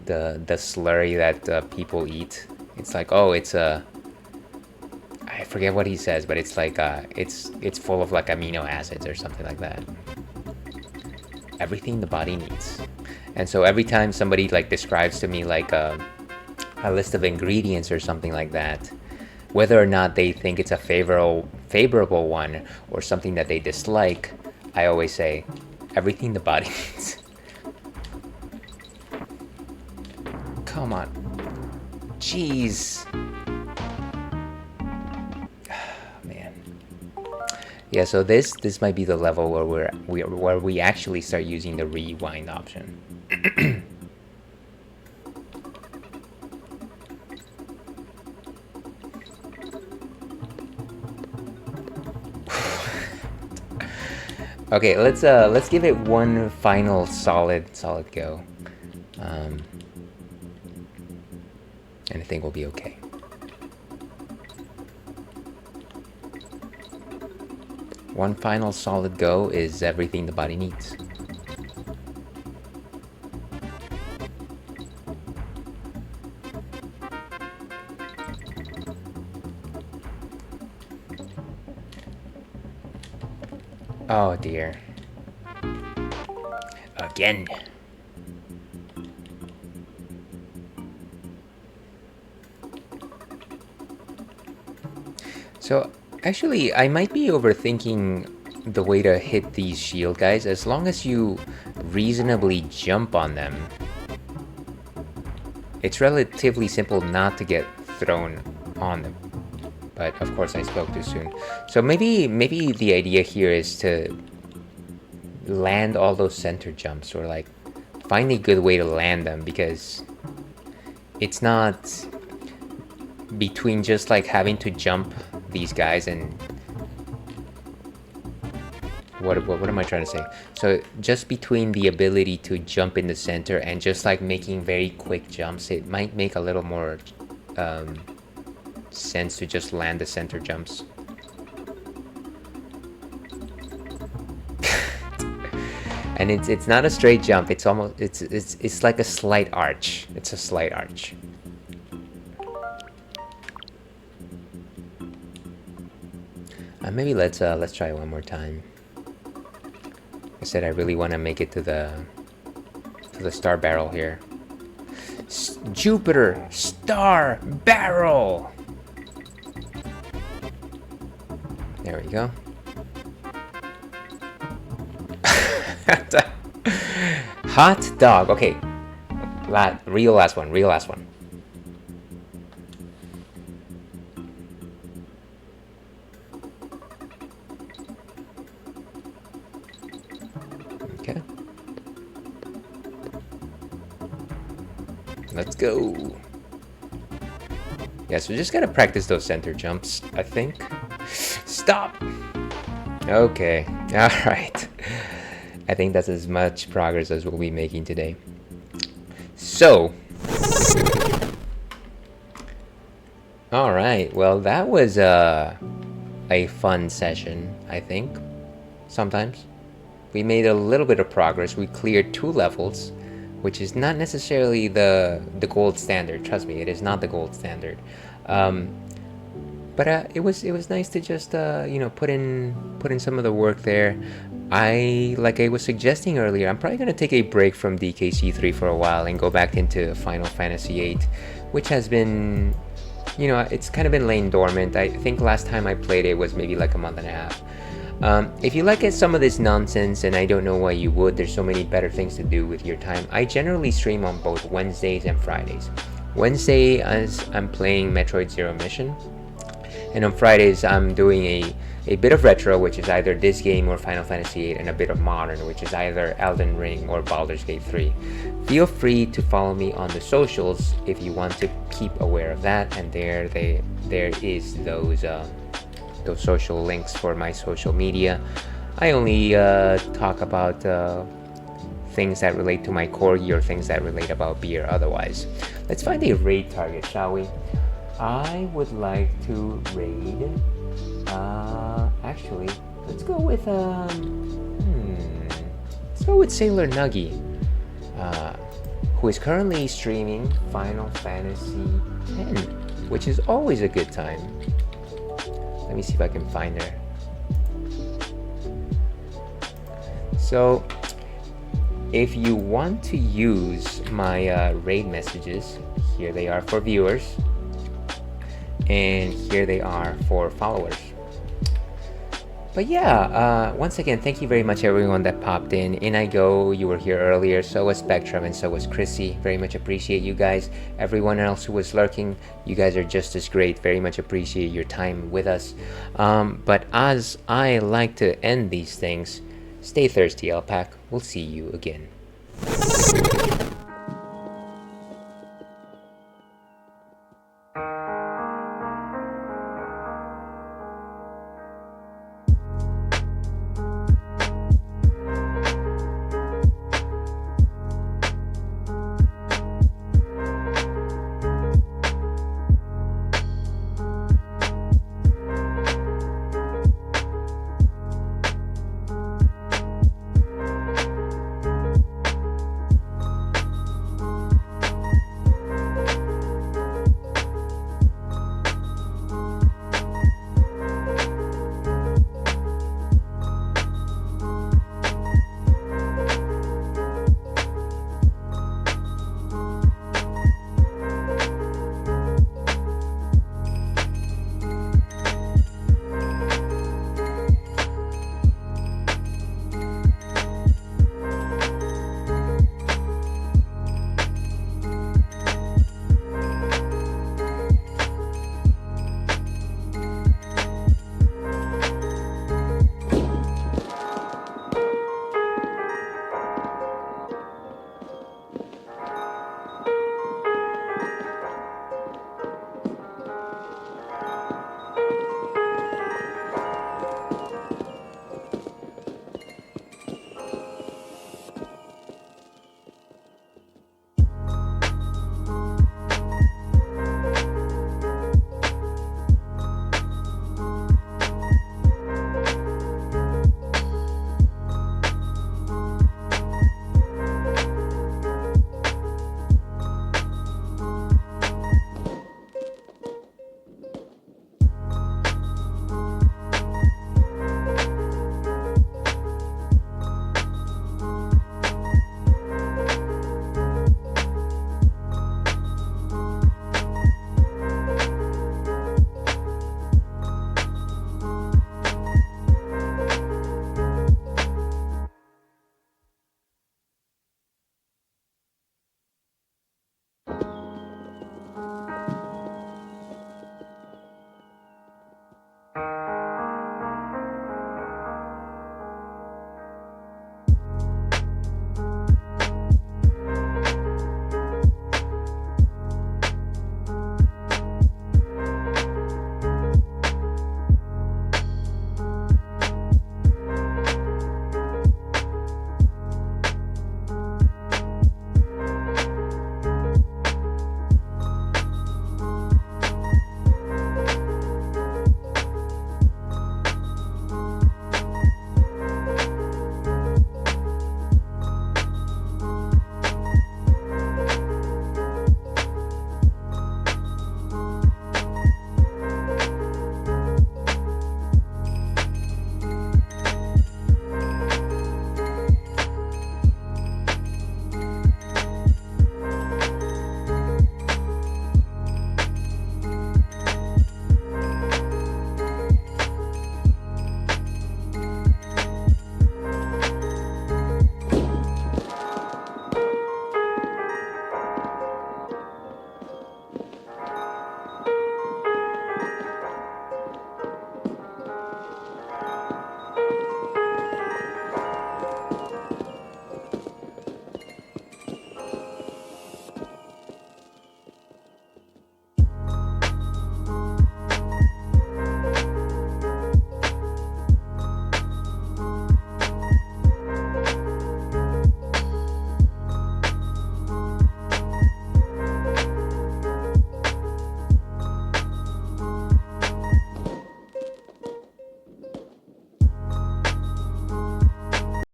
slurry that people eat It's like, oh, it's a I forget what he says, but it's like it's full of like amino acids or something like that. Everything the body needs. And so every time somebody like describes to me like a list of ingredients or something like that, whether or not they think it's a favorable one or something that they dislike, I always say everything the body needs. Come on. Jeez. Man. Yeah, so this might be the level where we actually start using the rewind option. Okay, let's give it one final solid go, and I think we'll be okay. One final solid go is everything the body needs. Oh dear. Again. So actually, I might be overthinking the way to hit these shield guys. As long as you reasonably jump on them, it's relatively simple not to get thrown on them. But of course I spoke too soon. So maybe the idea here is to land all those center jumps, or like find a good way to land them, because it's not between just like having to jump these guys and what am I trying to say? So just between the ability to jump in the center and just like making very quick jumps, it might make a little more sense to just land the center jumps. And it's not a straight jump. It's almost it's like a slight arch. It's a slight arch. Maybe let's try one more time. I said I really want to make it to the star barrel here. Jupiter star barrel. There we go. Hot dog. Okay. Real last one. Okay. Let's go. Yeah, so just gotta practice those center jumps, I think. Stop! Okay. Alright. I think that's as much progress as we'll be making today. So, all right. Well, that was a fun session, I think. Sometimes we made a little bit of progress. We cleared 2 levels, which is not necessarily the gold standard. Trust me, it is not the gold standard. But it was nice to just put in some of the work there. Like I was suggesting earlier, I'm probably gonna take a break from DKC3 for a while and go back into Final Fantasy VIII, which has been, it's kind of been laying dormant. I think last time I played it was maybe like a month and a half. If you like some of this nonsense, and I don't know why you would, there's so many better things to do with your time. I generally stream on both Wednesdays and Fridays. Wednesday, as I'm playing Metroid Zero Mission, and on Fridays I'm doing a bit of retro, which is either this game or Final Fantasy VIII, and a bit of modern, which is either Elden Ring or Baldur's Gate 3. Feel free to follow me on the socials if you want to keep aware of that, and there is those social links for my social media. I only talk about things that relate to my corgi or things that relate about beer otherwise. Let's find a raid target, shall we? I would like to raid. Actually, let's go with Sailor Nuggy, who is currently streaming Final Fantasy X. which is always a good time. Let me see if I can find her. So if you want to use my raid messages, here they are for viewers, and here they are for followers. But yeah, once again, thank you very much everyone that popped in. I Go, you were here earlier, so was Spectrum, and so was Chrissy. Very much appreciate you guys. Everyone else who was lurking, you guys are just as great. Very much appreciate your time with us. But as I like to end these things, stay thirsty, Alpac. We'll see you again.